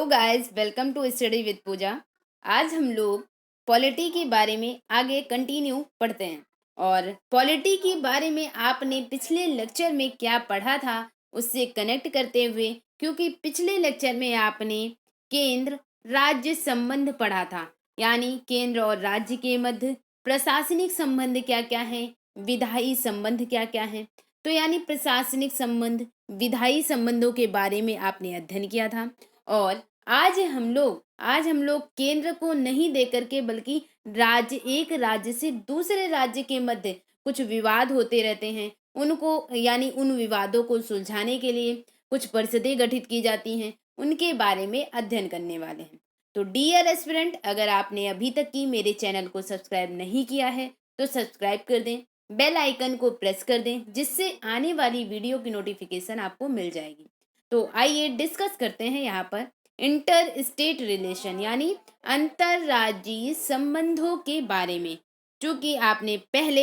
Guys, welcome to study with Pooja. आज हम लोग पॉलिटी के बारे में आगे कंटिन्यू पढ़ते हैं। और पॉलिटी के बारे में आपने पिछले लेक्चर में क्या पढ़ा था उससे कनेक्ट करते हुए, क्योंकि पिछले लेक्चर में आपने केंद्र राज्य संबंध पढ़ा था, यानी केंद्र और राज्य के मध्य प्रशासनिक संबंध क्या क्या है, विधायी संबंध क्या क्या है। तो यानी प्रशासनिक संबंध, विधायी संबंधों के बारे में आपने अध्ययन किया था। और आज हम लोग केंद्र को नहीं देकर के, बल्कि एक राज्य से दूसरे राज्य के मध्य कुछ विवाद होते रहते हैं, उनको यानी उन विवादों को सुलझाने के लिए कुछ परिषदें गठित की जाती हैं, उनके बारे में अध्ययन करने वाले हैं। तो डियर एस्पिरेंट, अगर आपने अभी तक की मेरे चैनल को सब्सक्राइब नहीं किया है तो सब्सक्राइब कर दें, बेल आइकन को प्रेस कर दें, जिससे आने वाली वीडियो की नोटिफिकेशन आपको मिल जाएगी। तो आइए डिस्कस करते हैं यहाँ पर इंटर स्टेट रिलेशन, यानी अंतरराज्यीय संबंधों के बारे में। चूंकि आपने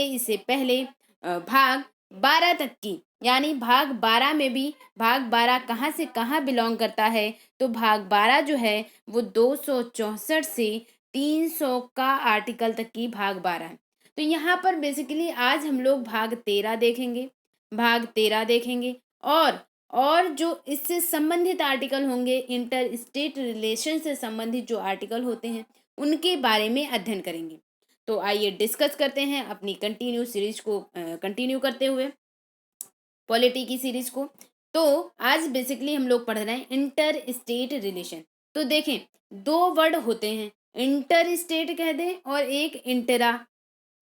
इससे पहले भाग 12 तक की, यानी भाग 12 में भी भाग 12 कहाँ से कहाँ बिलोंग करता है, तो भाग 12 जो है वो 264 से 300 का आर्टिकल तक की भाग 12 है। तो यहाँ पर बेसिकली आज हम लोग भाग 13 देखेंगे। और जो इससे संबंधित आर्टिकल होंगे, इंटर स्टेट रिलेशन से संबंधित जो आर्टिकल होते हैं उनके बारे में अध्ययन करेंगे। तो आइए डिस्कस करते हैं अपनी कंटिन्यू करते हुए पॉलिटी की सीरीज को। तो आज बेसिकली हम लोग पढ़ रहे हैं इंटर स्टेट रिलेशन। तो देखें, दो वर्ड होते हैं, इंटर स्टेट कह दें और एक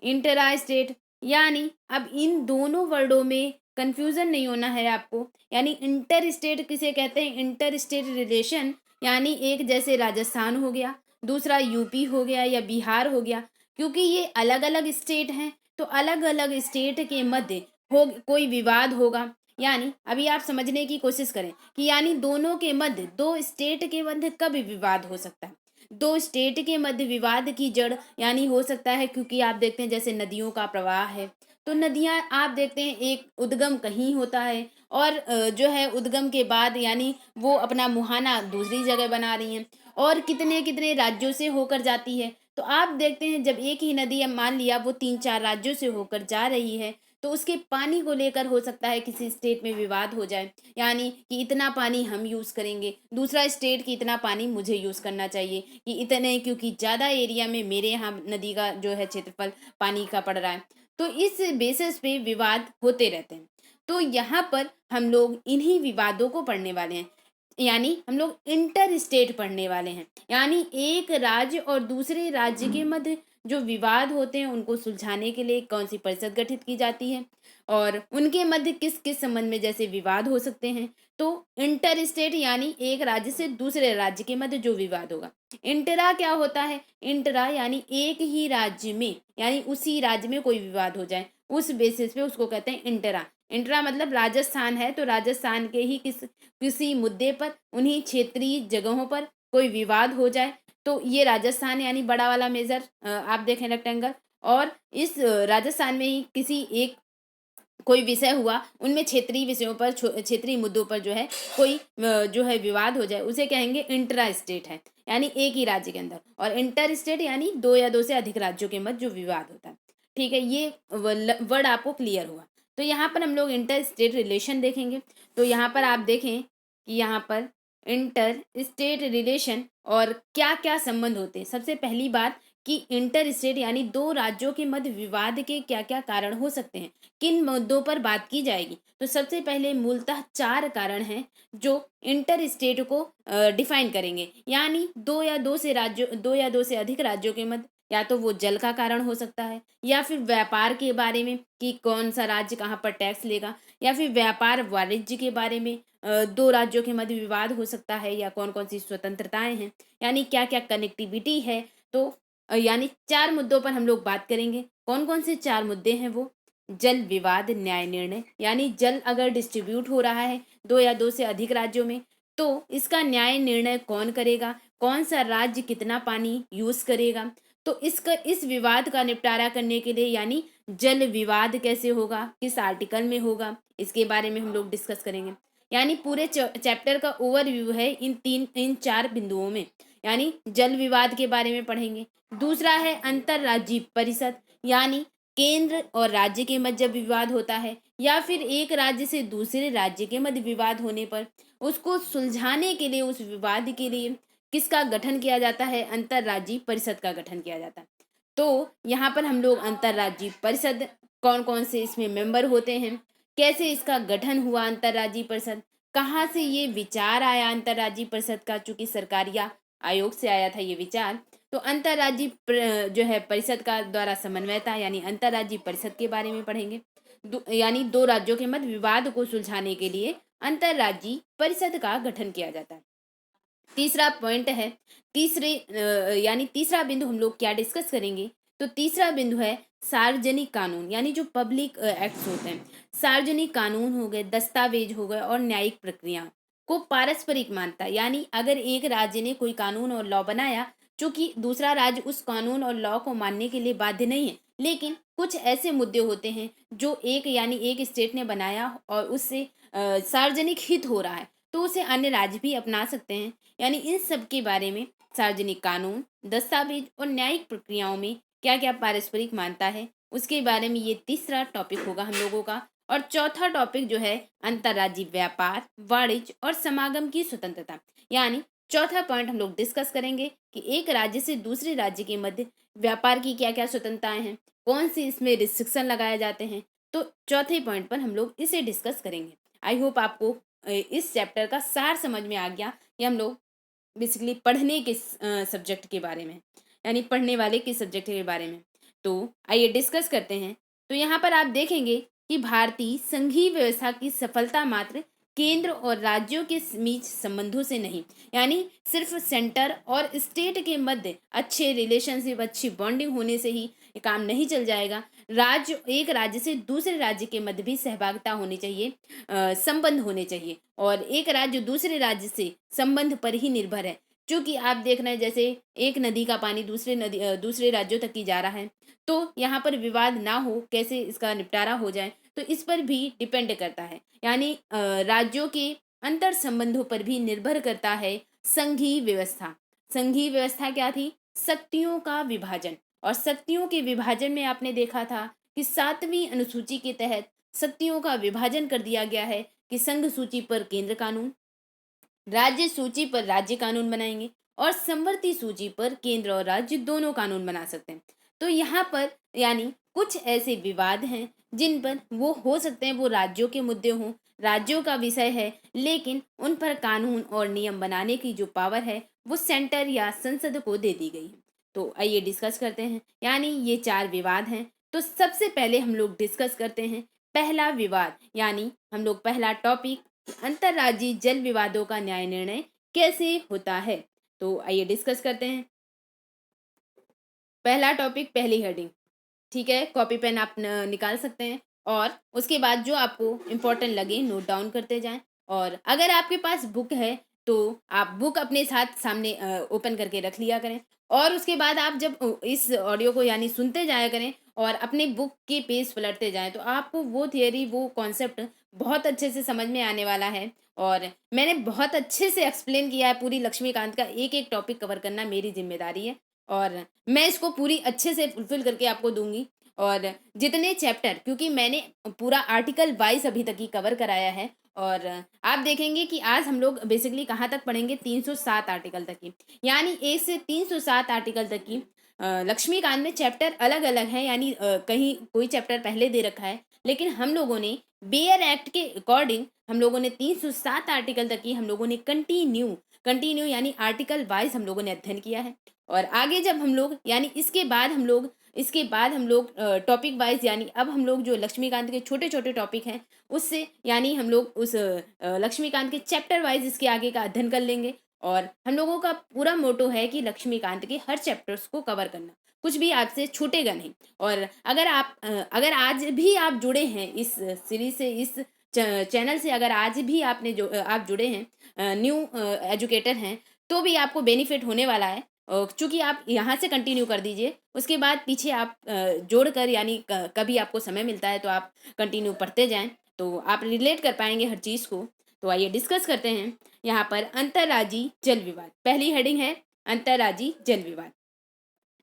इंटरा स्टेट। यानी अब इन दोनों वर्डों में कंफ्यूजन नहीं होना है आपको। यानी इंटर स्टेट किसे कहते हैं, इंटर स्टेट रिलेशन, यानी एक जैसे राजस्थान हो गया, दूसरा यूपी हो गया या बिहार हो गया, क्योंकि ये अलग अलग स्टेट हैं तो अलग अलग स्टेट के मध्य कोई विवाद होगा। यानी अभी आप समझने की कोशिश करें कि यानी दोनों के मध्य, दो स्टेट के मध्य कब विवाद हो सकता है। दो स्टेट के मध्य विवाद की जड़ यानी हो सकता है, क्योंकि आप देखते हैं जैसे नदियों का प्रवाह है, तो नदियां आप देखते हैं एक उद्गम कहीं होता है और जो है उद्गम के बाद यानी वो अपना मुहाना दूसरी जगह बना रही हैं और कितने कितने राज्यों से होकर जाती है। तो आप देखते हैं जब एक ही नदी, मान लिया वो 3-4 राज्यों से होकर जा रही है, तो उसके पानी को लेकर हो सकता है किसी स्टेट में विवाद हो जाए, यानी कि इतना पानी हम यूज़ करेंगे, दूसरा स्टेट की इतना पानी मुझे यूज़ करना चाहिए कि इतने, क्योंकि ज़्यादा एरिया में मेरे यहाँ नदी का जो है क्षेत्रफल पानी का पड़ रहा है। तो इस बेसिस पे विवाद होते रहते हैं। तो यहाँ पर हम लोग इन्हीं विवादों को पढ़ने वाले हैं, यानी हम लोग इंटर स्टेट पढ़ने वाले हैं। यानी एक राज्य और दूसरे राज्य के मध्य जो विवाद होते हैं उनको सुलझाने के लिए कौन सी परिषद गठित की जाती है और उनके मध्य किस किस संबंध में जैसे विवाद हो सकते हैं। तो इंटर स्टेट यानी एक राज्य से दूसरे राज्य के मध्य जो विवाद होगा। इंटरा क्या होता है, इंटरा यानी एक ही राज्य में, यानी उसी राज्य में कोई विवाद हो जाए, उस बेसिस पे उसको कहते हैं इंटरा। इंटरा मतलब राजस्थान है तो राजस्थान के ही किसी मुद्दे पर, उन्हीं क्षेत्रीय जगहों पर कोई विवाद हो जाए, तो ये राजस्थान यानी बड़ा वाला मेजर आप देखें रेक्टेंगल, और इस राजस्थान में ही किसी एक कोई विषय हुआ, उनमें क्षेत्रीय विषयों पर, क्षेत्रीय मुद्दों पर जो है कोई जो है विवाद हो जाए, उसे कहेंगे इंट्रा स्टेट है, यानी एक ही राज्य के अंदर। और इंटर स्टेट यानी दो या दो से अधिक राज्यों के मध्य जो विवाद होता है। ठीक है, ये वर्ड आपको क्लियर हुआ। तो यहाँ पर हम लोग इंटर स्टेट रिलेशन देखेंगे। तो यहाँ पर आप देखें कि यहाँ पर इंटर स्टेट रिलेशन और क्या क्या संबंध होते हैं। सबसे पहली बात कि इंटर स्टेट यानी दो राज्यों के मध्य विवाद के क्या क्या कारण हो सकते हैं, किन मुद्दों पर बात की जाएगी। तो सबसे पहले मूलतः 4 कारण हैं जो इंटर स्टेट को डिफाइन करेंगे। यानी दो या दो से अधिक राज्यों के मध्य, या तो वो जल का कारण हो सकता है, या फिर व्यापार के बारे में कि कौन सा राज्य कहाँ पर टैक्स लेगा, या फिर व्यापार वाणिज्य के बारे में दो राज्यों के मध्य विवाद हो सकता है, या कौन कौन सी स्वतंत्रताएं हैं, यानी क्या क्या कनेक्टिविटी है। तो यानी 4 मुद्दों पर हम लोग बात करेंगे। कौन कौन से 4 मुद्दे हैं वो, जल विवाद न्याय निर्णय, यानी जल अगर डिस्ट्रीब्यूट हो रहा है दो या दो से अधिक राज्यों में, तो इसका न्याय निर्णय कौन करेगा, कौन सा राज्य कितना पानी यूज करेगा। तो इस विवाद का निपटारा करने के लिए, यानी जल विवाद कैसे होगा, किस आर्टिकल में होगा, इसके बारे में हम लोग डिस्कस करेंगे। यानी पूरे चैप्टर का ओवरव्यू है इन 4 बिंदुओं में। यानी जल विवाद के बारे में पढ़ेंगे। दूसरा है अंतर्राज्यीय परिषद, यानी केंद्र और राज्य के मध्य जब विवाद होता है या फिर एक राज्य से दूसरे राज्य के मध्य विवाद होने पर उसको सुलझाने के लिए, उस विवाद के लिए किसका गठन किया जाता है? अंतर्राज्यीय परिषद का गठन किया जाता है। तो यहाँ पर हम लोग अंतर्राज्यीय परिषद, कौन कौन से इसमें मेंबर होते हैं, कैसे इसका गठन हुआ अंतर्राज्यीय परिषद, कहाँ से ये विचार आया अंतर्राज्यीय परिषद का, चूंकि सरकारिया आयोग से आया था ये विचार। तो अंतर्राज्यीय जो है परिषद का द्वारा समन्वयता, यानी अंतर्राज्यीय परिषद के बारे में पढ़ेंगे। यानी 2 राज्यों के मध्य विवाद को सुलझाने के लिए अंतर्राज्यीय परिषद का गठन किया जाता है। तीसरा पॉइंट है, यानी तीसरा बिंदु हम लोग क्या डिस्कस करेंगे? तो तीसरा बिंदु है सार्वजनिक कानून, यानी जो पब्लिक एक्ट्स होते हैं, सार्वजनिक कानून हो गए, दस्तावेज हो गए और न्यायिक प्रक्रिया को पारस्परिक मान्यता। यानी अगर एक राज्य ने कोई कानून और लॉ बनाया, चूंकि दूसरा राज्य उस कानून और लॉ को मानने के लिए बाध्य नहीं है, लेकिन कुछ ऐसे मुद्दे होते हैं जो एक स्टेट ने बनाया और उससे सार्वजनिक हित हो रहा है, तो उसे अन्य राज्य भी अपना सकते हैं। यानी इन सब के बारे में सार्वजनिक कानून, दस्तावेज और न्यायिक प्रक्रियाओं में क्या क्या पारस्परिक मान्यता है, उसके बारे में ये तीसरा टॉपिक होगा हम लोगों का। और चौथा टॉपिक जो है अंतर्राज्यीय व्यापार, वाणिज्य और समागम की स्वतंत्रता। यानी चौथा पॉइंट हम लोग डिस्कस करेंगे कि एक राज्य से दूसरे राज्य के मध्य व्यापार की क्या क्या स्वतंत्रताएं हैं, कौन सी इसमें रिस्ट्रिक्शन लगाए जाते हैं। तो चौथे पॉइंट पर हम लोग इसे डिस्कस करेंगे। आई होप आपको इस चैप्टर का सार समझ में आ गया। ये हम लोग बेसिकली पढ़ने के सब्जेक्ट के बारे में, यानी पढ़ने वाले के सब्जेक्ट के बारे में। तो आइए डिस्कस करते हैं। तो यहाँ पर आप देखेंगे कि भारतीय संघीय व्यवस्था की सफलता मात्र केंद्र और राज्यों के बीच संबंधों से नहीं, यानी सिर्फ सेंटर और स्टेट के मध्य अच्छे रिलेशनशिप, अच्छी बॉन्डिंग होने से ही ये काम नहीं चल जाएगा। एक राज्य से दूसरे राज्य के मध्य भी सहभागिता होनी चाहिए, संबंध होने चाहिए, और एक राज्य दूसरे राज्य से संबंध पर ही निर्भर है। क्योंकि आप देख रहे हैं जैसे एक नदी का पानी दूसरे राज्यों तक ही जा रहा है, तो यहाँ पर विवाद ना हो, कैसे इसका निपटारा हो जाए, तो इस पर भी डिपेंड करता है। यानी राज्यों के अंतर संबंधों पर भी निर्भर करता है संघीय व्यवस्था। संघीय व्यवस्था क्या थी? शक्तियों का विभाजन। और शक्तियों के विभाजन में आपने देखा था कि 7वीं अनुसूची के तहत शक्तियों का विभाजन कर दिया गया है कि संघ सूची पर केंद्र कानून, राज्य सूची पर राज्य कानून बनाएंगे, और संवर्ती सूची पर केंद्र और राज्य दोनों कानून बना सकते हैं। तो यहाँ पर यानी कुछ ऐसे विवाद हैं जिन पर वो हो सकते हैं वो राज्यों के मुद्दे हों, राज्यों का विषय है, लेकिन उन पर कानून और नियम बनाने की जो पावर है वो सेंटर या संसद को दे दी गई है। तो आइए डिस्कस करते हैं। यानी ये 4 विवाद हैं। तो सबसे पहले हम लोग डिस्कस करते हैं पहला विवाद, यानी हम लोग पहला टॉपिक, अंतर्राज्यीय जल विवादों का न्याय निर्णय कैसे होता है। तो आइए डिस्कस करते हैं। पहला टॉपिक, पहली हेडिंग, ठीक है, कॉपी पेन आप निकाल सकते हैं और उसके बाद जो आपको इम्पोर्टेंट लगे नोट डाउन करते जाएं। और अगर आपके पास बुक है तो आप बुक अपने साथ सामने ओपन करके रख लिया करें, और उसके बाद आप जब इस ऑडियो को यानी सुनते जाया करें और अपने बुक के पेज पलटते जाएं, तो आपको वो थियरी, वो कॉन्सेप्ट बहुत अच्छे से समझ में आने वाला है। और मैंने बहुत अच्छे से एक्सप्लेन किया है, पूरी लक्ष्मीकांत का एक एक टॉपिक कवर करना मेरी जिम्मेदारी है, और मैं इसको पूरी अच्छे से फुलफिल करके आपको दूंगी। और जितने चैप्टर, क्योंकि मैंने पूरा आर्टिकल 22 अभी तक ही कवर कराया है, और आप देखेंगे कि आज हम लोग बेसिकली कहाँ तक पढ़ेंगे, 307 आर्टिकल तक की, यानी 1 से 307 आर्टिकल तक की लक्ष्मीकांत में चैप्टर अलग अलग हैं। यानी कहीं कोई चैप्टर पहले दे रखा है, लेकिन हम लोगों ने बेयर एक्ट के अकॉर्डिंग हम लोगों ने 307 आर्टिकल तक की हम लोगों ने कंटिन्यू यानी आर्टिकल 22 हम लोगों ने अध्ययन किया है। और आगे जब हम लोग यानी इसके बाद हम लोग टॉपिक वाइज, यानी अब हम लोग जो लक्ष्मीकांत के छोटे छोटे टॉपिक हैं उससे, यानी हम लोग उस लक्ष्मीकांत के चैप्टर वाइज इसके आगे का अध्ययन कर लेंगे। और हम लोगों का पूरा मोटो है कि लक्ष्मीकांत के हर चैप्टर्स को कवर करना, कुछ भी आपसे छूटेगा नहीं। और अगर आज भी आप जुड़े हैं इस सीरीज से, इस चैनल से, अगर आज भी आप जुड़े हैं, न्यू एजुकेटर हैं, तो भी आपको बेनिफिट होने वाला है। चूँकि आप यहाँ से कंटिन्यू कर दीजिए, उसके बाद पीछे आप जोड़कर, यानी कभी आपको समय मिलता है तो आप कंटिन्यू पढ़ते जाएं, तो आप रिलेट कर पाएंगे हर चीज़ को। तो आइए डिस्कस करते हैं यहाँ पर अंतर्राज्यीय जल विवाद। पहली हेडिंग है अंतर्राज्यीय जल विवाद।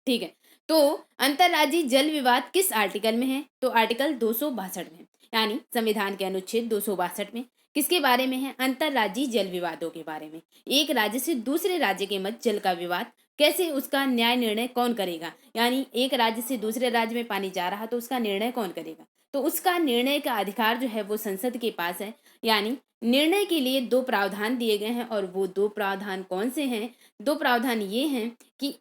ठीक है, तो अंतर्राज्यीय जल विवाद किस आर्टिकल में है? तो आर्टिकल 262 में, यानी संविधान के अनुच्छेद 262 में। किसके बारे में है? अंतर्राज्यीय जल विवादों के बारे में। एक राज्य से दूसरे राज्य के मध्य जल का विवाद, कैसे उसका न्याय निर्णय कौन करेगा? यानी एक राज्य से दूसरे राज्य में पानी जा रहा तो उसका निर्णय कौन करेगा? तो उसका निर्णय का अधिकार जो है वो संसद के पास है। यानी निर्णय के लिए दो प्रावधान दिए गए हैं, और वो दो प्रावधान कौन से हैं? दो प्रावधान ये हैं कि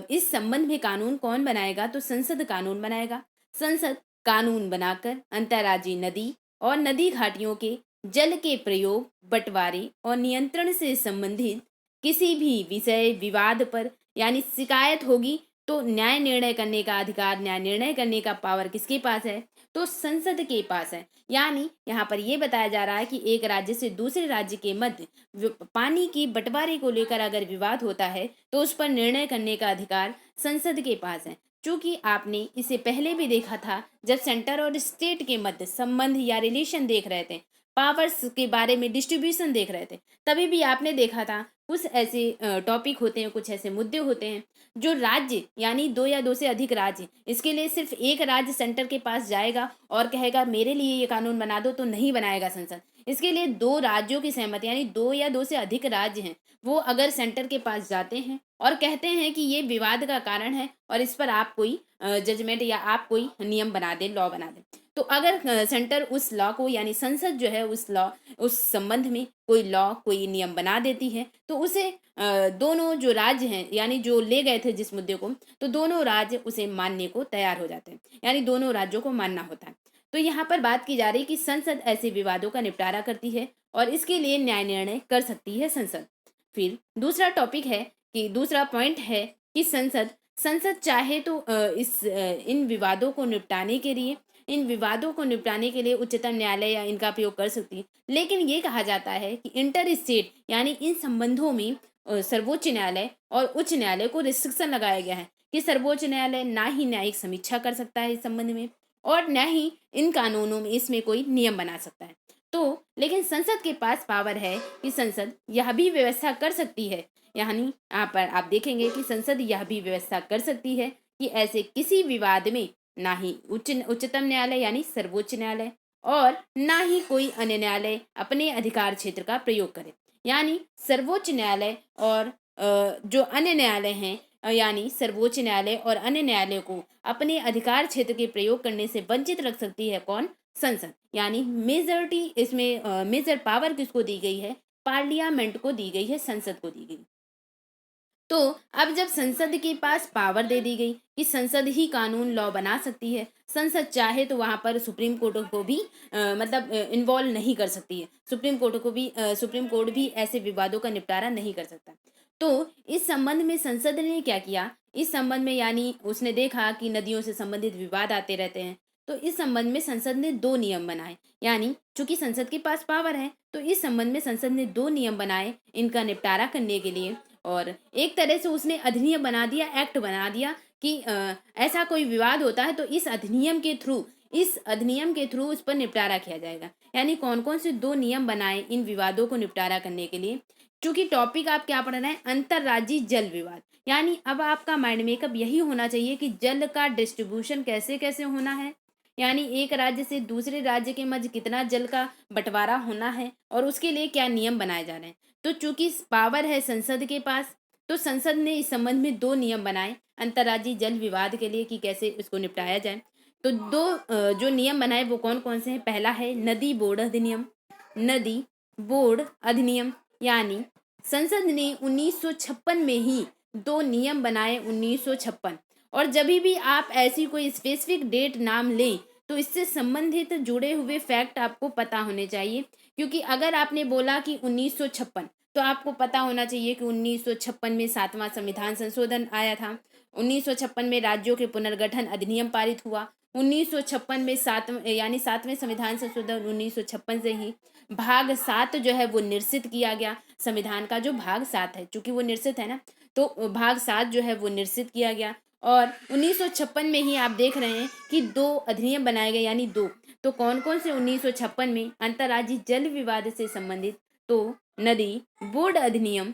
इस संबंध में कानून कौन बनाएगा? तो संसद कानून बनाएगा। संसद कानून बनाकर अंतर्राज्यीय नदी और नदी घाटियों के जल के प्रयोग, बंटवारे और नियंत्रण से संबंधित किसी भी विषय विवाद पर, यानी शिकायत होगी तो न्याय निर्णय करने का अधिकार, न्याय निर्णय करने का पावर किसके पास है? तो संसद के पास है। यानी यहाँ पर यह बताया जा रहा है कि एक राज्य से दूसरे राज्य के मध्य पानी की बंटवारे को लेकर अगर विवाद होता है तो उस पर निर्णय करने का अधिकार संसद के पास है। चूंकि आपने इसे पहले भी देखा था जब सेंटर और स्टेट के मध्य संबंध या रिलेशन देख रहे थे, पावर्स के बारे में डिस्ट्रीब्यूशन देख रहे थे, तभी भी आपने देखा था कुछ ऐसे टॉपिक होते हैं, कुछ ऐसे मुद्दे होते हैं जो राज्य, यानी दो या दो से अधिक राज्य, इसके लिए सिर्फ एक राज्य सेंटर के पास जाएगा और कहेगा मेरे लिए ये कानून बना दो, तो नहीं बनाएगा संसद। इसके लिए दो राज्यों की सहमति, यानी दो या दो से अधिक राज्य हैं, वो अगर सेंटर के पास जाते हैं और कहते हैं कि ये विवाद का कारण है और इस पर आप कोई जजमेंट या आप कोई नियम बना दें, लॉ बना दें, तो अगर सेंटर उस लॉ को, यानी संसद जो है उस संबंध में कोई लॉ, कोई नियम बना देती है, तो उसे दोनों जो राज्य हैं, यानी जो ले गए थे जिस मुद्दे को, तो दोनों राज्य उसे मानने को तैयार हो जाते हैं, यानी दोनों राज्यों को मानना होता है। तो यहाँ पर बात की जा रही है कि संसद ऐसे विवादों का निपटारा करती है और इसके लिए न्याय निर्णय कर सकती है संसद। फिर दूसरा टॉपिक है कि दूसरा पॉइंट है कि संसद चाहे तो इन विवादों को निपटाने के लिए उच्चतम न्यायालय या इनका उपयोग कर सकती है। लेकिन ये कहा जाता है कि इंटर स्टेट, यानी इन संबंधों में सर्वोच्च न्यायालय और उच्च न्यायालय को रिस्ट्रिक्शन लगाया गया है कि सर्वोच्च न्यायालय ना ही न्यायिक समीक्षा कर सकता है इस संबंध में, और न ही इन कानूनों में इसमें कोई नियम बना सकता है। तो लेकिन संसद के पास पावर है कि संसद यह भी व्यवस्था कर सकती है, यानी यहाँ पर आप देखेंगे कि संसद यह भी व्यवस्था कर सकती है कि ऐसे किसी विवाद में ना ही उच्चतम न्यायालय यानी सर्वोच्च न्यायालय और ना ही कोई अन्य न्यायालय अपने अधिकार क्षेत्र का प्रयोग करे। यानी सर्वोच्च न्यायालय और जो अन्य न्यायालय हैं, यानी सर्वोच्च न्यायालय और अन्य न्यायालय को अपने अधिकार क्षेत्र के प्रयोग करने से वंचित रख सकती है कौन? संसद। यानी मेजॉरिटी इसमें मेजर पावर किसको दी गई है? पार्लियामेंट को दी गई है, संसद को दी गई। तो अब जब संसद के पास पावर दे दी गई कि संसद ही कानून लॉ बना सकती है, संसद चाहे तो वहां पर सुप्रीम कोर्ट को भी मतलब इन्वॉल्व नहीं कर सकती है, सुप्रीम कोर्ट भी ऐसे विवादों का निपटारा नहीं कर सकता। तो इस संबंध में संसद ने क्या किया? इस संबंध में, यानी उसने देखा कि नदियों से संबंधित विवाद आते रहते हैं, तो इस संबंध में संसद ने दो नियम बनाए। यानी चूंकि संसद के पास पावर है तो इस संबंध में संसद ने दो नियम बनाए इनका निपटारा करने के लिए, और एक तरह से उसने अधिनियम बना दिया, एक्ट बना दिया कि ऐसा कोई विवाद होता है तो इस अधिनियम के थ्रू उस पर निपटारा किया जाएगा। यानी कौन कौन से दो नियम बनाए इन विवादों को निपटारा करने के लिए? चूंकि टॉपिक आप क्या पढ़ रहे हैं? अंतर्राज्यीय जल विवाद। यानी अब आपका माइंड मेकअप यही होना चाहिए कि जल का डिस्ट्रीब्यूशन कैसे कैसे होना है, यानी एक राज्य से दूसरे राज्य के मध्य कितना जल का बंटवारा होना है और उसके लिए क्या नियम बनाए जा रहे हैं। तो चूंकि पावर है संसद के पास, तो संसद ने इस संबंध में दो नियम बनाए अंतर्राज्यीय जल विवाद के लिए कि कैसे इसको निपटाया जाए। तो दो जो नियम बनाए वो कौन कौन से हैं? पहला है नदी बोर्ड अधिनियम। नदी बोर्ड अधिनियम, यानी संसद ने 1956 में ही दो नियम बनाए, 1956। और जब भी आप ऐसी कोई स्पेसिफिक डेट नाम लें तो इससे संबंधित जुड़े हुए फैक्ट आपको पता होने चाहिए, क्योंकि अगर आपने बोला कि 1956 तो आपको पता होना चाहिए कि 1956 में 7वां संविधान संशोधन आया था, 1956 में राज्यों के पुनर्गठन अधिनियम पारित हुआ, 1956 में यानी 7वें संविधान संशोधन 1956 से ही भाग 7 जो है वो निरसित किया गया। संविधान का जो भाग 7 है, चूंकि वो निरसित है ना, तो भाग 7 जो है वो निरसित किया गया। और 1956 में ही आप देख रहे हैं कि दो अधिनियम बनाए गए, यानी दो। तो कौन कौन से? 1956 में अंतर्राज्यीय जल विवाद से संबंधित तो नदी बोर्ड अधिनियम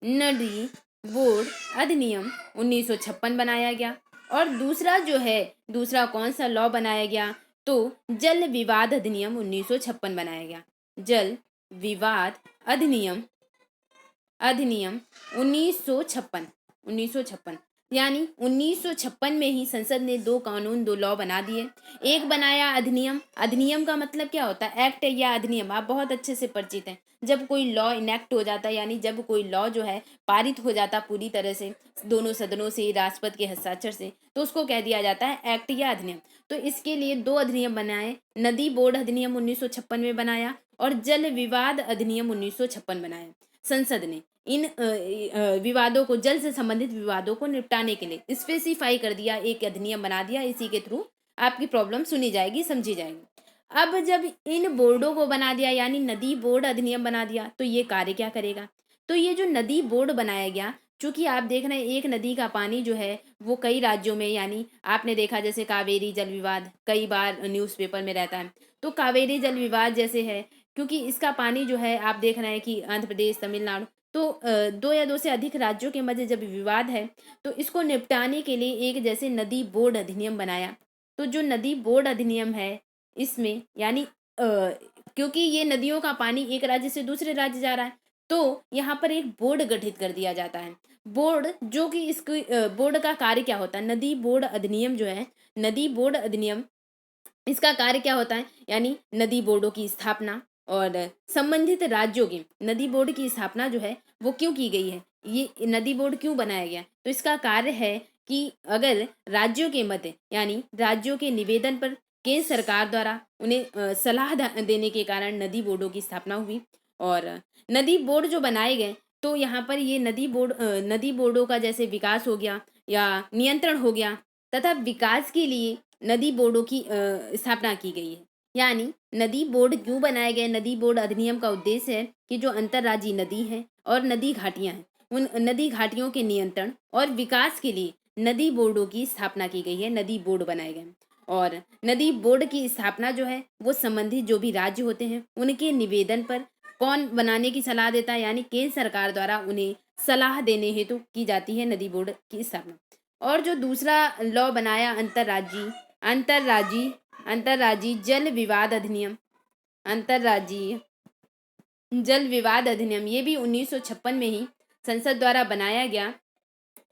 नदी बोर्ड अधिनियम 1956 बनाया गया। और दूसरा जो है, दूसरा कौन सा लॉ बनाया गया, तो जल विवाद अधिनियम 1956 बनाया गया। जल विवाद अधिनियम अधिनियम 1956 यानी 1956 में ही संसद ने दो कानून, दो लॉ बना दिए। एक बनाया अधिनियम। अधिनियम का मतलब क्या होता है? एक्ट या अधिनियम, आप बहुत अच्छे से परिचित हैं। जब कोई लॉ इनेक्ट हो जाता है, यानी जब कोई लॉ जो है पारित हो जाता पूरी तरह से दोनों सदनों से, राष्ट्रपति के हस्ताक्षर से, तो उसको कह दिया जाता है एक्ट या अधिनियम। तो इसके लिए दो अधिनियम बनाए। नदी बोर्ड अधिनियम 1956 में बनाया और जल विवाद अधिनियम 1956 बनाया। संसद ने इन विवादों को, जल से संबंधित विवादों को निपटाने के लिए स्पेसिफाई कर दिया, एक अधिनियम बना दिया। इसी के थ्रू आपकी प्रॉब्लम सुनी जाएगी, समझी जाएगी। अब जब इन बोर्डों को बना दिया, यानी नदी बोर्ड अधिनियम बना दिया, तो ये कार्य क्या करेगा? तो ये जो नदी बोर्ड बनाया गया, चूंकि आप देख रहे हैं एक नदी का पानी जो है वो कई राज्यों में, यानी आपने देखा जैसे कावेरी जल विवाद कई बार न्यूज़पेपर में रहता है, तो कावेरी जल विवाद जैसे है, क्योंकि इसका पानी जो है आप देख रहे हैं कि आंध्र प्रदेश, तमिलनाडु, तो दो या दो से अधिक राज्यों के मध्य जब विवाद है, तो इसको निपटाने के लिए एक जैसे नदी बोर्ड अधिनियम बनाया। तो जो नदी बोर्ड अधिनियम है, इसमें यानी क्योंकि ये नदियों का पानी एक राज्य से दूसरे राज्य जा रहा है, तो यहाँ पर एक बोर्ड गठित कर दिया जाता है। बोर्ड जो कि इसकी बोर्ड का कार्य क्या होता है? नदी बोर्ड अधिनियम जो है, नदी बोर्ड अधिनियम, इसका कार्य क्या होता है? यानी नदी बोर्डों की स्थापना और संबंधित राज्यों की नदी बोर्ड की स्थापना जो है वो क्यों की गई है, ये नदी बोर्ड क्यों बनाया गया? तो इसका कार्य है कि अगर राज्यों के मध्य, यानी राज्यों के निवेदन पर केंद्र सरकार द्वारा उन्हें सलाह देने के कारण नदी बोर्डों की स्थापना हुई। और नदी बोर्ड जो बनाए गए, तो यहाँ पर ये नदी बोर्डों का जैसे विकास हो गया या नियंत्रण हो गया, तथा विकास के लिए नदी बोर्डों की स्थापना की गई है। यानी नदी बोर्ड क्यों बनाए गए? नदी बोर्ड अधिनियम का उद्देश्य है कि जो अंतर्राज्यीय नदी है और नदी घाटियां हैं, उन नदी घाटियों के नियंत्रण और विकास के लिए नदी बोर्डों की स्थापना की गई है, नदी बोर्ड बनाए गए। और नदी बोर्ड की स्थापना जो है वो संबंधित जो भी राज्य होते हैं उनके निवेदन पर कौन बनाने की सलाह देता है? यानी केंद्र सरकार द्वारा उन्हें सलाह देने हेतु की जाती है नदी बोर्ड की स्थापना। और जो दूसरा लॉ बनाया, अंतर्राज्यीय जल विवाद अधिनियम, अंतर्राज्यीय जल विवाद अधिनियम, ये भी 1956 में ही संसद द्वारा बनाया गया।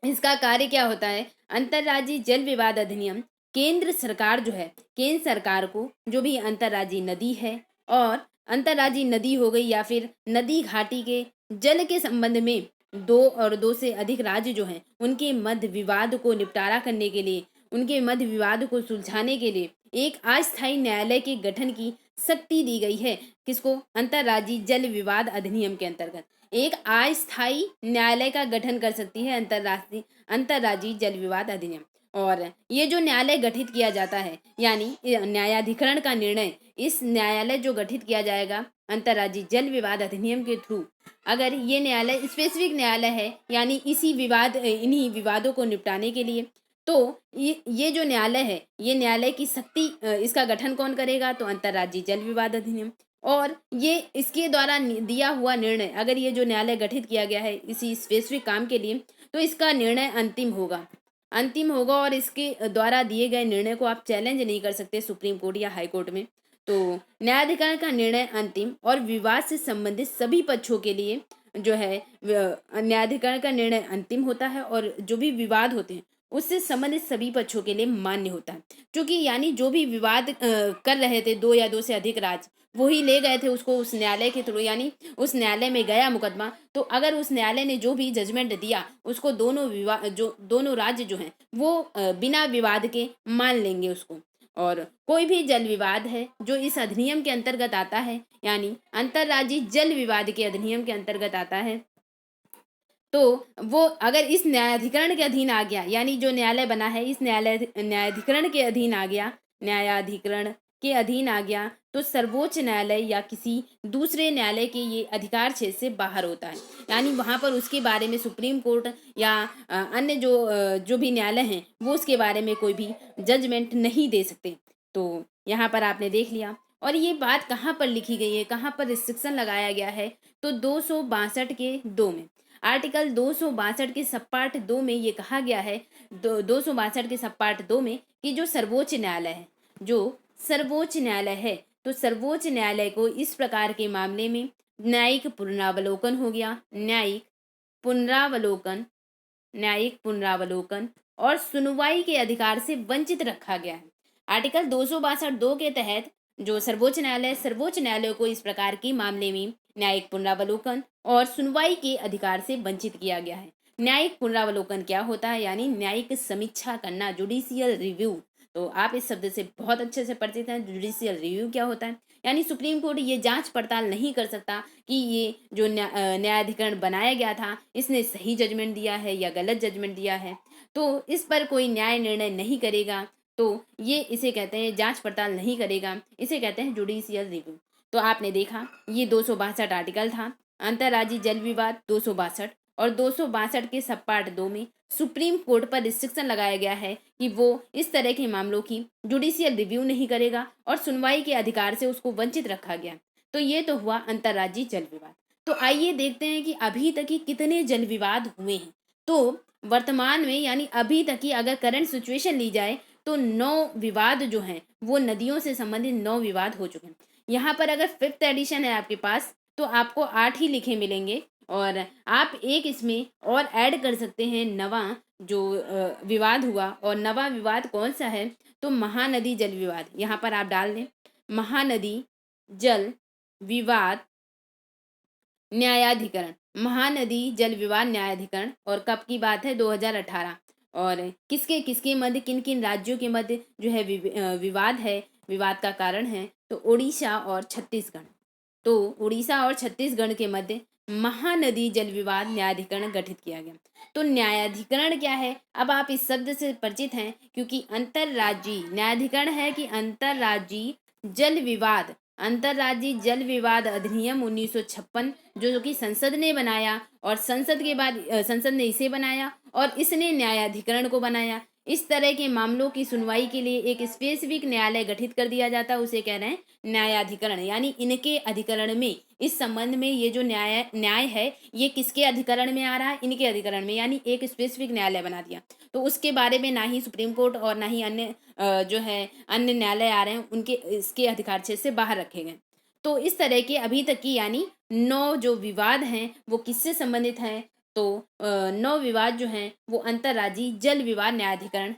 इसका कार्य क्या होता है? अंतर्राज्यीय जल विवाद अधिनियम केंद्र सरकार जो है, केंद्र सरकार को जो भी अंतर्राज्यीय नदी है, और अंतर्राज्यीय नदी हो गई या फिर नदी घाटी के जल के संबंध में दो और दो से अधिक राज्य जो हैं उनके मध्य विवाद को निपटारा करने के लिए, उनके मध्य विवाद को सुलझाने के लिए एक अस्थायी न्यायालय के गठन की शक्ति दी गई है। किसको? अंतर्राज्यीय जल विवाद अधिनियम के अंतर्गत एक अस्थायी न्यायालय का गठन कर सकती है अंतर्राज्यीय जल विवाद अधिनियम। और ये जो न्यायालय गठित किया जाता है, यानी न्यायाधिकरण का निर्णय, इस न्यायालय जो गठित किया जाएगा अंतर्राज्यीय जल विवाद अधिनियम के थ्रू, अगर ये न्यायालय स्पेसिफिक न्यायालय है, यानी इन्हीं विवादों को निपटाने के लिए, तो ये जो न्यायालय है, ये न्यायालय की शक्ति, इसका गठन कौन करेगा? तो अंतर्राज्यीय जल विवाद अधिनियम। और ये इसके द्वारा दिया हुआ निर्णय, अगर ये जो न्यायालय गठित किया गया है इसी स्पेसिफिक काम के लिए, तो इसका निर्णय अंतिम होगा और इसके द्वारा दिए गए निर्णय को आप चैलेंज नहीं कर सकते सुप्रीम कोर्ट या हाई कोर्ट में। तो न्यायाधिकरण का निर्णय अंतिम और विवाद से संबंधित सभी पक्षों के लिए जो है न्यायाधिकरण का निर्णय अंतिम होता है, और जो भी विवाद होते हैं उससे संबंधित सभी पक्षों के लिए मान्य होता है। क्योंकि यानी जो भी विवाद कर रहे थे दो या दो से अधिक राज्य, वही ले गए थे उसको उस न्यायालय के थ्रू, यानी उस न्यायालय में गया मुकदमा, तो अगर उस न्यायालय ने जो भी जजमेंट दिया उसको दोनों राज्य जो हैं वो बिना विवाद के मान लेंगे उसको। और कोई भी जल विवाद है जो इस अधिनियम के अंतर्गत आता है, यानी अंतर्राज्यीय जल विवाद के अधिनियम के अंतर्गत आता है, तो वो अगर इस न्यायाधिकरण के अधीन आ गया, यानी जो न्यायालय बना है इस न्यायाधिकरण के अधीन आ गया, तो सर्वोच्च न्यायालय या किसी दूसरे न्यायालय के ये अधिकार क्षेत्र से बाहर होता है। यानी वहाँ पर उसके बारे में सुप्रीम कोर्ट या अन्य जो भी न्यायालय हैं वो उसके बारे में कोई भी जजमेंट नहीं दे सकते। तो यहाँ पर आपने देख लिया। और ये बात कहाँ पर लिखी गई है, कहाँ पर रिस्ट्रिक्शन लगाया गया है, तो 262 के 2 में। आर्टिकल 262 के सब पार्ट 2 में ये कहा गया है, 262 के सब पार्ट 2 में, कि जो सर्वोच्च न्यायालय है, जो सर्वोच्च न्यायालय है, तो सर्वोच्च न्यायालय को इस प्रकार के मामले में न्यायिक पुनरावलोकन हो गया, पुनरावलोकन न्यायिक पुनरावलोकन और सुनवाई के अधिकार से वंचित रखा गया है। आर्टिकल 262 के तहत जो सर्वोच्च न्यायालय को इस प्रकार के मामले में न्यायिक पुनरावलोकन और सुनवाई के अधिकार से वंचित किया गया है। न्यायिक पुनरावलोकन क्या होता है, यानी न्यायिक समीक्षा करना, जुडिशियल रिव्यू। तो आप इस शब्द से बहुत अच्छे से परिचित हैं। जुडिशियल रिव्यू क्या होता है, यानी सुप्रीम कोर्ट ये जांच पड़ताल नहीं कर सकता कि ये जो न्यायाधिकरण बनाया गया था, इसने सही जजमेंट दिया है या गलत जजमेंट दिया है, तो इस पर कोई न्याय निर्णय नहीं करेगा। तो ये इसे कहते हैं, जांच पड़ताल नहीं करेगा, इसे कहते हैं जुडिशियल रिव्यू। तो आपने देखा ये 262 आर्टिकल था, अंतर्राज्यीय जल विवाद 262, और 262 के सब पार्ट 2 में सुप्रीम कोर्ट पर रिस्ट्रिक्शन लगाया गया है कि वो इस तरह के मामलों की जुडिशियल रिव्यू नहीं करेगा और सुनवाई के अधिकार से उसको वंचित रखा गया। तो ये तो हुआ अंतर्राज्यीय जल विवाद। तो आइए देखते हैं कि अभी तक ही कितने जल विवाद हुए हैं। तो वर्तमान में, यानी अभी तक की अगर करंट सिचुएशन ली जाए, तो 9 विवाद जो हैं वो नदियों से संबंधित 9 विवाद हो चुके हैं। यहाँ पर अगर 5th एडिशन है आपके पास, तो आपको 8 ही लिखे मिलेंगे, और आप एक इसमें और ऐड कर सकते हैं नवा जो विवाद हुआ। और नवा विवाद कौन सा है, तो महानदी जल विवाद। यहाँ पर आप डाल दें महानदी जल विवाद न्यायाधिकरण, महानदी जल विवाद न्यायाधिकरण। और कब की बात है, 2018। और किसके किसके मध्य, किन किन राज्यों के मध्य जो है विवाद है, विवाद का कारण है, तो उड़ीसा और छत्तीसगढ़। तो उड़ीसा और छत्तीसगढ़ के मध्य महानदी जल विवाद न्यायाधिकरण गठित किया गया। तो न्यायाधिकरण क्या है, अब आप इस शब्द से परिचित हैं, क्योंकि अंतर्राज्यीय न्यायाधिकरण है कि अंतर्राज्यीय जल विवाद, अंतर्राज्यीय जल विवाद अधिनियम 1956 जो कि संसद ने बनाया, और संसद के बाद संसद ने इसे बनाया और इसने न्यायाधिकरण को बनाया। इस तरह के मामलों की सुनवाई के लिए एक स्पेसिफिक न्यायालय गठित कर दिया जाता है, उसे कह रहे हैं न्यायाधिकरण। यानी इनके अधिकरण में, इस संबंध में ये जो न्याय है ये किसके अधिकरण में आ रहा है, इनके अधिकरण में, यानी एक स्पेसिफिक न्यायालय बना दिया। तो उसके बारे में ना ही सुप्रीम कोर्ट और ना ही अन्य जो है अन्य न्यायालय आ रहे हैं, उनके इसके अधिकार क्षेत्र से बाहर रखे गए। तो इस तरह के अभी तक की यानी 9 जो विवाद हैं वो किससे संबंधित हैं, तो 9 विवाद जो हैं वो अंतर्राज्यीय जल विवाद न्यायाधिकरण,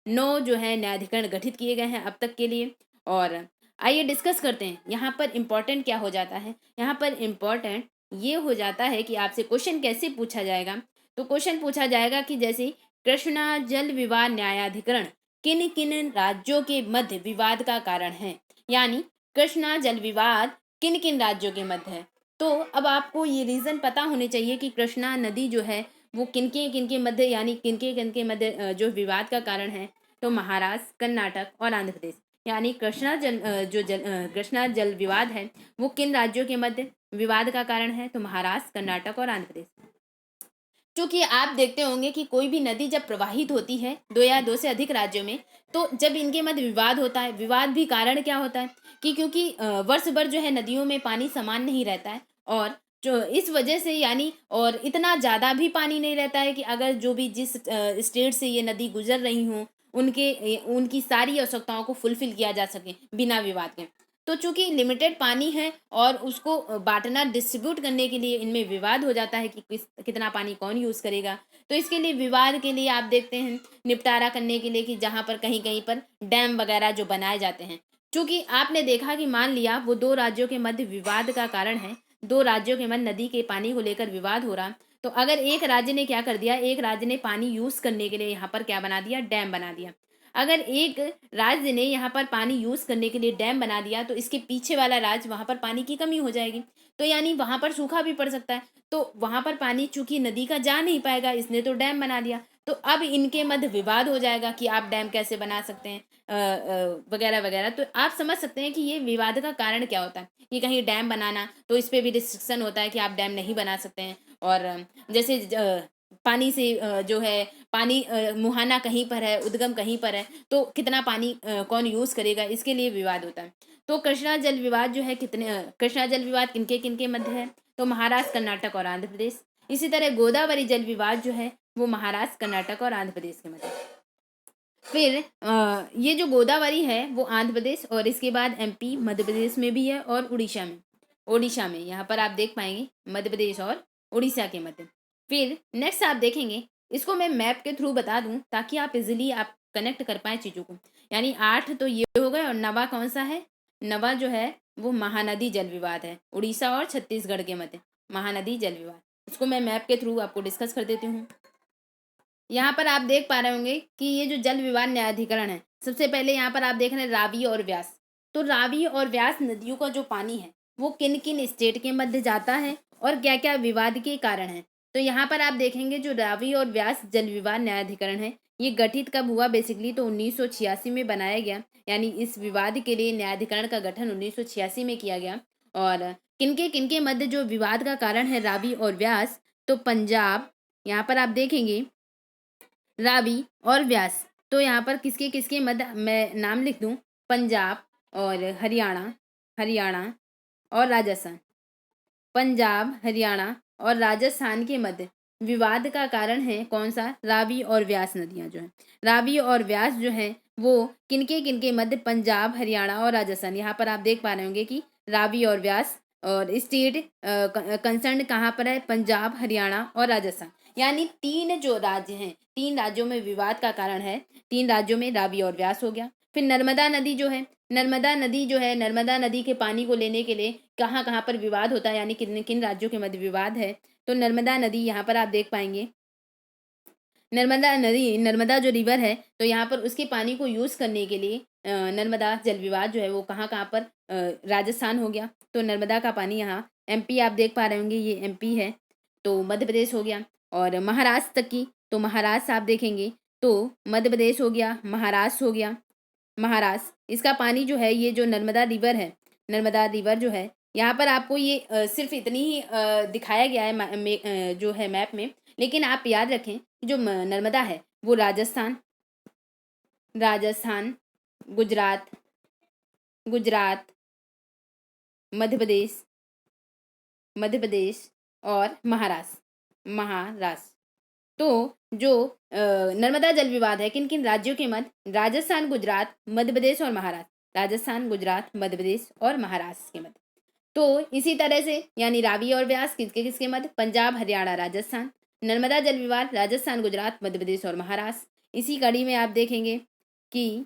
9 जो है न्यायाधिकरण गठित किए गए हैं अब तक के लिए। और आइए डिस्कस करते हैं यहाँ पर इम्पोर्टेंट क्या हो जाता है। यहाँ पर इम्पोर्टेंट ये हो जाता है कि आपसे क्वेश्चन कैसे पूछा जाएगा। तो क्वेश्चन पूछा जाएगा कि जैसे कृष्णा जल विवाद न्यायाधिकरण किन किन राज्यों के मध्य विवाद का कारण है, यानी कृष्णा जल विवाद किन किन राज्यों के मध्य है। तो अब आपको ये रीजन पता होने चाहिए कि कृष्णा नदी जो है वो किनके मध्य, यानी किनके मध्य जो विवाद का कारण है, तो महाराष्ट्र, कर्नाटक और आंध्र प्रदेश। यानी कृष्णा जल विवाद है वो किन राज्यों के मध्य विवाद का कारण है, तो महाराष्ट्र, कर्नाटक और आंध्र प्रदेश। क्योंकि आप देखते होंगे कि कोई भी नदी जब प्रवाहित होती है 2 या 2 से अधिक राज्यों में, तो जब इनके मध्य विवाद होता है, विवाद भी कारण क्या होता है कि क्योंकि वर्ष भर जो है नदियों में पानी समान नहीं रहता है, और जो इस वजह से, यानी और इतना ज़्यादा भी पानी नहीं रहता है कि अगर जो भी जिस स्टेट से ये नदी गुजर रही हों उनकी सारी आवश्यकताओं को फुलफिल किया जा सके बिना विवाद के। तो चूंकि लिमिटेड पानी है और उसको बांटना, डिस्ट्रीब्यूट करने के लिए इनमें विवाद हो जाता है कि कितना पानी कौन यूज़ करेगा। तो इसके लिए विवाद के लिए आप देखते हैं निपटारा करने के लिए कि जहाँ पर कहीं कहीं पर डैम वगैरह जो बनाए जाते हैं। चूंकि आपने देखा कि मान लिया वो 2 राज्यों के मध्य विवाद का कारण है, 2 राज्यों के मध्य नदी के पानी को लेकर विवाद हो रहा, तो अगर एक राज्य ने क्या कर दिया, एक राज्य ने पानी यूज़ करने के लिए यहाँ पर क्या बना दिया, डैम बना दिया। अगर एक राज्य ने यहाँ पर पानी यूज़ करने के लिए डैम बना दिया, तो इसके पीछे वाला राज्य वहाँ पर पानी की कमी हो जाएगी, तो यानी वहाँ पर सूखा भी पड़ सकता है। तो वहाँ पर पानी चूंकि नदी का जा नहीं पाएगा, इसने तो डैम बना दिया, तो अब इनके मध्य विवाद हो जाएगा कि आप डैम कैसे बना सकते हैं वगैरह वगैरह। तो आप समझ सकते हैं कि ये विवाद का कारण क्या होता है कि कहीं डैम बनाना, तो इस पर भी रिस्ट्रिक्शन होता है कि आप डैम नहीं बना सकते हैं। और जैसे पानी से जो है पानी मुहाना कहीं पर है, उद्गम कहीं पर है, तो कितना पानी कौन यूज़ करेगा, इसके लिए विवाद होता है। तो कृष्णा जल विवाद जो है कृष्णा जल विवाद किनके किनके मध्य है, तो महाराष्ट्र, कर्नाटक और आंध्र प्रदेश। इसी तरह गोदावरी जल विवाद जो है वो महाराष्ट्र, कर्नाटक और आंध्र प्रदेश के मध्य है। फिर ये जो गोदावरी है वो आंध्र प्रदेश और इसके बाद एमपी, मध्य प्रदेश में भी है और उड़ीसा में यहाँ पर आप देख पाएंगे मध्य प्रदेश और उड़ीसा के मध्य। फिर नेक्स्ट आप देखेंगे, इसको मैं मैप के थ्रू बता दूं ताकि आप इजीली आप कनेक्ट कर पाए चीज़ों को। यानी 8 तो ये हो गए और नवा कौन सा है, नवा जो है वो महानदी जल विवाद है, उड़ीसा और छत्तीसगढ़ के मध्य महानदी जल विवाद। इसको मैं मैप के थ्रू आपको डिस्कस कर देती हूँ। यहाँ पर आप देख पा रहे होंगे कि ये जो जल विवाद न्यायाधिकरण है, सबसे पहले यहाँ पर आप देख रहे हैं रावी और व्यास। तो रावी और व्यास नदियों का जो पानी है वो किन किन स्टेट के मध्य जाता है और क्या क्या विवाद के कारण है। तो यहाँ पर आप देखेंगे जो रावी और व्यास जल विवाद न्यायाधिकरण है ये गठित कब हुआ, बेसिकली तो 1986 में बनाया गया। यानी इस विवाद के लिए न्यायाधिकरण का गठन 1986 में किया गया। और किनके मध्य जो विवाद का कारण है रावी और व्यास, तो पंजाब, यहाँ पर आप देखेंगे रावी और व्यास। तो यहाँ पर किसके किसके मध्य मैं नाम लिख दूं, पंजाब और हरियाणा और राजस्थान। पंजाब, हरियाणा और राजस्थान के मध्य विवाद का कारण है कौन सा, रावी और व्यास नदियां जो है। रावी और व्यास जो है वो किनके मध्य, पंजाब, हरियाणा और राजस्थान। यहाँ पर आप देख पा रहे होंगे कि रावी और व्यास और स्टेट कंसर्न कहाँ पर है, पंजाब, हरियाणा और राजस्थान। यानी 3 जो राज्य हैं, 3 राज्यों में विवाद का कारण है, 3 राज्यों में रावी और व्यास हो गया। फिर नर्मदा नदी जो है, नर्मदा नदी के पानी को लेने के लिए कहाँ कहाँ पर विवाद होता है, यानी किन किन राज्यों के मध्य विवाद है। तो नर्मदा नदी यहाँ पर आप देख पाएंगे, नर्मदा जो रिवर है, तो यहाँ पर उसके पानी को यूज़ करने के लिए नर्मदा जल विवाद जो है वो कहाँ कहाँ पर, राजस्थान हो गया। तो नर्मदा का पानी यहाँ एमपी आप देख पा रहे होंगे, ये एमपी है, तो मध्य प्रदेश हो गया। और महाराष्ट्र तक की, तो महाराष्ट्र आप देखेंगे तो मध्य प्रदेश हो गया, महाराष्ट्र हो गया। महाराष्ट्र इसका पानी जो है, ये जो नर्मदा रिवर जो है, यहाँ पर आपको ये सिर्फ इतनी ही दिखाया गया है जो है मैप में। लेकिन आप याद रखें कि जो नर्मदा है वो राजस्थान, गुजरात, मध्य प्रदेश और महाराष्ट्र। तो जो नर्मदा जल विवाद है किन किन राज्यों के मध्य, राजस्थान, गुजरात, मध्य प्रदेश और महाराष्ट्र। राजस्थान, गुजरात, मध्य प्रदेश और महाराष्ट्र के मध्य। तो इसी तरह से यानी रावी और व्यास किसके मध्य, पंजाब, हरियाणा, राजस्थान। नर्मदा जल विवाद राजस्थान, गुजरात, मध्य प्रदेश और महाराष्ट्र। इसी कड़ी में आप देखेंगे कि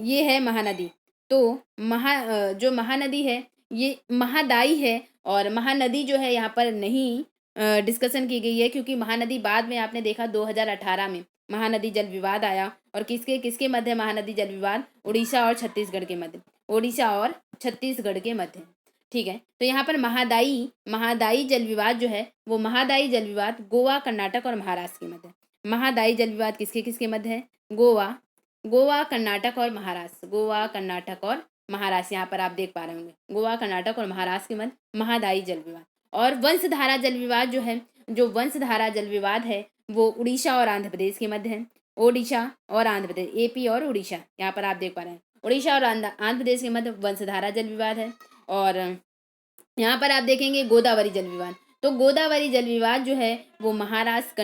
ये है महानदी। तो जो महानदी है ये महादायी है, और महानदी जो है यहाँ पर नहीं डिस्कशन की गई है, क्योंकि महानदी बाद में आपने देखा 2018 में महानदी जल विवाद आया। और किसके किसके मध्य महानदी जल विवाद, उड़ीसा और छत्तीसगढ़ के मध्य। ठीक है, तो यहाँ पर महादायी जल विवाद जो है वो महादायी जल विवाद गोवा, कर्नाटक और महाराष्ट्र के मध्य। महादायी जल विवाद किसके मध्य है, गोवा, कर्नाटक और महाराष्ट्र। यहाँ पर आप देख पा रहे होंगे गोवा, कर्नाटक और महाराष्ट्र के मध्य महादायी जल विवाद। और वंशधारा जल विवाद जो है, वो उड़ीसा और आंध्र प्रदेश के मध्य है। ओडिशा और आंध्र प्रदेश, एपी और उड़ीसा, यहाँ पर आप देख पा रहे हैं उड़ीसा और आंध्र प्रदेश के मध्य वंशधारा जल विवाद है। और यहाँ पर आप देखेंगे गोदावरी जल विवाद। तो गोदावरी जल विवाद जो है वो महाराष्ट्र,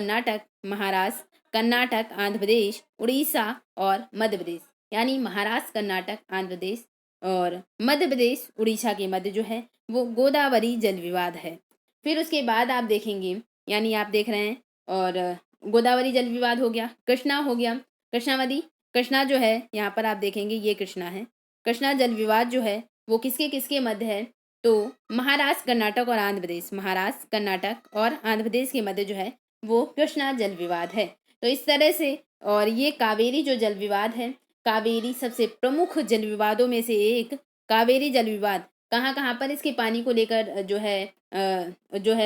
कर्नाटक, आंध्र प्रदेश, उड़ीसा और मध्य प्रदेश, यानी महाराष्ट्र, कर्नाटक, आंध्र प्रदेश और मध्य प्रदेश, उड़ीसा के मध्य जो है वो गोदावरी जल विवाद है। फिर उसके बाद आप देखेंगे, यानी आप देख रहे हैं, और गोदावरी जल विवाद हो गया, कृष्णा हो गया, कृष्णा जो है यहाँ पर आप देखेंगे ये कृष्णा है। कृष्णा जल विवाद जो है वो किसके मध्य है, तो महाराष्ट्र, कर्नाटक और आंध्र प्रदेश के मध्य जो है वो कृष्णा जल विवाद है। तो इस तरह से, और ये कावेरी जो जल विवाद है, कावेरी सबसे प्रमुख जल विवादों में से एक। कावेरी जल विवाद कहाँ कहाँ पर इसके पानी को लेकर जो है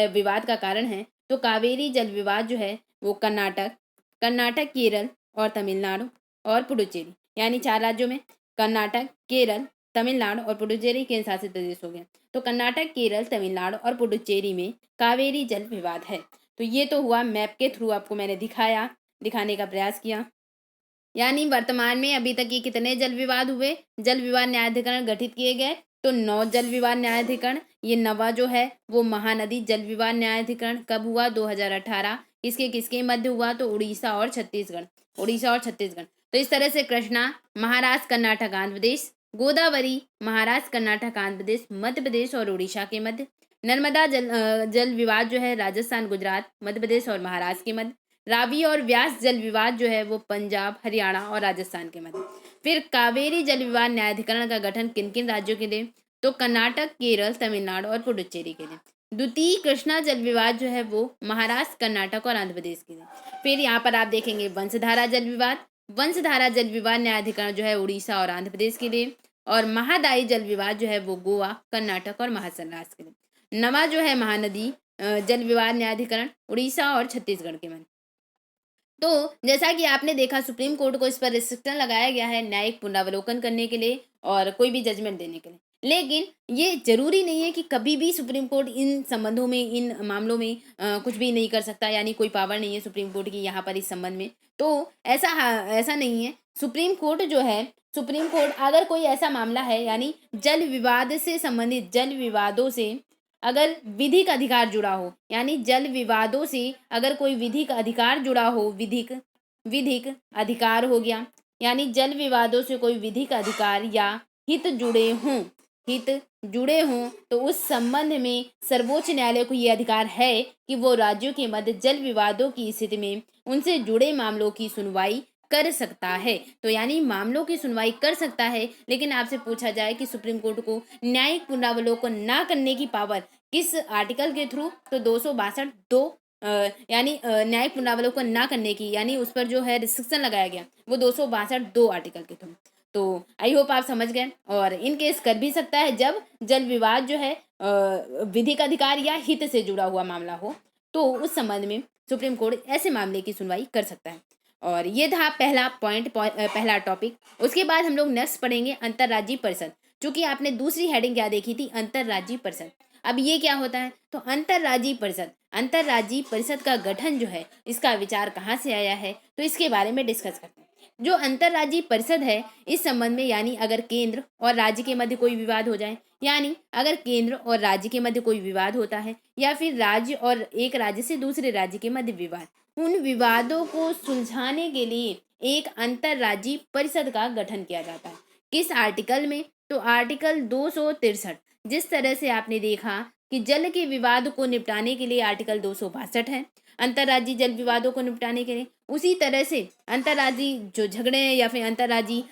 विवाद का कारण है, तो कावेरी जल विवाद जो है वो कर्नाटक, केरल और तमिलनाडु और पुडुचेरी, यानी 4 राज्यों में कर्नाटक, केरल, तमिलनाडु और पुडुचेरी केंद्र शासित प्रदेश हो गया। तो कर्नाटक, केरल, तमिलनाडु और पुडुचेरी में कावेरी जल विवाद है। तो ये तो हुआ मैप के थ्रू आपको मैंने दिखाने का प्रयास किया। यानी वर्तमान में अभी तक ये कितने जल विवाद हुए, जल विवाद न्यायाधिकरण गठित किए गए, तो 9 जल विवाद न्यायाधिकरण। ये 9वां जो है वो महानदी जल विवाद न्यायाधिकरण कब हुआ, 2018। किसके किसके मध्य हुआ, तो उड़ीसा और छत्तीसगढ़, उड़ीसा और छत्तीसगढ़। तो इस तरह से कृष्णा महाराष्ट्र कर्नाटक आंध्र प्रदेश, गोदावरी महाराष्ट्र कर्नाटक आंध्र प्रदेश मध्य प्रदेश और उड़ीसा के मध्य, नर्मदा जल विवाद जो है राजस्थान गुजरात मध्य प्रदेश और महाराष्ट्र के मध्य, रावी और व्यास जल विवाद जो है वो पंजाब हरियाणा और राजस्थान के मध्य। फिर कावेरी जल विवाद न्यायाधिकरण का गठन किन किन राज्यों के लिए, तो कर्नाटक केरल तमिलनाडु और पुडुचेरी के लिए। द्वितीय कृष्णा जल विवाद जो है वो महाराष्ट्र कर्नाटक और आंध्र प्रदेश के लिए। फिर यहाँ पर आप देखेंगे वंशधारा जल विवाद, वंशधारा जल विवाद न्यायाधिकरण जो है उड़ीसा और आंध्र प्रदेश के लिए। और महादायी जल विवाद जो है वो गोवा कर्नाटक और महाराष्ट्र के लिए। 9वां जो है महानदी जल विवाद न्यायाधिकरण उड़ीसा और छत्तीसगढ़ के मध्य। तो जैसा कि आपने देखा सुप्रीम कोर्ट को इस पर रिस्ट्रिक्शन लगाया गया है न्यायिक पुनरावलोकन करने के लिए और कोई भी जजमेंट देने के लिए। लेकिन ये जरूरी नहीं है कि कभी भी सुप्रीम कोर्ट इन संबंधों में, इन मामलों में कुछ भी नहीं कर सकता, यानी कोई पावर नहीं है सुप्रीम कोर्ट की यहाँ पर इस संबंध में। तो ऐसा नहीं है। सुप्रीम कोर्ट जो है, सुप्रीम कोर्ट अगर कोई ऐसा मामला है, यानी जल विवाद से संबंधित, जल विवादों से अगर विधिक अधिकार जुड़ा हो, यानी जल विवादों से अगर कोई विधिक अधिकार जुड़ा हो, विधिक अधिकार हो गया, यानी जल विवादों से कोई विधिक अधिकार या हित जुड़े हों, तो उस संबंध में सर्वोच्च न्यायालय को ये अधिकार है कि वो राज्यों के मध्य जल विवादों की स्थिति में उनसे जुड़े मामलों की सुनवाई कर सकता है। तो यानी मामलों की सुनवाई कर सकता है। लेकिन आपसे पूछा जाए कि सुप्रीम कोर्ट को न्यायिक पुनरावलोकन ना करने की पावर किस आर्टिकल के थ्रू, तो 262 यानी न्यायिक पुनरावलोकन ना करने की, यानी उस पर जो है रिस्ट्रिक्शन लगाया गया वो 262 आर्टिकल के थ्रू। तो आई होप आप समझ गए। और इन केस कर भी सकता है जब जल विवाद जो है विधिक अधिकार या हित से जुड़ा हुआ मामला हो, तो उस संबंध में सुप्रीम कोर्ट ऐसे मामले की सुनवाई कर सकता है। और ये था पहला पहला टॉपिक। उसके बाद हम लोग नेक्स्ट पढ़ेंगे अंतर्राज्यीय परिषद। चूंकि आपने दूसरी हेडिंग क्या देखी थी, अंतर्राज्यीय परिषद। अब ये क्या होता है, तो अंतर्राज्यीय परिषद, अंतर्राज्यीय परिषद का गठन जो है इसका विचार कहाँ से आया है, तो इसके बारे में डिस्कस करते हैं। जो अंतर्राज्यीय परिषद है इस संबंध में, यानी अगर केंद्र और राज्य के मध्य कोई विवाद हो जाए, यानी अगर केंद्र और राज्य के मध्य कोई विवाद होता है, या फिर राज्य और एक राज्य से दूसरे राज्य के मध्य विवाद, उन विवादों को सुलझाने के लिए एक अंतर्राज्यीय परिषद का गठन किया जाता है। किस आर्टिकल में, तो आर्टिकल 263। जिस तरह से आपने देखा कि जल के विवाद को निपटाने के लिए आर्टिकल 262 है अंतर्राज्यीय जल विवादों को निपटाने के लिए, उसी तरह से अंतर्राज्यीय जो झगड़े हैं या फिर अंतर्राज्यीय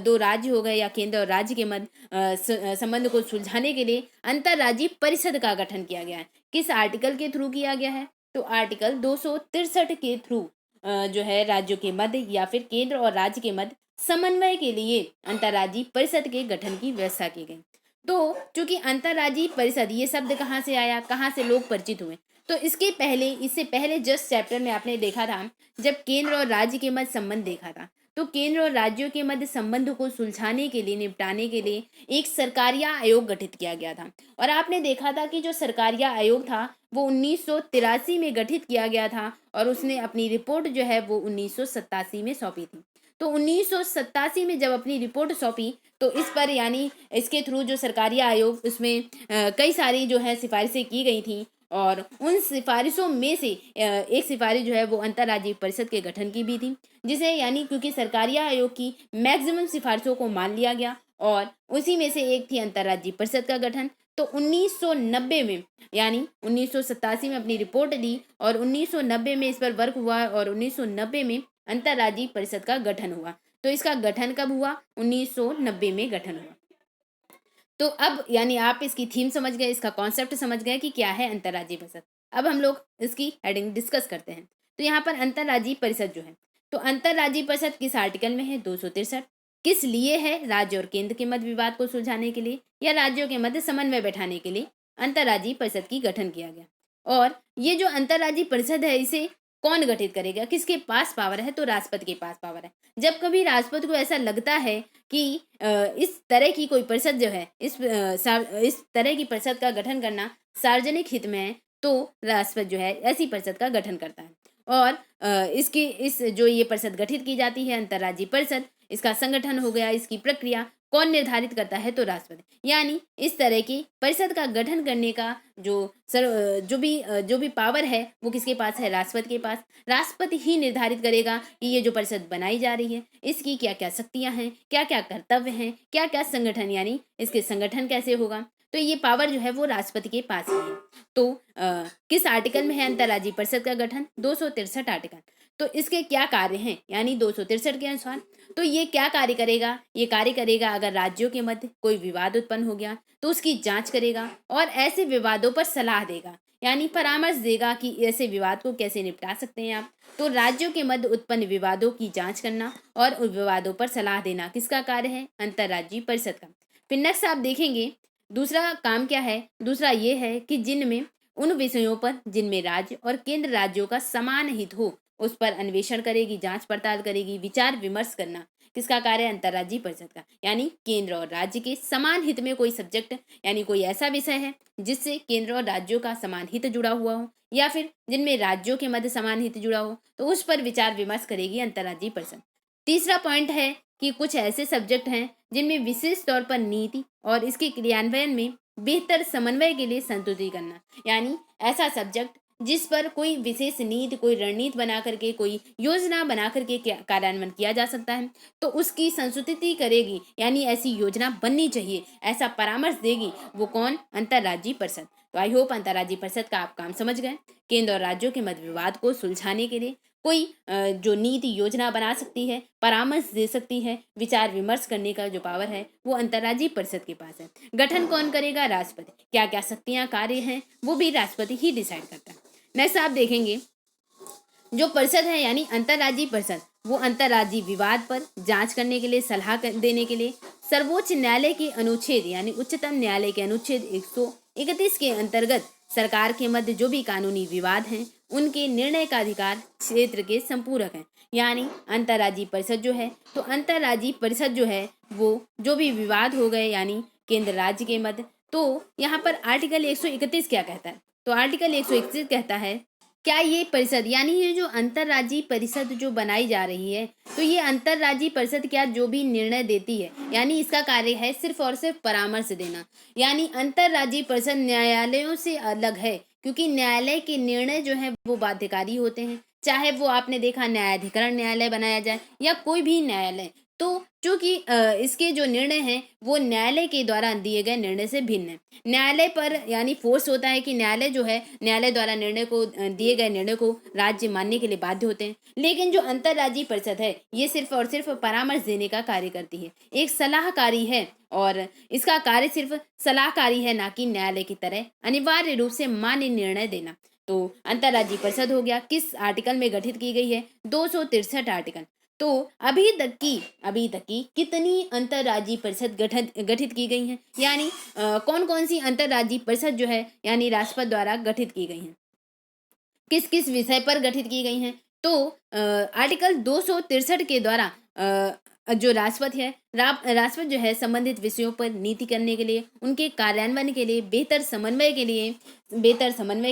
दो राज्य हो गए या केंद्र और राज्य के मध्य संबंध को सुलझाने के लिए अंतर्राज्यीय परिषद का गठन किया गया है। किस आर्टिकल के थ्रू किया गया है, तो आर्टिकल 263 के थ्रू जो है राज्यों के मध्य या फिर केंद्र और राज्य के मध्य समन्वय के लिए अंतर्राज्यीय परिषद के गठन की व्यवस्था की गई। तो चूंकि अंतर्राज्यीय परिषद ये शब्द कहाँ से आया, कहाँ से लोग परिचित हुए, तो इससे पहले जस्ट चैप्टर में आपने देखा था जब केंद्र और राज्य के मध्य संबंध देखा था, तो केंद्र और राज्यों के मध्य संबंध को सुलझाने के लिए, निपटाने के लिए एक सरकारिया आयोग गठित किया गया था। और आपने देखा था कि जो सरकारिया आयोग था वो 1983 में गठित किया गया था और उसने अपनी रिपोर्ट जो है वो 1987 में सौंपी थी। तो 1987 में जब अपनी रिपोर्ट सौंपी, तो इस पर यानी इसके थ्रू जो सरकारिया आयोग, उसमें कई सारी जो है सिफारिशें की गई थी और उन सिफारिशों में से एक सिफारिश जो है वो अंतर्राज्यीय परिषद के गठन की भी थी, जिसे यानी क्योंकि सरकारिया आयोग की मैक्सिमम सिफारिशों को मान लिया गया और उसी में से एक थी अंतर्राज्यीय परिषद का गठन। तो 1990 में, यानी 1987 में अपनी रिपोर्ट दी और 1990 में इस पर वर्क हुआ और 1990 में अंतर्राज्यीय परिषद का गठन हुआ। तो इसका गठन कब हुआ, 1990 में गठन हुआ। तो अब यानी आप इसकी थीम समझ गए, इसका कॉन्सेप्ट समझ गए कि क्या है अंतर्राज्यीय परिषद। अब हम लोग इसकी हेडिंग डिस्कस करते हैं। तो यहाँ पर अंतर्राज्यीय परिषद जो है, तो अंतर्राज्यीय परिषद किस आर्टिकल में है, 263। किस लिए है, राज्य और केंद्र के मध्य विवाद को सुलझाने के लिए या राज्यों के मध्य समन्वय बैठाने के लिए अंतर्राज्यीय परिषद की गठन किया गया। और ये जो अंतर्राज्यीय परिषद है इसे कौन गठित करेगा, किसके पास पावर है, तो राष्ट्रपति के पास पावर है। जब कभी राष्ट्रपति को ऐसा लगता है कि इस तरह की कोई परिषद जो है, इस तरह की परिषद का गठन करना सार्वजनिक हित में है, तो राष्ट्रपति जो है ऐसी परिषद का गठन करता है। और इस जो ये परिषद गठित की जाती है अंतर्राज्यीय परिषद, इसका संगठन हो गया, इसकी प्रक्रिया कौन निर्धारित करता है? तो राष्ट्रपति। यानी इस तरह की परिषद का गठन करने का जो भी पावर है वो किसके पास है? राष्ट्रपति के पास। राष्ट्रपति ही निर्धारित करेगा कि ये जो परिषद बनाई जा रही है इसकी क्या क्या शक्तियां हैं, क्या क्या कर्तव्य हैं, क्या क्या संगठन, यानी इसके संगठन कैसे होगा। तो ये पावर जो है वो राष्ट्रपति के पास ही है। तो किस आर्टिकल में है अंतर्राज्यीय परिषद का गठन? 263 आर्टिकल। तो इसके क्या कार्य हैं? यानी 263 के अनुसार तो ये क्या कार्य करेगा? ये कार्य करेगा अगर राज्यों के मध्य कोई विवाद उत्पन्न हो गया तो उसकी जांच करेगा और ऐसे विवादों पर सलाह देगा, यानी परामर्श देगा कि ऐसे विवाद को कैसे निपटा सकते हैं आप। तो राज्यों के मध्य उत्पन्न विवादों की जांच करना और उन विवादों पर सलाह देना किसका कार्य है? अंतर्राज्यीय परिषद का। फिर नेक्स्ट आप देखेंगे दूसरा काम क्या है? दूसरा ये है कि जिनमें उन विषयों पर जिनमें राज्य और केंद्र राज्यों का समान हित हो उस पर अन्वेषण करेगी, जांच पड़ताल करेगी, विचार विमर्श करना किसका कार्य है? अंतर्राज्यीय परिषद का। यानी केंद्र और राज्य के समान हित में कोई सब्जेक्ट यानी कोई ऐसा विषय है जिससे केंद्र और राज्यों का समान हित जुड़ा हुआ हो या फिर जिनमें राज्यों के मध्य समान हित जुड़ा हो तो उस पर विचार विमर्श करेगी अंतर्राज्यीय परिषद। तीसरा पॉइंट है कि कुछ ऐसे सब्जेक्ट हैं जिनमें विशेष तौर पर नीति और इसके क्रियान्वयन में बेहतर समन्वय के लिए संतुष्टि करना, यानी ऐसा सब्जेक्ट जिस पर कोई विशेष नीति, कोई रणनीति बना करके, कोई योजना बना करके कार्यान्वयन किया जा सकता है तो उसकी संस्तुति करेगी, यानी ऐसी योजना बननी चाहिए, ऐसा परामर्श देगी। वो कौन? अंतर्राज्यीय परिषद। तो आई होप अंतर्राज्यीय परिषद का आप काम समझ गए। केंद्र और राज्यों के मध्य विवाद को सुलझाने के लिए कोई जो नीति योजना बना सकती है, परामर्श दे सकती है, विचार विमर्श करने का जो पावर है वो अंतर्राज्यीय परिषद के पास है। गठन कौन करेगा? राष्ट्रपति। क्या क्या शक्तियां, कार्य हैं वो भी राष्ट्रपति ही डिसाइड करता है। नेक्स्ट आप देखेंगे जो परिषद है यानी अंतर्राज्यीय परिषद, वो अंतर्राज्यीय विवाद पर जांच करने के लिए, सलाह देने के लिए सर्वोच्च न्यायालय के अनुच्छेद यानी उच्चतम न्यायालय के अनुच्छेद 131 के अंतर्गत सरकार के मध्य जो भी कानूनी विवाद हैं उनके निर्णय का अधिकार क्षेत्र के संपूरक है। यानी अंतर्राज्यीय परिषद जो है तो अंतर्राज्यीय परिषद जो है वो जो भी विवाद हो गए यानी केंद्र राज्य के मध्य, तो यहाँ पर आर्टिकल 131 क्या कहता है? तो आर्टिकल 131 कहता है क्या ये परिषद यानी ये जो अंतर्राज्यीय परिषद जो बनाई जा रही है तो ये अंतर्राज्यीय परिषद क्या जो भी निर्णय देती है यानी इसका कार्य है सिर्फ और सिर्फ परामर्श देना। यानी अंतर्राज्यीय परिषद न्यायालयों से अलग है क्योंकि न्यायालय के निर्णय जो है वो बाध्यकारी होते हैं, चाहे वो आपने देखा न्यायाधिकरण न्यायालय बनाया जाए या कोई भी न्यायालय। तो चूंकि इसके जो निर्णय हैं वो न्यायालय के द्वारा दिए गए निर्णय से भिन्न है। न्यायालय पर यानी फोर्स होता है कि न्यायालय जो है न्यायालय द्वारा निर्णय को दिए गए निर्णय को राज्य मानने के लिए बाध्य होते हैं। लेकिन जो अंतर्राज्यीय परिषद है ये सिर्फ और सिर्फ परामर्श देने का कार्य करती है, एक सलाहकारी है और इसका कार्य सिर्फ सलाहकारी है, ना कि न्यायालय की तरह अनिवार्य रूप से मान्य निर्णय देना। तो अंतर्राज्यीय परिषद हो गया, किस आर्टिकल में गठित की गई है? 263 आर्टिकल। तो अभी तक की कितनी अंतर्राज्यीय परिषद गठित की गई हैं, यानी कौन कौन सी अंतर्राज्यीय परिषद जो है यानी राष्ट्रपति द्वारा गठित की गई हैं, किस किस विषय पर गठित की गई हैं? तो आर्टिकल 263 के द्वारा जो राष्ट्रपति है राष्ट्रपति जो है संबंधित विषयों पर नीति करने के लिए, उनके कार्यान्वयन के लिए, बेहतर समन्वय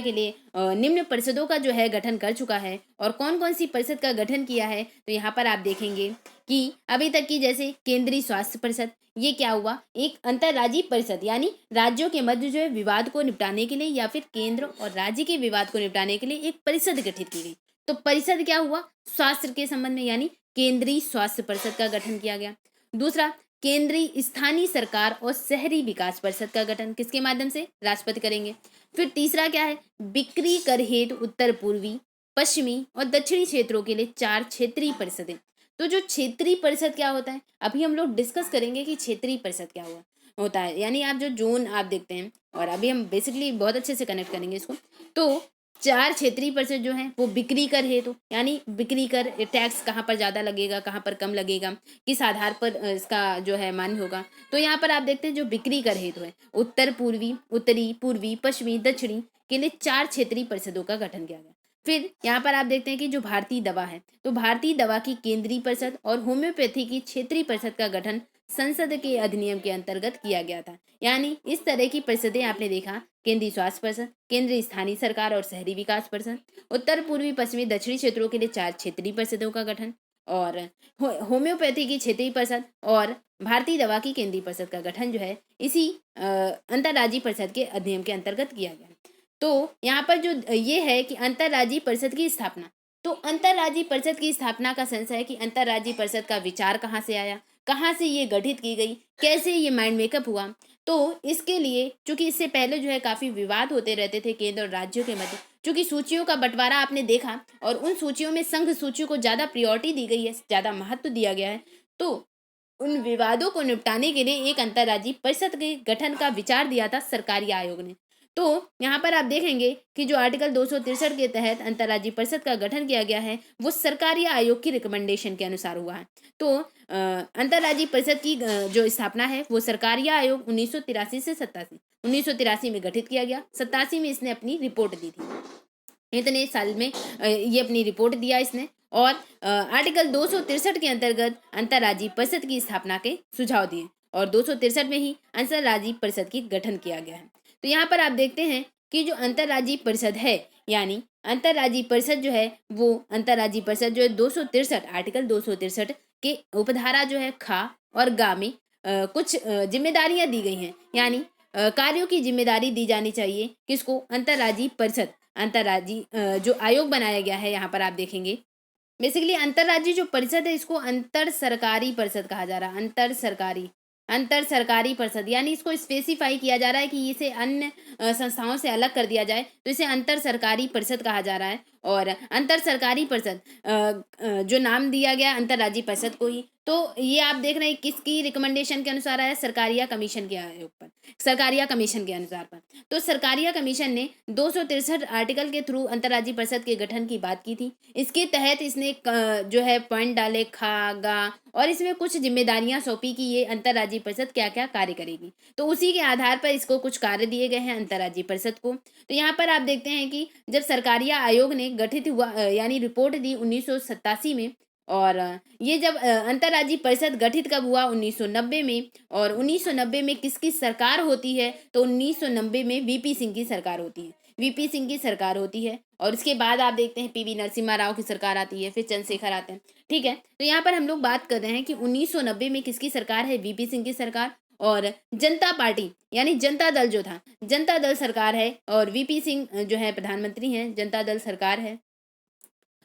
के लिए निम्न परिषदों का जो है गठन कर चुका है। और कौन कौन सी परिषद का गठन किया है? तो यहाँ पर आप देखेंगे कि अभी तक की जैसे केंद्रीय स्वास्थ्य परिषद, ये क्या हुआ? एक अंतर्राज्यीय परिषद यानी राज्यों के मध्य जो है विवाद को निपटाने के लिए या फिर केंद्र और राज्य के विवाद को निपटाने के लिए एक परिषद गठित की गई। तो परिषद क्या हुआ? स्वास्थ्य के संबंध में यानी केंद्रीय स्वास्थ्य परिषद का गठन किया गया। दूसरा, केंद्रीय स्थानीय सरकार और शहरी विकास परिषद का गठन किसके माध्यम से? राष्ट्रपति करेंगे। फिर तीसरा क्या है? बिक्री कर हेतु उत्तर पूर्वी, पश्चिमी और दक्षिणी क्षेत्रों के लिए 4 क्षेत्रीय परिषदें। तो जो क्षेत्रीय परिषद क्या होता है अभी हम लोग डिस्कस करेंगे कि क्षेत्रीय परिषद क्या होता है। यानी आप जो जोन आप देखते हैं और अभी हम बेसिकली बहुत अच्छे से कनेक्ट करेंगे इसको। तो 4 क्षेत्रीय परिषद जो है वो बिक्री कर हेतु यानी बिक्री कर टैक्स कहाँ पर ज़्यादा लगेगा, कहाँ पर कम लगेगा, किस आधार पर इसका जो है मान्य होगा। तो यहाँ पर आप देखते हैं जो बिक्री कर हेतु है उत्तर पूर्वी, उत्तरी, पूर्वी, पश्चिमी, दक्षिणी के लिए 4 क्षेत्रीय परिषदों का गठन किया गया। फिर यहाँ पर आप देखते हैं कि जो भारतीय दवा है तो भारतीय दवा की केंद्रीय परिषद और होम्योपैथी की क्षेत्रीय परिषद का गठन संसद के अधिनियम के अंतर्गत किया गया था। यानी इस तरह की परिषदें आपने देखा, केंद्रीय स्वास्थ्य परिषद, केंद्रीय स्थानीय सरकार और शहरी विकास परिषद, उत्तर पूर्वी पश्चिमी दक्षिणी क्षेत्रों के लिए 4 क्षेत्रीय परिषदों का गठन, और होम्योपैथी की क्षेत्रीय परिषद और भारतीय दवा की केंद्रीय परिषद का गठन जो है इसी अंतर्राज्यीय परिषद के अधिनियम के अंतर्गत किया गया। तो यहाँ पर जो ये है कि अंतर्राज्यीय परिषद की स्थापना, तो अंतर्राज्यीय परिषद की स्थापना का सेंस है कि अंतर्राज्यीय परिषद का विचार कहाँ से आया, कहाँ से ये गठित की गई, कैसे ये माइंड मेकअप हुआ। तो इसके लिए, चूंकि इससे पहले जो है काफी विवाद होते रहते थे केंद्र और राज्यों के मध्य, चूंकि सूचियों का बंटवारा आपने देखा और उन सूचियों में संघ सूचियों को ज्यादा प्रायोरिटी दी गई है, ज्यादा महत्व दिया गया है, तो उन विवादों को निपटाने के लिए एक अंतर्राज्यीय परिषद के गठन का विचार दिया था सरकारी आयोग ने। तो यहाँ पर आप देखेंगे कि जो आर्टिकल 263 के तहत अंतर्राज्यीय परिषद का गठन किया गया है वो सरकारी आयोग की रिकमेंडेशन के अनुसार हुआ है। तो अंतर्राज्यीय परिषद की जो स्थापना है वो सरकारी आयोग 1983 से 87, 1983 में गठित किया गया, 87 में इसने अपनी रिपोर्ट दी थी। इतने साल में ये अपनी रिपोर्ट दिया इसने, और आर्टिकल 263 के अंतर्गत अंतर्राज्यीय परिषद की स्थापना के सुझाव दिए और 263 में ही अंतर्राज्यीय परिषद की गठन किया गया है। तो यहाँ पर आप देखते हैं कि जो अंतर्राज्यीय परिषद है, यानी अंतर्राज्यीय परिषद जो है वो अंतर्राज्यीय परिषद जो है 263 आर्टिकल 263 के उपधारा जो है खा और गा में कुछ जिम्मेदारियां दी गई हैं, यानी कार्यों की जिम्मेदारी दी जानी चाहिए किसको, अंतर्राज्यीय परिषद, अंतर्राज्यीय जो आयोग बनाया गया है। यहाँ पर आप देखेंगे बेसिकली अंतर्राज्यीय जो परिषद है इसको अंतर सरकारी परिषद कहा जा रहा है, अंतर सरकारी परिषद, यानी इसको स्पेसिफाई किया जा रहा है कि इसे अन्य संस्थाओं से अलग कर दिया जाए, तो इसे अंतर सरकारी परिषद कहा जा रहा है। और अंतर सरकारी परिषद जो नाम दिया गया अंतर्राज्यीय परिषद को ही, तो ये आप देख रहे हैं किसकी रिकमेंडेशन के अनुसार आया, सरकारिया कमीशन के आयोग पर, सरकारिया कमीशन के अनुसार पर। तो सरकारिया कमीशन ने 263 आर्टिकल के थ्रू अंतर्राज्यीय परिषद के गठन की बात की थी। इसके तहत इसने जो है पॉइंट डाले खा गा, और इसमें कुछ जिम्मेदारियां सौंपी कि ये अंतर्राज्यीय परिषद क्या क्या कार्य करेगी। तो उसी के आधार पर इसको कुछ कार्य दिए गए हैं अंतर्राज्यीय परिषद को। तो यहाँ पर आप देखते हैं कि जब सरकारिया आयोग ने गठित हुआ, यानी रिपोर्ट दी 1987 में, और ये जब अंतर्राज्यीय परिषद गठित कब हुआ, 1990 में, और 1990 में किसकी सरकार होती है, तो 1990 में वीपी सिंह की सरकार होती है, वीपी सिंह की सरकार होती है। और इसके बाद आप देखते हैं पीवी नरसिम्हा राव की सरकार आती है, फिर चंद्रशेखर आते हैं। ठीक है, तो यहाँ पर हम लोग बात कर रहे हैं कि 1990 में किसकी सरकार है, वीपी सिंह की सरकार, और जनता पार्टी यानी जनता दल जो था, जनता दल सरकार है, और वीपी सिंह जो है प्रधानमंत्री हैं, जनता दल सरकार है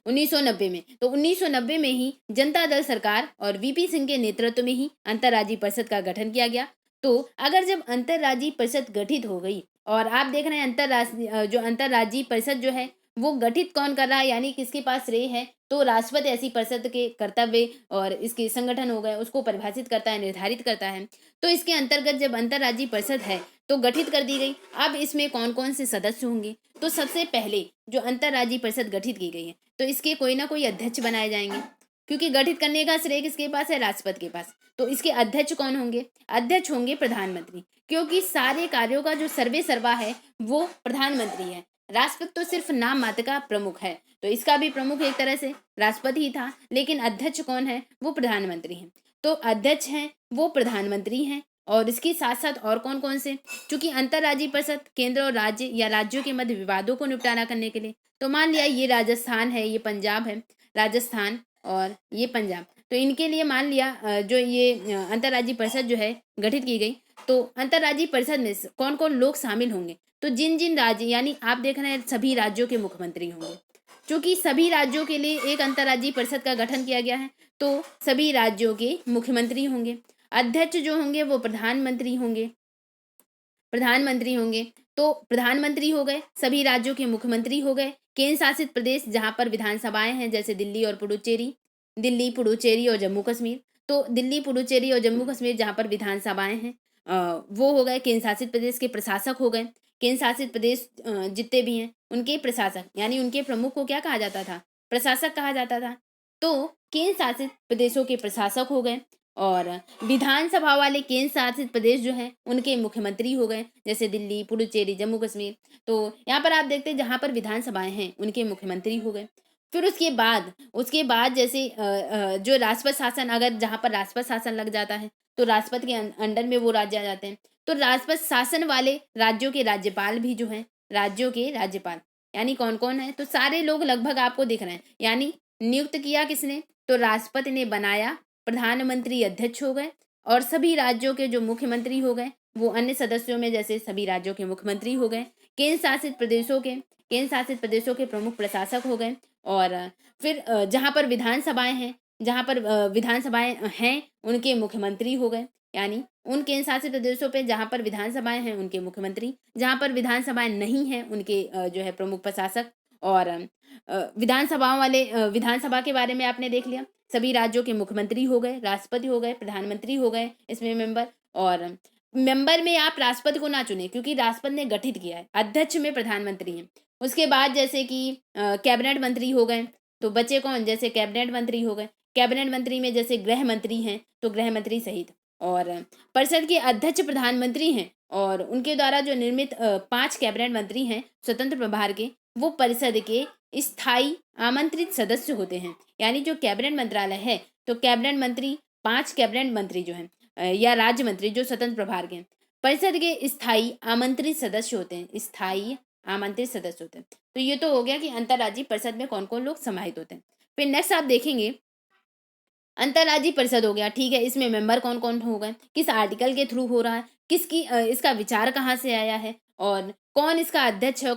1990 में। तो 1990 में ही जनता दल सरकार और वीपी सिंह के नेतृत्व में ही अंतर्राज्यीय परिषद का गठन किया गया। तो अगर जब अंतर्राज्यीय परिषद गठित हो गई, और आप देख रहे हैं अंतर्राष्ट्रीय जो अंतर्राज्यीय परिषद जो है वो गठित कौन कर रहा है, यानी किसके पास श्रेय है, तो राष्ट्रपति ऐसी परिषद के कर्तव्य और इसके संगठन हो गए उसको परिभाषित करता है, निर्धारित करता है। तो इसके अंतर्गत जब अंतर्राज्यीय परिषद है तो गठित कर दी गई। अब इसमें कौन कौन से सदस्य होंगे, तो सबसे पहले जो अंतर्राज्यीय परिषद गठित की गई है तो इसके कोई ना कोई अध्यक्ष बनाए जाएंगे, क्योंकि गठित करने का श्रेय किसके पास है, राष्ट्रपति के पास। तो इसके अध्यक्ष कौन होंगे, अध्यक्ष होंगे प्रधानमंत्री, क्योंकि सारे कार्यों का जो सर्वे सर्वा है वो प्रधानमंत्री है। राष्ट्रपति तो सिर्फ नाम मात्र का प्रमुख है, तो इसका भी प्रमुख एक तरह से राष्ट्रपति ही था, लेकिन अध्यक्ष कौन है, वो प्रधानमंत्री है। तो अध्यक्ष हैं वो प्रधानमंत्री हैं, और इसके साथ साथ और कौन कौन से, चूंकि अंतर्राज्यीय परिषद केंद्र और राज्य या राज्यों के मध्य विवादों को निपटारा करने के लिए, तो मान लिया ये राजस्थान है, ये पंजाब है, राजस्थान और ये पंजाब, तो इनके लिए मान लिया जो ये अंतर्राज्यीय परिषद जो है गठित की गई। तो अंतर्राज्यीय परिषद में कौन कौन लोग शामिल होंगे, तो जिन जिन राज्य, यानी आप देख रहे हैं सभी राज्यों के मुख्यमंत्री होंगे, क्योंकि सभी राज्यों के लिए एक अंतर्राज्यीय परिषद का गठन किया गया है, तो सभी राज्यों के मुख्यमंत्री होंगे। अध्यक्ष जो होंगे वो प्रधानमंत्री होंगे, तो प्रधानमंत्री हो गए, सभी राज्यों के मुख्यमंत्री हो गए, केंद्र शासित प्रदेश जहां पर विधानसभाएं हैं जैसे दिल्ली पुडुचेरी और जम्मू कश्मीर, तो दिल्ली पुडुचेरी और जम्मू कश्मीर जहां पर विधानसभाएं हैं वो हो गए केंद्र शासित प्रदेश के प्रशासक हो गए। केंद्र शासित प्रदेश जितने भी हैं उनके प्रशासक, यानी उनके प्रमुख को क्या कहा जाता था, प्रशासक कहा जाता था। तो केंद्र शासित प्रदेशों के प्रशासक हो गए, और विधानसभा वाले केंद्र शासित प्रदेश जो हैं उनके मुख्यमंत्री हो गए, जैसे दिल्ली, पुडुचेरी, जम्मू कश्मीर। तो यहाँ पर आप देखते हैं जहाँ पर विधानसभाएं हैं उनके मुख्यमंत्री हो गए। फिर उसके बाद जैसे जो राष्ट्रपति शासन, अगर जहाँ पर राष्ट्रपति शासन लग जाता है तो राष्ट्रपति के अंडर में वो राज्य आ जाते हैं। तो राष्ट्रपति शासन वाले राज्यों के राज्यपाल भी जो हैं, राज्यों के राज्यपाल यानी कौन कौन है, तो सारे लोग लगभग आपको दिख रहे हैं। यानी नियुक्त किया किसने, तो राष्ट्रपति ने बनाया, प्रधानमंत्री अध्यक्ष हो गए और सभी राज्यों के जो मुख्यमंत्री हो गए वो अन्य सदस्यों में जैसे सभी राज्यों के मुख्यमंत्री हो गए, केंद्र शासित प्रदेशों के प्रमुख प्रशासक हो गए। और फिर जहाँ पर विधानसभाएं हैं, उनके मुख्यमंत्री हो गए। यानी उन केंद्र शासित प्रदेशों पे जहाँ पर विधानसभाएं हैं उनके मुख्यमंत्री, जहाँ पर विधानसभाएं नहीं हैं उनके जो है प्रमुख प्रशासक। और विधानसभा के बारे में आपने देख लिया, सभी राज्यों के मुख्यमंत्री हो गए, राष्ट्रपति हो गए, प्रधानमंत्री हो गए इसमें मेंबर। और मेंबर में आप राष्ट्रपति को ना चुने क्योंकि राष्ट्रपति ने गठित किया है, अध्यक्ष में प्रधानमंत्री है। उसके बाद जैसे कि कैबिनेट मंत्री हो गए, तो बचे कौन, जैसे कैबिनेट मंत्री हो गए, कैबिनेट मंत्री में जैसे गृह मंत्री हैं तो गृह मंत्री सहित। और परिषद के अध्यक्ष प्रधानमंत्री हैं और उनके द्वारा जो निर्मित 5 कैबिनेट मंत्री हैं स्वतंत्र प्रभार के, वो परिषद के स्थायी आमंत्रित सदस्य होते हैं। यानी जो कैबिनेट मंत्रालय है तो कैबिनेट मंत्री, 5 कैबिनेट मंत्री जो हैं या राज्य मंत्री जो स्वतंत्र प्रभार के हैं, परिषद के स्थायी आमंत्रित सदस्य होते हैं, स्थायी आमंत्रित सदस्य होते हैं। तो ये तो हो गया कि अंतर्राज्यीय परिषद में कौन कौन लोग समाहित होते हैं। फिर नेक्स्ट आप देखेंगे अंतर्राज्यीय परिषद हो गया, ठीक है, इसमें मेंबर कौन कौन हो गए, किस आर्टिकल के थ्रू हो रहा है, इसका विचार कहाँ से आया है और कौन इसका अध्यक्ष है,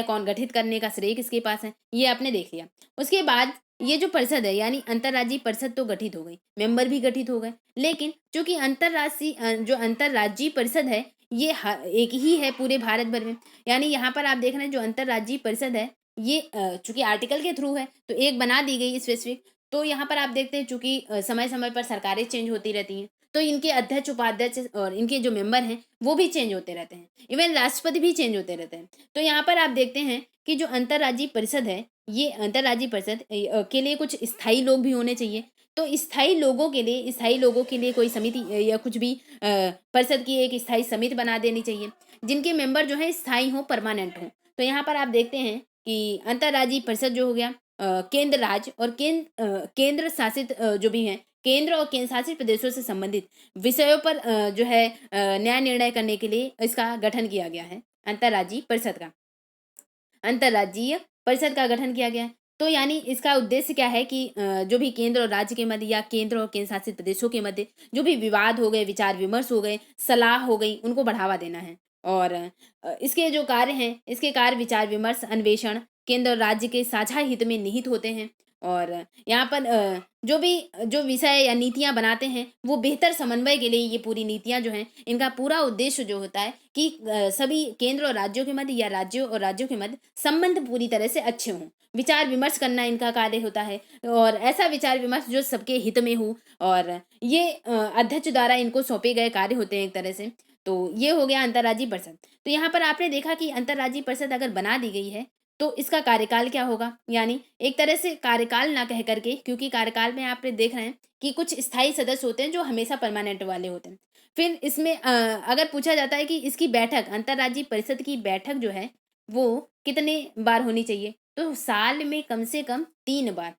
कौन गठित करने का श्रेय किसके पास है, ये आपने देख लिया। उसके बाद ये जो परिषद है यानी अंतर्राज्यीय परिषद तो गठित हो गई, मेंबर भी गठित हो गए, लेकिन चूंकि अंतर्राज्यीय परिषद है ये एक ही है पूरे भारत भर में। यानी यहाँ पर आप देख रहे हैं जो अंतर्राज्यीय परिषद है ये चूंकि आर्टिकल के थ्रू है तो एक बना दी गई स्पेसिफिक। तो यहाँ पर आप देखते हैं चूंकि समय समय पर सरकारें चेंज होती रहती हैं तो इनके अध्यक्ष, उपाध्यक्ष और इनके जो मेंबर हैं वो भी चेंज होते रहते हैं, इवन राष्ट्रपति भी चेंज होते रहते हैं। तो यहाँ पर आप देखते हैं कि जो अंतर्राज्यीय परिषद है, ये अंतर्राज्यीय परिषद के लिए कुछ स्थायी लोग भी होने चाहिए। तो स्थायी लोगों के लिए कोई समिति या कुछ भी परिषद की एक स्थायी समिति बना देनी चाहिए जिनके मेंबर जो है स्थायी हों, परमानेंट हों। तो यहाँ पर आप देखते हैं कि अंतर्राज्यीय परिषद जो हो गया केंद्र राज्य और केंद्र शासित जो भी हैं, केंद्र और केंद्र शासित प्रदेशों से संबंधित विषयों पर जो है न्याय निर्णय करने के लिए इसका गठन किया गया है। अंतर्राज्यीय परिषद का गठन किया गया है। तो यानी इसका उद्देश्य क्या है कि जो भी केंद्र और राज्य के मध्य या केंद्र और केंद्र शासित प्रदेशों के मध्य जो भी विवाद हो गए, विचार विमर्श हो गए, सलाह हो गई, उनको बढ़ावा देना है। और इसके जो कार्य हैं, इसके कार्य विचार विमर्श, अन्वेषण केंद्र और राज्य के साझा हित में निहित होते हैं। और यहाँ पर जो विषय या नीतियाँ बनाते हैं वो बेहतर समन्वय के लिए, ये पूरी नीतियाँ जो हैं इनका पूरा उद्देश्य जो होता है कि सभी केंद्र और राज्यों के मध्य या राज्यों के मध्य संबंध पूरी तरह से अच्छे हों, विचार विमर्श करना इनका कार्य होता है और ऐसा विचार विमर्श जो सबके हित में हो। और ये अध्यक्ष द्वारा इनको सौंपे गए कार्य होते हैं एक तरह से। तो ये हो गया अंतर्राज्यीय परिषद। तो यहाँ पर आपने देखा कि अंतर्राज्यीय परिषद अगर बना दी गई है तो इसका कार्यकाल क्या होगा, यानी एक तरह से कार्यकाल ना कह करके, क्योंकि कार्यकाल में आप देख रहे हैं कि कुछ स्थायी सदस्य होते हैं जो हमेशा परमानेंट वाले होते हैं। फिर इसमें अगर पूछा जाता है कि इसकी बैठक, अंतर्राज्यीय परिषद की बैठक जो है वो कितने बार होनी चाहिए, तो साल में कम से कम 3 बार,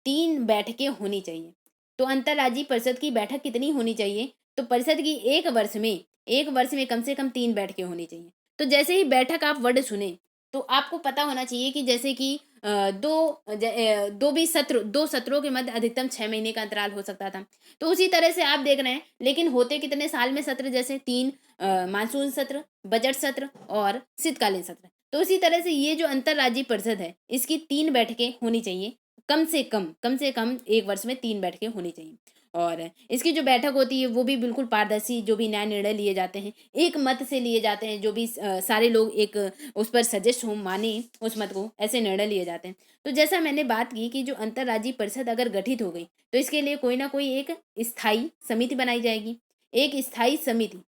3 बैठकें होनी चाहिए। तो अंतर्राज्यीय परिषद की बैठक कितनी होनी चाहिए, तो परिषद की एक वर्ष में कम से कम 3 बैठकें होनी चाहिए। तो जैसे ही बैठक आप वर्ड सुने तो आपको पता होना चाहिए कि जैसे कि दो सत्रों के मध्य अधिकतम 6 महीने का अंतराल हो सकता था। तो उसी तरह से आप देख रहे हैं, लेकिन होते कितने साल में सत्र, जैसे 3 मानसून सत्र, बजट सत्र और शीतकालीन सत्र। तो उसी तरह से ये जो अंतर्राज्यीय परिषद है इसकी 3 बैठकें होनी चाहिए, कम से कम एक वर्ष में 3 बैठकें होनी चाहिए। और इसकी जो बैठक होती है वो भी बिल्कुल पारदर्शी, जो भी न्याय निर्णय लिए जाते हैं एक मत से लिए जाते हैं, जो भी सारे लोग एक उस पर सजेस्ट हो, माने उस मत को, ऐसे निर्णय लिए जाते हैं। तो जैसा मैंने बात की कि जो अंतर्राज्यीय परिषद अगर गठित हो गई तो इसके लिए कोई ना कोई एक स्थायी समिति बनाई जाएगी, एक स्थायी समिति,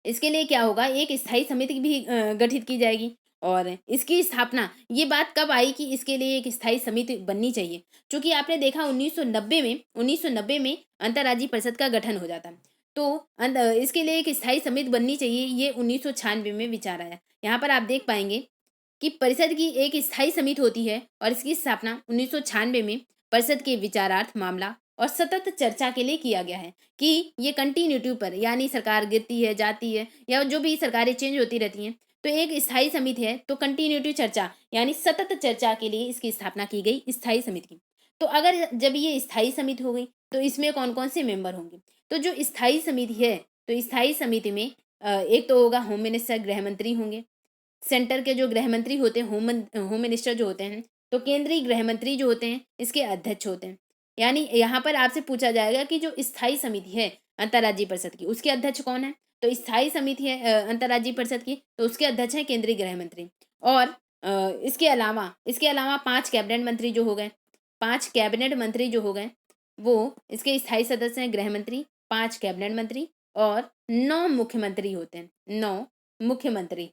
इसके लिए क्या होगा, एक स्थायी समिति भी गठित की जाएगी। और इसकी स्थापना, ये बात कब आई कि इसके लिए एक स्थायी समिति बननी चाहिए, क्योंकि आपने देखा 1990 में अंतर्राज्यीय परिषद का गठन हो जाता। तो इसके लिए एक स्थायी समिति बननी चाहिए, ये 1996 में विचार आया। यहाँ पर आप देख पाएंगे कि परिषद की एक स्थायी समिति होती है और इसकी स्थापना 1996 में परिषद के विचारार्थ मामला और सतत चर्चा के लिए किया गया है कि ये कंटिन्यूटी पर, यानी सरकार गिरती है, जाती है, या जो भी सरकारें चेंज होती रहती हैं, तो एक स्थायी समिति है, तो कंटिन्यूटी चर्चा यानी सतत चर्चा के लिए इसकी स्थापना की गई, स्थायी समिति की। तो अगर जब ये स्थायी समिति हो गई तो इसमें कौन कौन से मेंबर होंगे? तो जो स्थायी समिति है, तो स्थायी समिति में एक तो होगा होम मिनिस्टर, गृह मंत्री होंगे। सेंटर के जो गृह मंत्री होते हैं, होम मिनिस्टर जो होते हैं, तो केंद्रीय गृह मंत्री जो होते हैं इसके अध्यक्ष होते हैं। यानी यहाँ पर आपसे पूछा जाएगा कि जो स्थायी समिति है अंतर्राज्यीय परिषद की, उसके अध्यक्ष कौन है? तो स्थायी समिति है अंतर्राज्यीय परिषद की, तो उसके अध्यक्ष हैं केंद्रीय गृह मंत्री। और इसके अलावा 5 कैबिनेट मंत्री जो हो गए, 5 कैबिनेट मंत्री जो हो गए, वो इसके स्थायी सदस्य हैं गृह मंत्री, 5 कैबिनेट मंत्री और 9 मुख्यमंत्री होते हैं, 9 मुख्यमंत्री।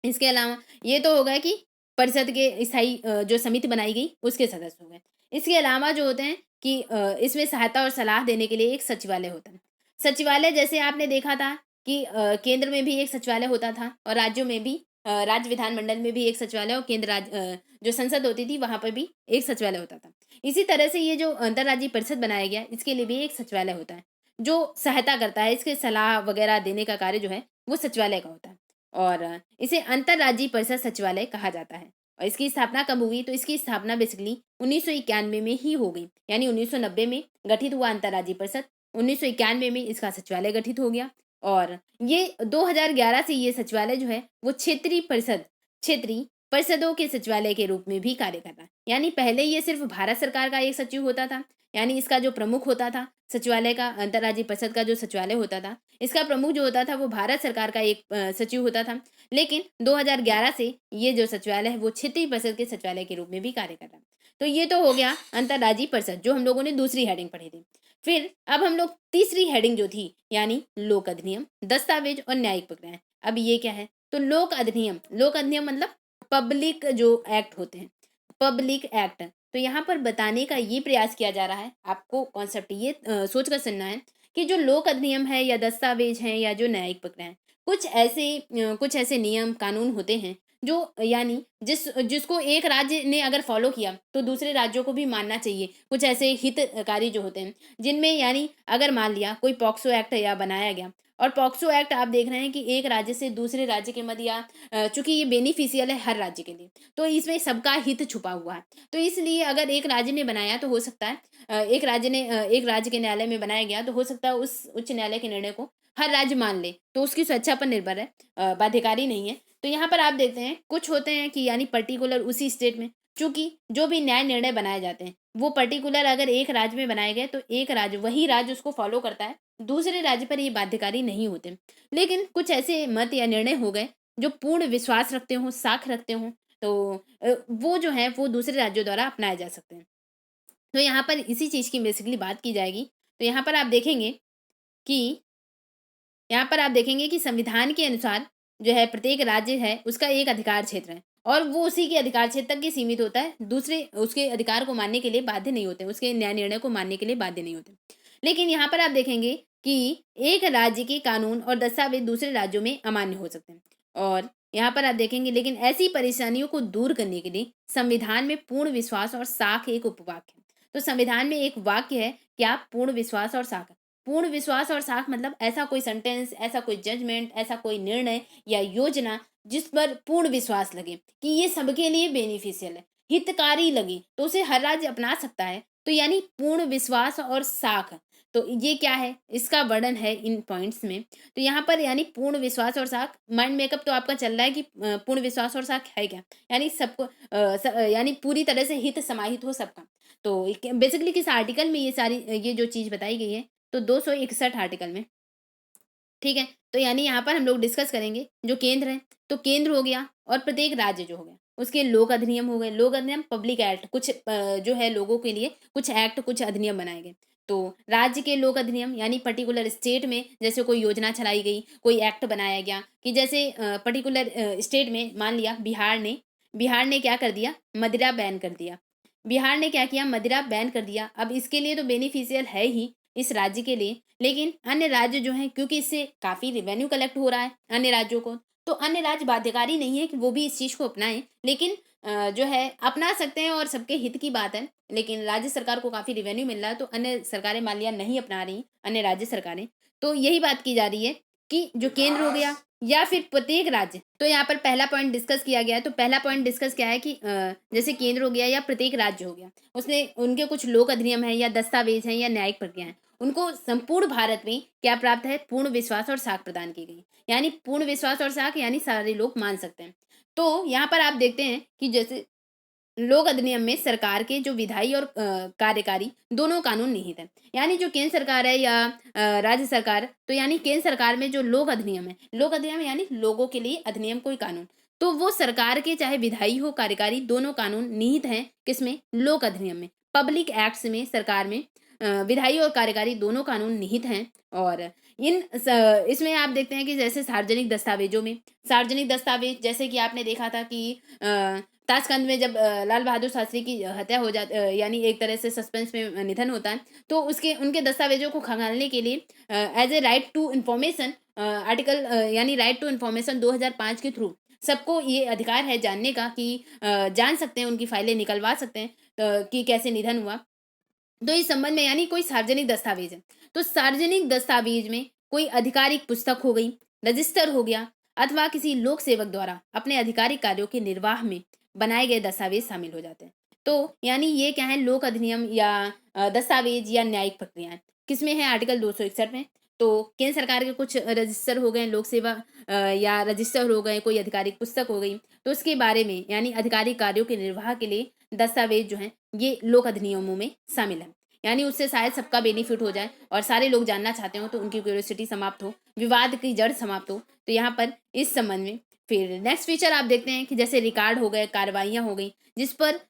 इसके अलावा ये तो हो गया कि परिषद के स्थायी जो समिति बनाई गई उसके सदस्य हो गए। इसके अलावा जो होते हैं कि इसमें सहायता और सलाह देने के लिए एक सचिवालय होता है। सचिवालय जैसे आपने देखा था कि केंद्र में भी एक सचिवालय होता था और राज्यों में भी, राज्य विधानमंडल में भी एक सचिवालय और जो संसद होती थी वहां पर भी एक सचिवालय होता था। इसी तरह से ये जो अंतर्राज्यीय परिषद बनाया गया इसके लिए भी एक सचिवालय होता है जो सहायता करता है, इसके सलाह वगैरह देने का कार्य जो है वो सचिवालय का होता है और इसे अंतर्राज्यीय परिषद सचिवालय कहा जाता है। और इसकी स्थापना कब हुई? तो इसकी स्थापना बेसिकली 1991 में ही हो गई, यानी 1990 में गठित हुआ अंतर्राज्यीय परिषद, 1991 में इसका सचिवालय गठित हो गया और ये 2011 से ये सचिवालय जो है वो क्षेत्रीय परिषदों के सचिवालय के रूप में भी कार्य कर रहा है। यानी पहले ये सिर्फ भारत सरकार का एक सचिव होता था, यानी इसका जो प्रमुख होता था सचिवालय का, अंतर्राज्यीय परिषद का जो सचिवालय होता था, इसका प्रमुख जो होता था वो भारत सरकार का एक सचिव होता था। लेकिन 2011 से ये जो सचिवालय है वो क्षेत्रीय परिषद के सचिवालय के रूप में भी कार्य कर रहा है। तो ये तो हो गया अंतर्राज्यीय परिषद, जो हम लोगों ने दूसरी हेडिंग पढ़ी थी। फिर अब हम लोग तीसरी हेडिंग जो थी, यानी लोक अधिनियम, दस्तावेज और न्यायिक प्रक्रियाएं। अब ये क्या है? तो लोक अधिनियम मतलब पब्लिक जो एक्ट होते हैं, पब्लिक एक्ट। तो यहाँ पर बताने का ये प्रयास किया जा रहा है, आपको कॉन्सेप्ट ये सोच कर सुनना है कि जो लोक अधिनियम है या दस्तावेज है या जो न्यायिक प्रक्रिया है, कुछ ऐसे नियम कानून होते हैं जो, यानी जिसको एक राज्य ने अगर फॉलो किया तो दूसरे राज्यों को भी मानना चाहिए। कुछ ऐसे हितकारी जो होते हैं जिनमें, यानी अगर मान लिया कोई पॉक्सो एक्ट या बनाया गया, और पॉक्सो एक्ट आप देख रहे हैं कि एक राज्य से दूसरे राज्य के मध्य, या चूंकि ये बेनिफिशियल है हर राज्य के लिए, तो इसमें सबका हित छुपा हुआ है। तो इसलिए अगर एक राज्य ने बनाया तो हो सकता है एक राज्य के न्यायालय में बनाया गया तो हो सकता है उस उच्च न्यायालय के निर्णय को हर राज्य मान ले, तो उसकी स्वेच्छा पर निर्भर है, बाध्यकारी नहीं है। तो यहाँ पर आप देखते हैं कुछ होते हैं कि यानी पर्टिकुलर उसी स्टेट में, चूंकि जो भी न्याय निर्णय बनाए जाते हैं वो पर्टिकुलर अगर एक राज्य में बनाए गए तो एक राज्य, वही राज्य उसको फॉलो करता है, दूसरे राज्य पर ये बाध्यकारी नहीं होते। लेकिन कुछ ऐसे मत या निर्णय हो गए जो पूर्ण विश्वास रखते हों, साख रखते हों, तो वो जो है वो दूसरे राज्यों द्वारा अपनाए जा सकते हैं। तो यहाँ पर इसी चीज़ की बेसिकली बात की जाएगी। तो कि संविधान के अनुसार जो है प्रत्येक राज्य है उसका एक अधिकार क्षेत्र है और वो उसी के अधिकार क्षेत्र तक ही सीमित होता है, दूसरे उसके अधिकार को मानने के लिए बाध्य नहीं होते, उसके न्याय निर्णय को मानने के लिए बाध्य नहीं होते। लेकिन यहाँ पर आप देखेंगे कि एक राज्य के कानून और दस्तावेज दूसरे राज्यों में अमान्य हो सकते हैं। और यहाँ पर आप देखेंगे, लेकिन ऐसी परेशानियों को दूर करने के लिए संविधान में पूर्ण विश्वास और साख एक उपवाक्य है। तो संविधान में एक वाक्य है कि आप पूर्ण विश्वास और साख, पूर्ण विश्वास और साख मतलब ऐसा कोई सेंटेंस, ऐसा कोई जजमेंट, ऐसा कोई निर्णय या योजना जिस पर पूर्ण विश्वास लगे कि ये सबके लिए बेनिफिशियल है, हितकारी लगे, तो उसे हर राज्य अपना सकता है। तो यानी पूर्ण विश्वास और साख, तो ये क्या है, इसका वर्णन है इन पॉइंट्स में। तो यहाँ पर यानी पूर्ण विश्वास और साख, माइंड मेकअप तो आपका चल रहा है कि पूर्ण विश्वास और साख है क्या, यानी सबको यानी पूरी तरह से हित समाहित हो सबका। तो बेसिकली किस आर्टिकल में ये जो चीज़ बताई गई है, तो 261 आर्टिकल में, ठीक है। तो यानी यहाँ पर हम लोग डिस्कस करेंगे जो केंद्र है, तो केंद्र हो गया और प्रत्येक राज्य जो हो गया उसके लोक अधिनियम हो गए। लोक अधिनियम पब्लिक एक्ट, कुछ जो है लोगों के लिए कुछ एक्ट, कुछ अधिनियम बनाए गए। तो राज्य के लोक अधिनियम यानी पर्टिकुलर स्टेट में जैसे कोई योजना चलाई गई, कोई एक्ट बनाया गया, कि जैसे पर्टिकुलर स्टेट में मान लिया बिहार ने क्या कर दिया, मदिरा बैन कर दिया। बिहार ने क्या किया, मदिरा बैन कर दिया। अब इसके लिए तो बेनिफिशियल है ही इस राज्य के लिए, लेकिन अन्य राज्य जो हैं, क्योंकि इससे काफ़ी रेवेन्यू कलेक्ट हो रहा है अन्य राज्यों को, तो अन्य राज्य बाध्यकारी नहीं है कि वो भी इस चीज़ को अपनाएं, लेकिन जो है अपना सकते हैं और सबके हित की बात है। लेकिन राज्य सरकार को काफ़ी रेवेन्यू मिल रहा है, तो अन्य सरकारें मान लिया नहीं अपना रही, अन्य राज्य सरकारें। तो यही बात की जा रही है कि जो केंद्र हो गया या फिर प्रत्येक राज्य, तो यहाँ पर पहला पॉइंट डिस्कस किया गया है। तो पहला पॉइंट डिस्कस क्या है कि जैसे केंद्र हो गया या प्रत्येक राज्य हो गया, उसने उनके कुछ लोक अधिनियम है या दस्तावेज हैं या न्यायिक प्रक्रिया है, उनको संपूर्ण भारत में क्या प्राप्त है, पूर्ण विश्वास और साख प्रदान की गई। यानी पूर्ण विश्वास और साख यानी सारे लोग मान सकते हैं। तो यहाँ पर आप देखते हैं कि जैसे लोक अधिनियम में सरकार के जो विधायी और कार्यकारी दोनों कानून निहित हैं। यानी जो केंद्र सरकार है या राज्य सरकार, तो यानी केंद्र सरकार में जो लोक अधिनियम है, लोक अधिनियम यानी लोगों के लिए अधिनियम कोई कानून, तो वो सरकार के चाहे विधायी हो कार्यकारी दोनों कानून निहित हैं किसमें, लोक अधिनियम में। पब्लिक एक्ट्स में सरकार में विधायी और कार्यकारी दोनों कानून निहित हैं। और इसमें आप देखते हैं कि जैसे सार्वजनिक दस्तावेजों में, सार्वजनिक दस्तावेज जैसे कि आपने देखा था कि ताशकंद में जब लाल बहादुर शास्त्री की हत्या हो जाती, यानी एक तरह से सस्पेंस में निधन होता है, तो उसके उनके दस्तावेजों को खंगालने के लिए as a right to information article यानी राइट टू इन्फॉर्मेशन 2005 के थ्रू सबको ये अधिकार है जानने का कि जान सकते हैं, उनकी फाइलें निकलवा सकते हैं कि कैसे निधन हुआ। तो इस संबंध में यानी कोई सार्वजनिक दस्तावेज है, तो सार्वजनिक दस्तावेज में कोई आधिकारिक पुस्तक हो गई, रजिस्टर हो गया, अथवा किसी लोक सेवक द्वारा अपने आधिकारिक कार्यों के निर्वाह में बनाए गए दस्तावेज शामिल हो जाते हैं। तो यानी ये क्या है, लोक अधिनियम या दस्तावेज या न्यायिक प्रक्रियाएं किसमें है, आर्टिकल 261 में। तो केंद्र सरकार के कुछ रजिस्टर हो गए, लोक सेवा या रजिस्टर हो गए, कोई आधिकारिक पुस्तक हो गई, तो उसके बारे में यानी आधिकारिक कार्यों के निर्वाह के लिए दस्तावेज जो है ये लोक अधिनियमों में शामिल है। यानी उससे शायद सबका बेनिफिट हो जाए और सारे लोग जानना चाहते हो, तो उनकी क्यूरियोसिटी समाप्त हो, विवाद की जड़ समाप्त हो। तो यहाँ पर इस संबंध में फिर नेक्स्ट फीचर आप देखते हैं कि जैसे रिकॉर्ड हो गए, कार्रवाइयाँ हो गई, जिस पर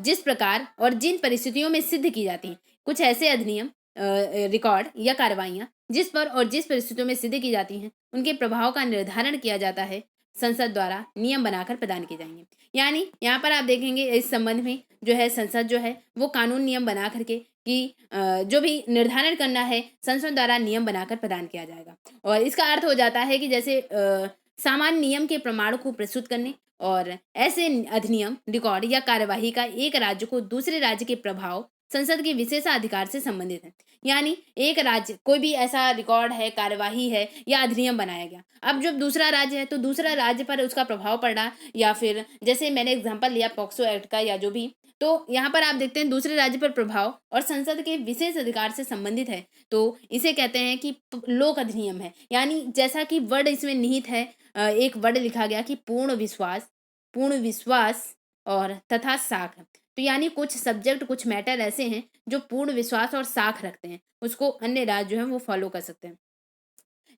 जिस प्रकार और जिन परिस्थितियों में सिद्ध की जाती हैं कुछ ऐसे अधिनियम, रिकॉर्ड या कार्रवाइयाँ जिस पर और जिस परिस्थितियों में सिद्ध की जाती हैं, उनके प्रभाव का निर्धारण किया जाता है, संसद द्वारा नियम बनाकर प्रदान किए जाएंगे। यानी यहाँ पर आप देखेंगे इस संबंध में जो है संसद जो है वो कानून नियम बना करके कि जो भी निर्धारण करना है संसद द्वारा नियम बनाकर प्रदान किया जाएगा। और इसका अर्थ हो जाता है कि जैसे सामान्य नियम के प्रमाण को प्रस्तुत करने और ऐसे अधिनियम, रिकॉर्ड या कार्यवाही का एक राज्य को दूसरे राज्य के प्रभाव संसद के विशेषाधिकार से संबंधित है। यानी एक राज्य कोई भी ऐसा रिकॉर्ड है, कार्यवाही है या अधिनियम बनाया गया, अब जब दूसरा राज्य है तो दूसरा राज्य पर उसका प्रभाव पड़ा, या फिर जैसे मैंने एग्जांपल लिया पॉक्सो एक्ट का या जो भी, तो यहाँ पर आप देखते हैं दूसरे राज्य पर प्रभाव और संसद के विशेष अधिकार से संबंधित है, तो इसे कहते हैं कि लोक अधिनियम है। यानी जैसा कि वर्ड इसमें निहित है, एक वर्ड लिखा गया कि पूर्ण विश्वास, पूर्ण विश्वास और तथा साख। तो यानी कुछ सब्जेक्ट, कुछ मैटर ऐसे हैं जो पूर्ण विश्वास और साख रखते हैं, उसको अन्य राज्य जो है वो फॉलो कर सकते हैं।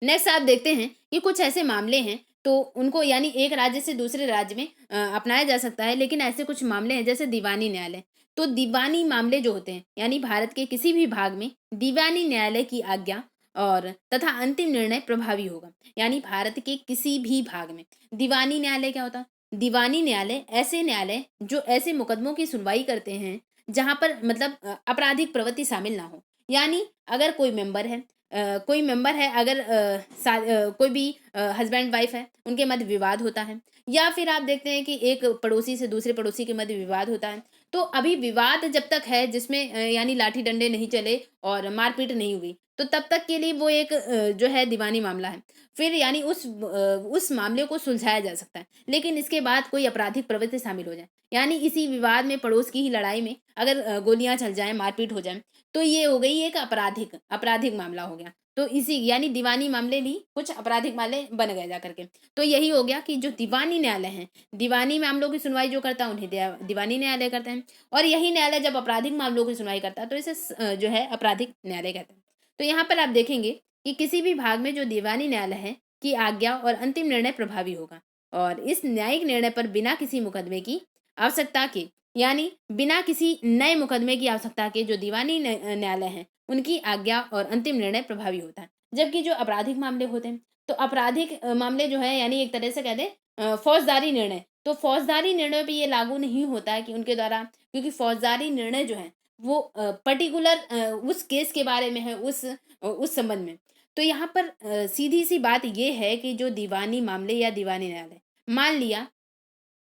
नेक्स्ट आप देखते हैं कि कुछ ऐसे मामले हैं तो उनको यानी एक राज्य से दूसरे राज्य में अपनाया जा सकता है, लेकिन ऐसे कुछ मामले हैं जैसे दीवानी न्यायालय। तो दीवानी मामले जो होते हैं यानी भारत के किसी भी भाग में दीवानी न्यायालय की आज्ञा और तथा अंतिम निर्णय प्रभावी होगा। यानी भारत के किसी भी भाग में दीवानी न्यायालय क्या होता है, दीवानी न्यायालय ऐसे न्यायालय जो ऐसे मुकदमों की सुनवाई करते हैं जहां पर मतलब आपराधिक प्रवृत्ति शामिल ना हो। यानी अगर कोई मेंबर है, कोई मेंबर है, अगर कोई भी हस्बैंड वाइफ है, उनके मध्य विवाद होता है, या फिर आप देखते हैं कि एक पड़ोसी से दूसरे पड़ोसी के मध्य विवाद होता है, तो अभी विवाद जब तक है जिसमें यानी लाठी डंडे नहीं चले और मारपीट नहीं हुई, तो तब तक के लिए वो एक जो है दीवानी मामला है। फिर यानी उस मामले को सुलझाया जा सकता है। लेकिन इसके बाद कोई आपराधिक प्रवृत्ति शामिल हो जाए, यानी इसी विवाद में, पड़ोस की ही लड़ाई में अगर गोलियां चल जाएं, मारपीट हो जाए, तो ये हो गई एक आपराधिक मामला हो गया। तो इसी यानी दीवानी मामले भी कुछ आपराधिक मामले बन गए जा करके। तो यही हो गया कि जो दीवानी न्यायालय है, दीवानी मामलों की सुनवाई जो करता है उन्हें दीवानी न्यायालय कहते हैं, और यही न्यायालय जब आपराधिक मामलों की सुनवाई करता है तो इसे जो है आपराधिक न्यायालय कहते हैं। तो यहाँ पर आप देखेंगे कि किसी भी भाग में जो दीवानी न्यायालय है की आज्ञा और अंतिम निर्णय प्रभावी होगा, और इस न्यायिक निर्णय पर बिना किसी मुकदमे की आवश्यकता के, यानी बिना किसी नए मुकदमे की आवश्यकता के जो दीवानी न्यायालय हैं उनकी आज्ञा और अंतिम निर्णय प्रभावी होता है। जबकि जो आपराधिक मामले होते हैं, तो आपराधिक मामले जो है यानी एक तरह से कहते हैं फौजदारी निर्णय, तो फौजदारी निर्णय पे ये लागू नहीं होता है कि उनके द्वारा, क्योंकि फौजदारी निर्णय जो है वो पर्टिकुलर उस केस के बारे में है, उस संबंध में। तो यहाँ पर सीधी सी बात ये है कि जो दीवानी मामले या दीवानी न्यायालय, मान लिया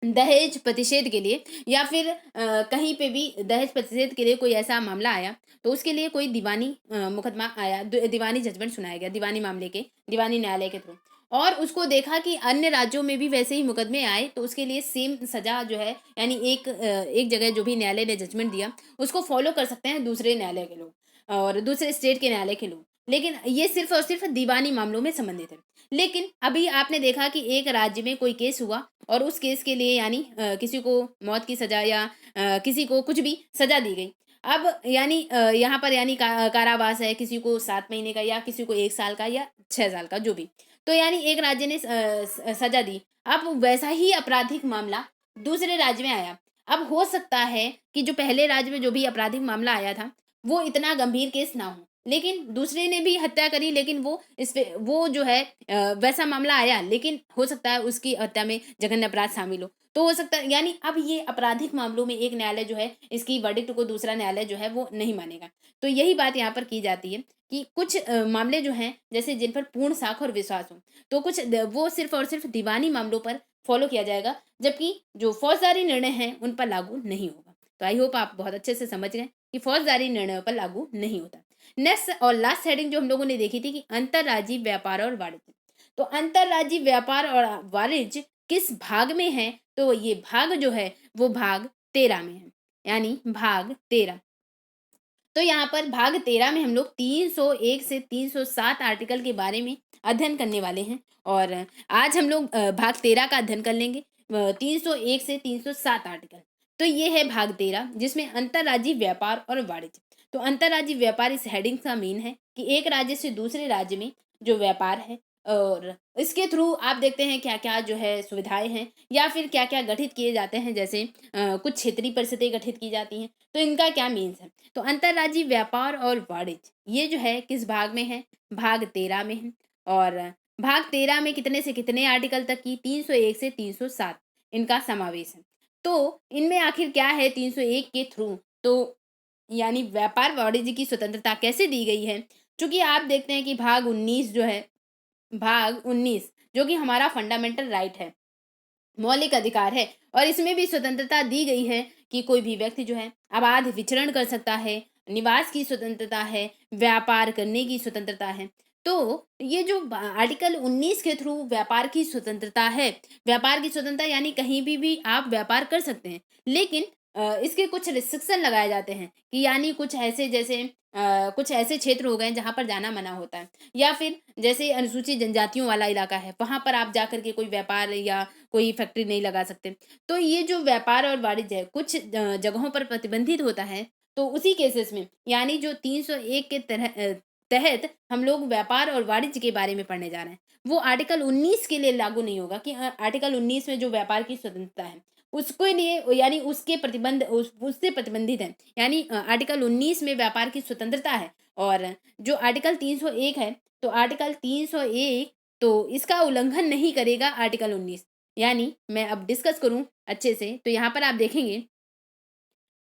दहेज प्रतिषेध के लिए या फिर कहीं पे भी दहेज प्रतिषेध के लिए कोई ऐसा मामला आया, तो उसके लिए कोई दीवानी मुकदमा आया, दीवानी जजमेंट सुनाया गया दीवानी मामले के, दीवानी न्यायालय के थ्रू, और उसको देखा कि अन्य राज्यों में भी वैसे ही मुकदमे आए, तो उसके लिए सेम सजा जो है, यानी एक जगह जो भी न्यायालय ने जजमेंट दिया उसको फॉलो कर सकते हैं दूसरे न्यायालय के लोग और दूसरे स्टेट के न्यायालय के लोग। लेकिन ये सिर्फ और सिर्फ दीवानी मामलों में संबंधित है। लेकिन अभी आपने देखा कि एक राज्य में कोई केस हुआ और उस केस के लिए यानी किसी को मौत की सजा या किसी को कुछ भी सजा दी गई। अब यानी यहाँ पर यानी कारावास है, किसी को 7 महीने का या किसी को 1 साल का या 6 साल का, जो भी। तो यानी एक राज्य ने सजा दी। अब वैसा ही आपराधिक मामला दूसरे राज्य में आया। अब हो सकता है कि जो पहले राज्य में जो भी आपराधिक मामला आया था वो इतना गंभीर केस ना हो, लेकिन दूसरे ने भी हत्या करी, लेकिन वो जो है वैसा मामला आया, लेकिन हो सकता है उसकी हत्या में जघन्य अपराध शामिल हो। तो हो सकता है यानी अब ये आपराधिक मामलों में एक न्यायालय जो है इसकी वर्डिक्ट को दूसरा न्यायालय जो है वो नहीं मानेगा। तो यही बात यहाँ पर की जाती है कि कुछ मामले जो हैं जैसे जिन पर पूर्ण साख और विश्वास हो, तो कुछ वो सिर्फ और सिर्फ दीवानी मामलों पर फॉलो किया जाएगा, जबकि जो फौजदारी निर्णय हैं उन पर लागू नहीं होगा। तो आई होप आप बहुत अच्छे से समझ गए कि फौजदारी निर्णयों पर लागू नहीं होता। नेक्स्ट और लास्ट हेडिंग जो हम लोगों ने देखी थी कि अंतर्राज्यीय व्यापार और वाणिज्य। तो अंतर्राज्यीय व्यापार और वाणिज्य किस भाग में है? तो ये भाग जो है वो भाग 13 में है, यानी भाग 13। तो यहाँ पर भाग 13 में हम लोग 301 से 307 आर्टिकल के बारे में अध्ययन करने वाले हैं और आज हम लोग भाग 13 का अध्ययन कर लेंगे, 301 से 307 आर्टिकल। तो ये है भाग 13 जिसमें अंतर्राज्यीय व्यापार और वाणिज्य। तो अंतर्राज्यीय व्यापार इस हेडिंग का मीन है कि एक राज्य से दूसरे राज्य में जो व्यापार है और इसके थ्रू आप देखते हैं क्या क्या जो है सुविधाएं हैं या फिर क्या क्या गठित किए जाते हैं, जैसे कुछ क्षेत्रीय परिषदें गठित की जाती हैं, तो इनका क्या मीन्स है। तो अंतर्राज्यीय व्यापार और वाणिज्य ये जो है किस भाग में है? भाग 13 में है। और भाग 13 में कितने से कितने आर्टिकल तक की? 301 से 307 इनका समावेश है। तो इनमें आखिर क्या है 301 के थ्रू? तो यानी व्यापार वाणिज्य की स्वतंत्रता कैसे दी गई है? चूंकि आप देखते हैं कि भाग 19 जो है, भाग 19 जो कि हमारा फंडामेंटल राइट है, मौलिक अधिकार है, और इसमें भी स्वतंत्रता दी गई है कि कोई भी व्यक्ति जो है अबाध विचरण कर सकता है, निवास की स्वतंत्रता है, व्यापार करने की स्वतंत्रता है। तो ये जो आर्टिकल 19 के थ्रू व्यापार की स्वतंत्रता है, व्यापार की स्वतंत्रता यानी कहीं भी आप व्यापार कर सकते हैं, लेकिन इसके कुछ रिस्ट्रिक्शन लगाए जाते हैं कि यानी कुछ ऐसे जैसे कुछ ऐसे क्षेत्र हो गए जहां पर जाना मना होता है, या फिर जैसे अनुसूचित जनजातियों वाला इलाका है वहां पर आप जाकर के कोई व्यापार या कोई फैक्ट्री नहीं लगा सकते। तो ये जो व्यापार और वाणिज्य है कुछ जगहों पर प्रतिबंधित होता है। तो उसी केसेस में यानी जो 301 के तहत हम लोग व्यापार और वाणिज्य के बारे में पढ़ने जा रहे हैं, वो आर्टिकल 19 के लिए लागू नहीं होगा कि आर्टिकल 19 में जो व्यापार की स्वतंत्रता है उसके लिए यानी उसके प्रतिबंध उससे प्रतिबंधित है, यानी आर्टिकल 19 में व्यापार की स्वतंत्रता है। और जो आर्टिकल 301 है, तो आर्टिकल 301 तो इसका उल्लंघन नहीं करेगा आर्टिकल 19। यानी मैं अब डिस्कस करूं अच्छे से, तो यहाँ पर आप देखेंगे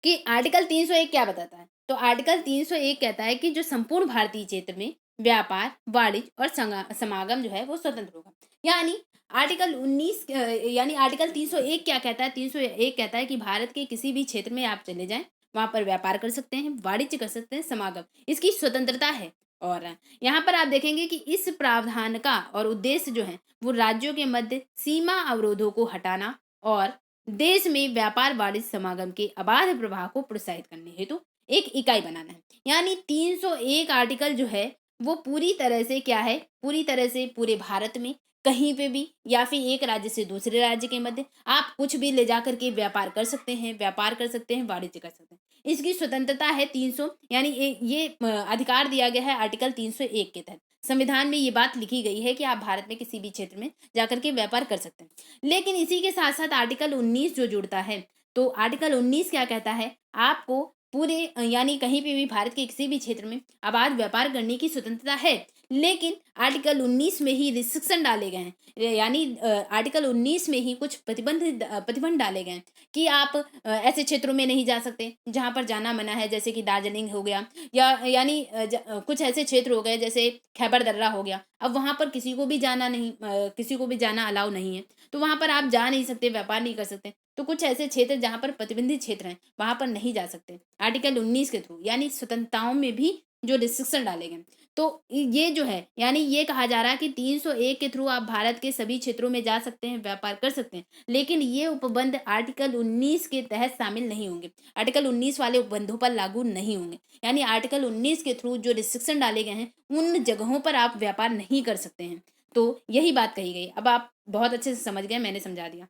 कि आर्टिकल 301 क्या बताता है। तो आर्टिकल 301 कहता है कि जो संपूर्ण भारतीय क्षेत्र में व्यापार, वाणिज्य और समागम जो है वो स्वतंत्र होगा। यानी आर्टिकल 19 यानी आर्टिकल 301 क्या कहता है? 301 कहता है कि भारत के किसी भी क्षेत्र में आप चले जाएं, वहां पर व्यापार कर सकते हैं, वाणिज्य कर सकते हैं, समागम, इसकी स्वतंत्रता है। और यहाँ पर आप देखेंगे कि इस प्रावधान का और उद्देश्य जो है वो राज्यों के मध्य सीमा अवरोधों को हटाना और देश में व्यापार वाणिज्य समागम के अबाध प्रवाह को प्रोत्साहित करने हेतु एक इकाई बनाना है। यानी 301 आर्टिकल जो है वो पूरी तरह से क्या है, पूरी तरह से पूरे भारत में कहीं पे भी या फिर एक राज्य से दूसरे राज्य के मध्य आप कुछ भी ले जाकर के व्यापार कर सकते हैं, व्यापार कर सकते हैं, वाणिज्य कर सकते हैं। इसकी स्वतंत्रता है 300, यानी ये अधिकार दिया गया है आर्टिकल 301 के तहत। संविधान में ये बात लिखी गई है कि आप भारत में किसी भी क्षेत्र में जाकर के व्यापार कर सकते हैं। लेकिन इसी के साथ साथ आर्टिकल 19 जो जुड़ता है, तो आर्टिकल 19 क्या कहता है? आपको पूरे यानी कहीं पे भी भारत के किसी भी क्षेत्र में अबाध व्यापार करने की स्वतंत्रता है, लेकिन आर्टिकल 19 में ही रिस्ट्रिक्शन डाले गए हैं, यानी आर्टिकल 19 में ही कुछ प्रतिबंध डाले गए हैं कि आप ऐसे क्षेत्रों में नहीं जा सकते जहाँ पर जाना मना है, जैसे कि दार्जिलिंग हो गया, या यानी कुछ ऐसे क्षेत्र हो गए जैसे खैबर दर्रा हो गया। अब वहाँ पर किसी को भी जाना नहीं, किसी को भी जाना अलाउ नहीं है, तो वहाँ पर आप जा नहीं सकते, व्यापार नहीं कर सकते। तो कुछ ऐसे क्षेत्र जहाँ पर प्रतिबंधित क्षेत्र हैं वहाँ पर नहीं जा सकते आर्टिकल 19 के थ्रू, यानी स्वतंत्रताओं में भी जो रिस्ट्रिक्शन डाले गए। तो ये जो है, यानी ये कहा जा रहा है कि 301 के थ्रू आप भारत के सभी क्षेत्रों में जा सकते हैं, व्यापार कर सकते हैं, लेकिन ये उपबंध आर्टिकल 19 के तहत शामिल नहीं होंगे, आर्टिकल 19 वाले उपबंधों पर लागू नहीं होंगे। यानी आर्टिकल 19 के थ्रू जो रिस्ट्रिक्शन डाले गए हैं उन जगहों पर आप व्यापार नहीं कर सकते हैं। तो यही बात कही गई। अब आप बहुत अच्छे से समझ गए, मैंने समझा दिया।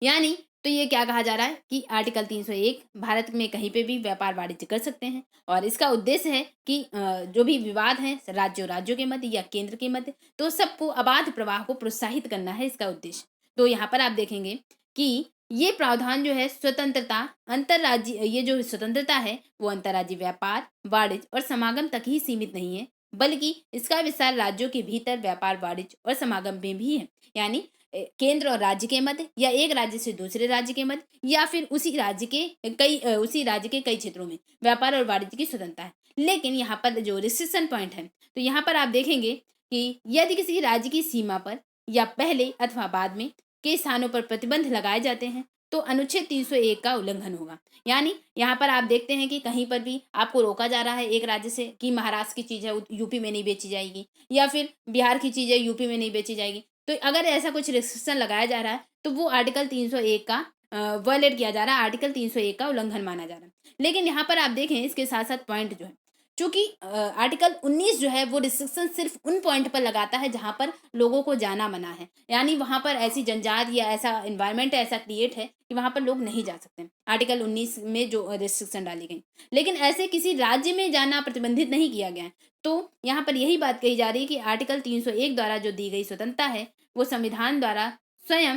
यानी तो ये क्या कहा जा रहा है कि आर्टिकल 301 भारत में कहीं पे भी व्यापार वाणिज्य कर सकते हैं, और इसका उद्देश्य है कि जो भी विवाद हैं राज्यों के मध्य या केंद्र के मध्य, तो सबको अबाध प्रवाह को प्रोत्साहित करना है इसका उद्देश्य। तो यहाँ पर आप देखेंगे कि ये प्रावधान जो है स्वतंत्रता अंतर्राज्यीय, ये जो स्वतंत्रता है वो अंतर्राज्यीय व्यापार, वाणिज्य और समागम तक ही सीमित नहीं है, बल्कि इसका विस्तार राज्यों के भीतर व्यापार, वाणिज्य और समागम में भी है। यानी केंद्र और राज्य के मध्य, या एक राज्य से दूसरे राज्य के मध्य, या फिर उसी राज्य के कई क्षेत्रों में व्यापार और वाणिज्य की स्वतंत्रता है। लेकिन यहाँ पर जो रिस्ट्रिक्शन पॉइंट है, तो यहाँ पर आप देखेंगे कि यदि किसी राज्य की सीमा पर या पहले अथवा बाद में के स्थानों पर प्रतिबंध लगाए जाते हैं तो अनुच्छेद 301 का उल्लंघन होगा। यानी यहाँ पर आप देखते हैं कि कहीं पर भी आपको रोका जा रहा है एक राज्य से कि महाराष्ट्र की चीज़ है यूपी में नहीं बेची जाएगी, या फिर बिहार की चीज़ है यूपी में नहीं बेची जाएगी, तो अगर ऐसा कुछ रिस्ट्रिक्शन लगाया जा रहा है तो वो आर्टिकल 301 का वायलेट किया जा रहा है, आर्टिकल 301 का उल्लंघन माना जा रहा है। लेकिन यहाँ पर आप देखें इसके साथ साथ पॉइंट जो है, चूंकि आर्टिकल 19 जो है वो रिस्ट्रिक्शन सिर्फ उन पॉइंट पर लगाता है जहां पर लोगों को जाना मना है, यानी वहां पर ऐसी जंजात या ऐसा इन्वायरमेंट ऐसा क्रिएट है कि वहां पर लोग नहीं जा सकते आर्टिकल 19 में जो रिस्ट्रिक्शन डाली गई। लेकिन ऐसे किसी राज्य में जाना प्रतिबंधित नहीं किया गया है। तो यहाँ पर यही बात कही जा रही है कि आर्टिकल 301 द्वारा जो दी गई स्वतंत्रता है वो संविधान द्वारा स्वयं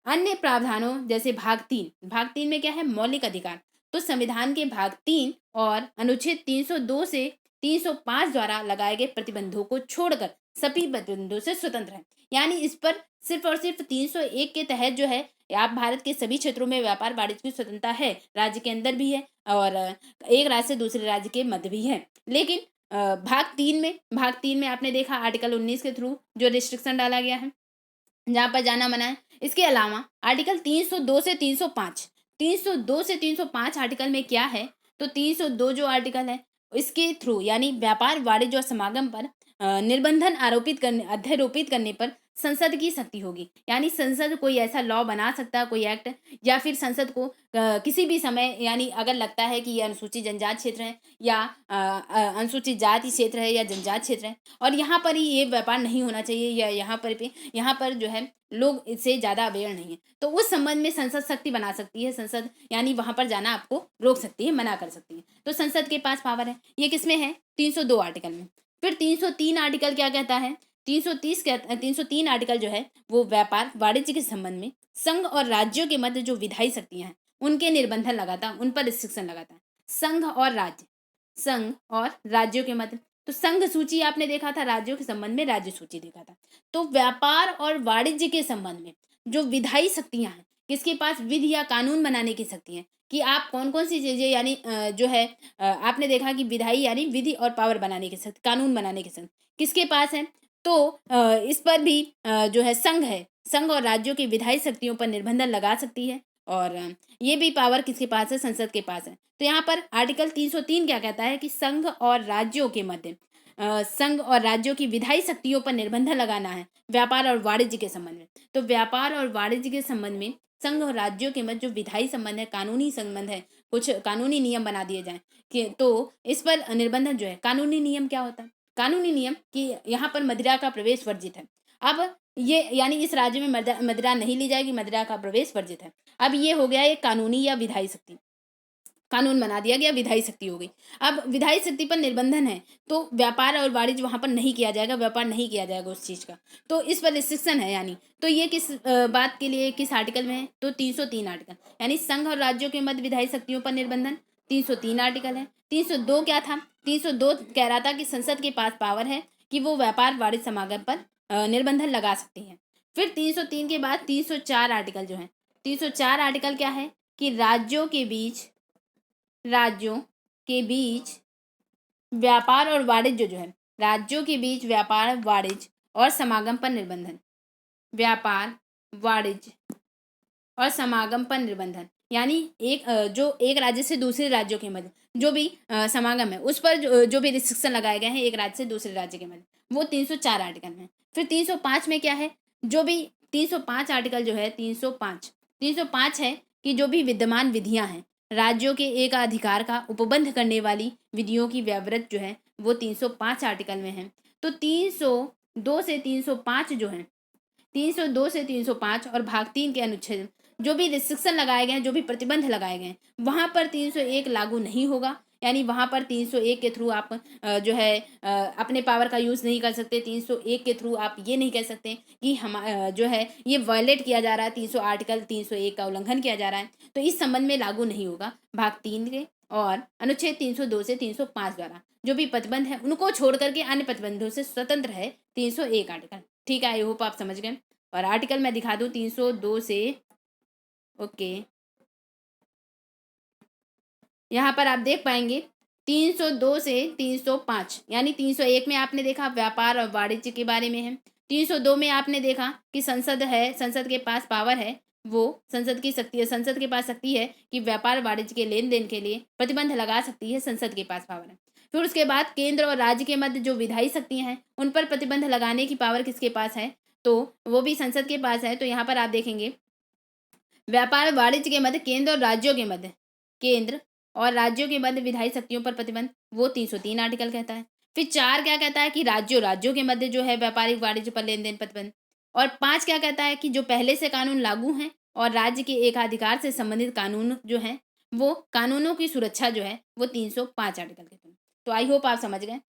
अन्य प्रावधानों जैसे भाग 3 में क्या है, मौलिक अधिकार, तो संविधान के भाग 3 और अनुच्छेद 302 से 305 द्वारा लगाए गए प्रतिबंधों को छोड़कर सभी प्रतिबंधों से स्वतंत्र है। यानी इस पर सिर्फ और सिर्फ 301 के तहत जो है आप भारत के सभी क्षेत्रों में व्यापार वाणिज्य की स्वतंत्रता है, राज्य के अंदर भी है और एक राज्य से दूसरे राज्य के मध्य भी है। लेकिन भाग 3 में आपने देखा आर्टिकल 19 के थ्रू जो रिस्ट्रिक्शन डाला गया है जहाँ पर जाना मना है। इसके अलावा आर्टिकल 302 से 305 आर्टिकल में क्या है, तो 302 जो आर्टिकल है इसके थ्रू यानी व्यापार, वाणिज्य और समागम पर निर्बंधन अध्यारोपित करने पर संसद की शक्ति होगी। यानी संसद कोई ऐसा लॉ बना सकता है, कोई एक्ट, या फिर संसद को किसी भी समय, यानी अगर लगता है कि ये अनुसूचित जनजाति क्षेत्र है या अनुसूचित जाति क्षेत्र है या जनजाति क्षेत्र है और यहाँ पर ही ये व्यापार नहीं होना चाहिए, या यहाँ पर जो है लोग इससे ज़्यादा अवेयर नहीं है, तो उस संबंध में संसद शक्ति बना सकती है। संसद यानी वहां पर जाना आपको रोक सकती है, मना कर सकती है। तो संसद के पास पावर है। ये किसमें है, 302 आर्टिकल में। फिर 303 आर्टिकल क्या कहता है, 303 आर्टिकल जो है वो व्यापार वाणिज्य के संबंध में संघ और राज्यों के मध्य जो विधायी शक्तियां हैं उनके निर्बंधन लगाता है, उन पर रिस्ट्रिक्शन लगाता है। संघ और राज्यों के मध्य, तो संघ सूची आपने देखा था, राज्यों के संबंध में राज्य सूची देखा था। तो व्यापार और वाणिज्य के संबंध में जो विधायी शक्तियां हैं, किसके पास, विधि या कानून बनाने की शक्ति है कि आप कौन कौन सी चीजें, यानी जो है आपने देखा कि विधायी यानी विधि और पावर बनाने की शक्ति, कानून बनाने की शक्ति किसके पास है, तो इस पर भी जो है संघ और राज्यों की विधायी शक्तियों पर निर्बंधन लगा सकती है, और ये भी पावर किसके पास है, संसद के पास है। तो यहाँ पर आर्टिकल 303 क्या कहता है कि संघ और राज्यों के मध्य संघ और राज्यों की विधायी शक्तियों पर निर्बंधन लगाना है व्यापार और वाणिज्य के संबंध में। तो व्यापार और वाणिज्य के संबंध में संघ और राज्यों के मध्य जो विधायी संबंध है, कानूनी संबंध है, कुछ कानूनी नियम बना दिए जाएं कि तो इस पर निर्बंधन जो है, कानूनी नियम क्या होता है, कानूनी नियम कि यहाँ पर मदिरा का प्रवेश वर्जित है। अब ये यानी इस राज्य में मदिरा नहीं ली जाएगी, मदिरा का प्रवेश वर्जित है। अब ये हो गया एक कानूनी या विधायी शक्ति, कानून बना दिया गया, विधायी शक्ति हो गई। अब विधायी शक्ति पर निर्बंधन है तो व्यापार और वाणिज्य वहां पर नहीं किया जाएगा, व्यापार नहीं किया जाएगा उस चीज का, तो इस पर रिस्ट्रिक्शन है। यानी तो ये किस बात के लिए, किस आर्टिकल में है, तो 303 आर्टिकल, यानी संघ और राज्यों के मध्य विधायी शक्तियों पर निर्बंधन 303 आर्टिकल है। 302 क्या था, 302 कह रहा था कि संसद के पास पावर है कि वो व्यापार वाणिज्य समागम पर निर्बंधन लगा सकती है। फिर 303 के बाद 304 आर्टिकल जो है, 304 आर्टिकल क्या है कि राज्यों के बीच व्यापार और वाणिज्य जो है, राज्यों के बीच व्यापार वाणिज्य और समागम पर निर्बंधन, व्यापार वाणिज्य और समागम पर निर्बंधन, यानी जो एक राज्य से दूसरे राज्यों के मध्य जो भी समागम है उस पर जो भी रिस्ट्रिक्शन लगाए गए हैं एक राज्य से दूसरे राज्य के मध्य, वो 304 आर्टिकल में। फिर 305 में क्या है, जो भी 305 आर्टिकल जो है, 305 है कि जो भी विद्यमान विधियां हैं, राज्यों के एक अधिकार का उपबंध करने वाली विधियों की व्यवृत जो है वो 305 आर्टिकल में है। तो 302 से 305 जो है, 302 से 305 और भाग 3 के अनुच्छेद जो भी रिस्ट्रिक्शन लगाए गए हैं, जो भी प्रतिबंध लगाए गए हैं, वहां पर 301 लागू नहीं होगा। यानी वहां पर 301 के थ्रू आप जो है अपने पावर का यूज़ नहीं कर सकते। 301 के थ्रू आप ये नहीं कह सकते कि हम जो है ये वायलेट किया जा रहा है, 300 आर्टिकल 301 का उल्लंघन किया जा रहा है, तो इस संबंध में लागू नहीं होगा। भाग 3 के और अनुच्छेद 302 से 305 द्वारा जो भी प्रतिबंध है उनको छोड़ करके अन्य प्रतिबंधों से स्वतंत्र है 301 आर्टिकल। ठीक है, आई होप आप समझ गए। और आर्टिकल मैं दिखा दूं 302 से, ओके, यहाँ पर आप देख पाएंगे 302 से 305, यानी 301 में आपने देखा व्यापार और वाणिज्य के बारे में है। 302 में आपने देखा कि संसद है, संसद के पास पावर है, वो संसद की शक्ति है, संसद के पास शक्ति है कि व्यापार वाणिज्य के लेन देन के लिए प्रतिबंध लगा सकती है, संसद के पास पावर है। फिर उसके बाद केंद्र और राज्य के मध्य जो विधायी शक्तियां हैं उन पर प्रतिबंध लगाने की पावर किसके पास है, तो वो भी संसद के पास है। तो यहाँ पर आप देखेंगे व्यापार वाणिज्य के मध्य केंद्र और राज्यों के मध्य विधायी शक्तियों पर प्रतिबंध, वो 303 आर्टिकल कहता है। फिर 4 क्या कहता है कि राज्यों के मध्य जो है व्यापारिक वाणिज्य पर लेन देन प्रतिबंध। और 5 क्या कहता है कि जो पहले से कानून लागू हैं और राज्य के एकाधिकार से संबंधित कानून जो है वो कानूनों की सुरक्षा जो है वो 305 आर्टिकल कहते हैं। तो आई होप आप समझ गए।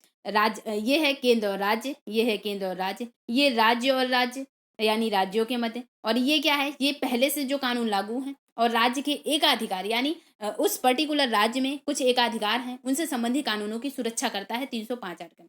ये है केंद्र और राज्य, ये है केंद्र और राज्य, ये राज्य और राज्य यानी राज्यों के मध्य, और ये क्या है, ये पहले से जो कानून लागू हैं और राज्य के एकाधिकार यानी उस पर्टिकुलर राज्य में कुछ एकाधिकार हैं उनसे संबंधित कानूनों की सुरक्षा करता है 305 आर्टिकल।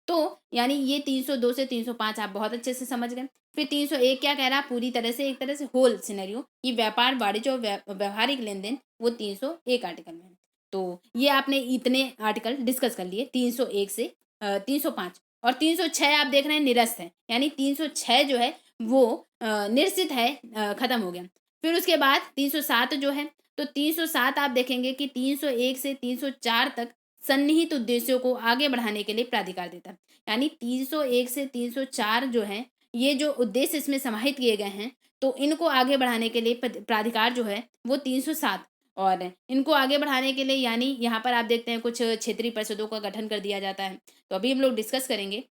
तो यानी ये 302 से 305 आप बहुत अच्छे से समझ गए। फिर 301 क्या कह रहा है, पूरी तरह से एक तरह से होल सिनेरियो कि व्यापार वाणिज्य और व्यवहारिक लेन देन, वो 301 आर्टिकल में है। तो ये आपने इतने आर्टिकल डिस्कस कर लिए 301 से 305। और 306 आप देख रहे हैं निरस्त है, यानी 306 जो है वो निरसित है, खत्म हो गया। फिर उसके बाद 307 जो है, तो 307 आप देखेंगे कि 301 से 304 तक सन्निहित उद्देश्यों को आगे बढ़ाने के लिए प्राधिकार देता है। यानी 301 से 304 जो है ये जो उद्देश्य इसमें समाहित किए गए हैं, तो इनको आगे बढ़ाने के लिए प्राधिकार जो है वो 307, और इनको आगे बढ़ाने के लिए यानी यहाँ पर आप देखते हैं कुछ क्षेत्रीय परिषदों का गठन कर दिया जाता है। तो अभी हम लोग डिस्कस करेंगे।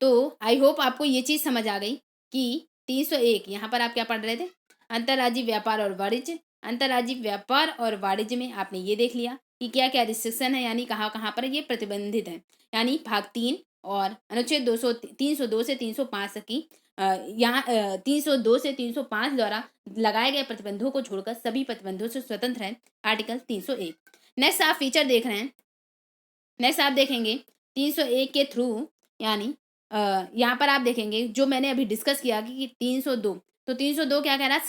तो आई होप आपको ये चीज़ समझ आ गई कि 301 यहाँ पर आप क्या पढ़ रहे थे, अंतर्राज्यीय व्यापार और वाणिज्य। अंतर्राज्यीय व्यापार और वाणिज्य में आपने ये देख लिया कि क्या क्या रिस्ट्रिक्शन है, यानी कहाँ कहाँ पर ये प्रतिबंधित है। यानी भाग 3 और अनुच्छेद 302 से 305 तक की यहाँ 302 से 305 द्वारा लगाए गए प्रतिबंधों को छोड़कर सभी प्रतिबंधों से स्वतंत्र है आर्टिकल 301। नेक्स्ट आप फीचर देख रहे हैं, नेक्स्ट आप देखेंगे 301 के थ्रू, यानी यहाँ पर आप देखेंगे जो मैंने अभी डिस्कस किया कि 302, तो 302 क्या कह रहा है,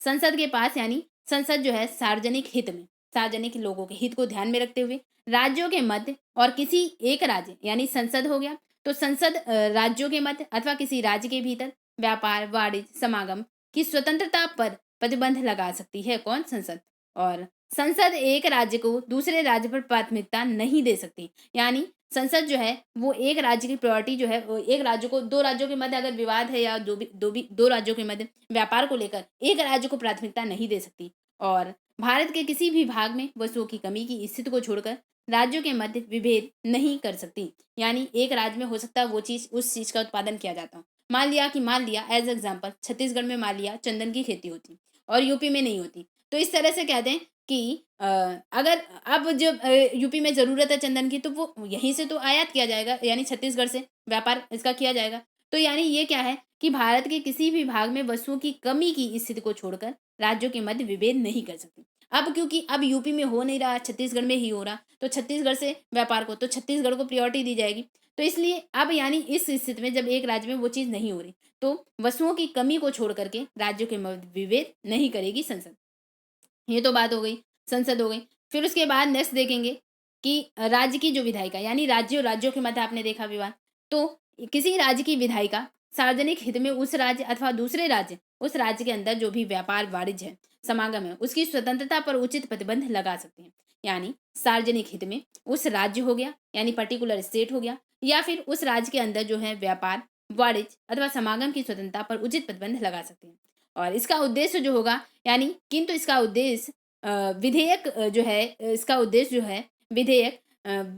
संसद के पास, यानी संसद जो है सार्वजनिक हित में, सार्वजनिक लोगों के हित को ध्यान में रखते हुए राज्यों के मध्य और किसी एक राज्य यानी संसद हो गया, तो संसद राज्यों के मध्य अथवा किसी राज्य के भीतर व्यापार वाणिज्य समागम की स्वतंत्रता पर प्रतिबंध लगा सकती है, कौन, संसद। और संसद एक राज्य को दूसरे राज्य पर प्राथमिकता नहीं दे सकती, यानी संसद जो है वो एक राज्य की प्रायोरिटी जो है, एक राज्य को, दो राज्यों के मध्य अगर विवाद है या दो राज्यों के मध्य व्यापार को लेकर एक राज्य को प्राथमिकता नहीं दे सकती। और भारत के किसी भी भाग में वस्तुओं की कमी की स्थिति को छोड़कर राज्यों के मध्य विभेद नहीं कर सकती, यानी एक राज्य में हो सकता है वो चीज, उस चीज का उत्पादन किया जाता हो। मान लिया एज एग्जाम्पल छत्तीसगढ़ में मान लिया चंदन की खेती होती और यूपी में नहीं होती, तो इस तरह से कहते हैं कि अगर अब जब यूपी में ज़रूरत है चंदन की तो वो यहीं से तो आयात किया जाएगा, यानी छत्तीसगढ़ से व्यापार इसका किया जाएगा। तो यानी ये क्या है कि भारत के किसी भी भाग में वस्तुओं की कमी की स्थिति को छोड़कर राज्यों के मध्य विभेद नहीं कर सकती। अब क्योंकि अब यूपी में हो नहीं रहा, छत्तीसगढ़ में ही हो रहा, तो छत्तीसगढ़ से व्यापार को, तो छत्तीसगढ़ को प्रियोरिटी दी जाएगी। तो इसलिए अब यानी इस स्थिति में जब एक राज्य में वो चीज़ नहीं हो रही, तो वस्तुओं की कमी को छोड़ करके राज्यों के मध्य विभेद नहीं करेगी संसद। ये तो बात हो गई, संसद हो गई। फिर उसके बाद नेक्स्ट देखेंगे कि राज्य की जो विधायिका यानी राज्यों राज्यों के मध्य आपने देखा विवाद, तो किसी राज्य की विधायिका सार्वजनिक हित में उस राज्य अथवा दूसरे राज्य, उस राज्य के अंदर जो भी व्यापार वाणिज्य है, समागम है, उसकी स्वतंत्रता पर उचित प्रतिबंध लगा सकती हैं। यानी सार्वजनिक हित में उस राज्य हो गया, यानी पर्टिकुलर स्टेट हो गया, या फिर उस राज्य के अंदर जो है व्यापार, वाणिज्य अथवा समागम की स्वतंत्रता पर उचित प्रतिबंध लगा सकती हैं। और इसका उद्देश्य जो होगा, यानी किंतु इसका उद्देश्य विधेयक जो है, इसका उद्देश्य जो है विधेयक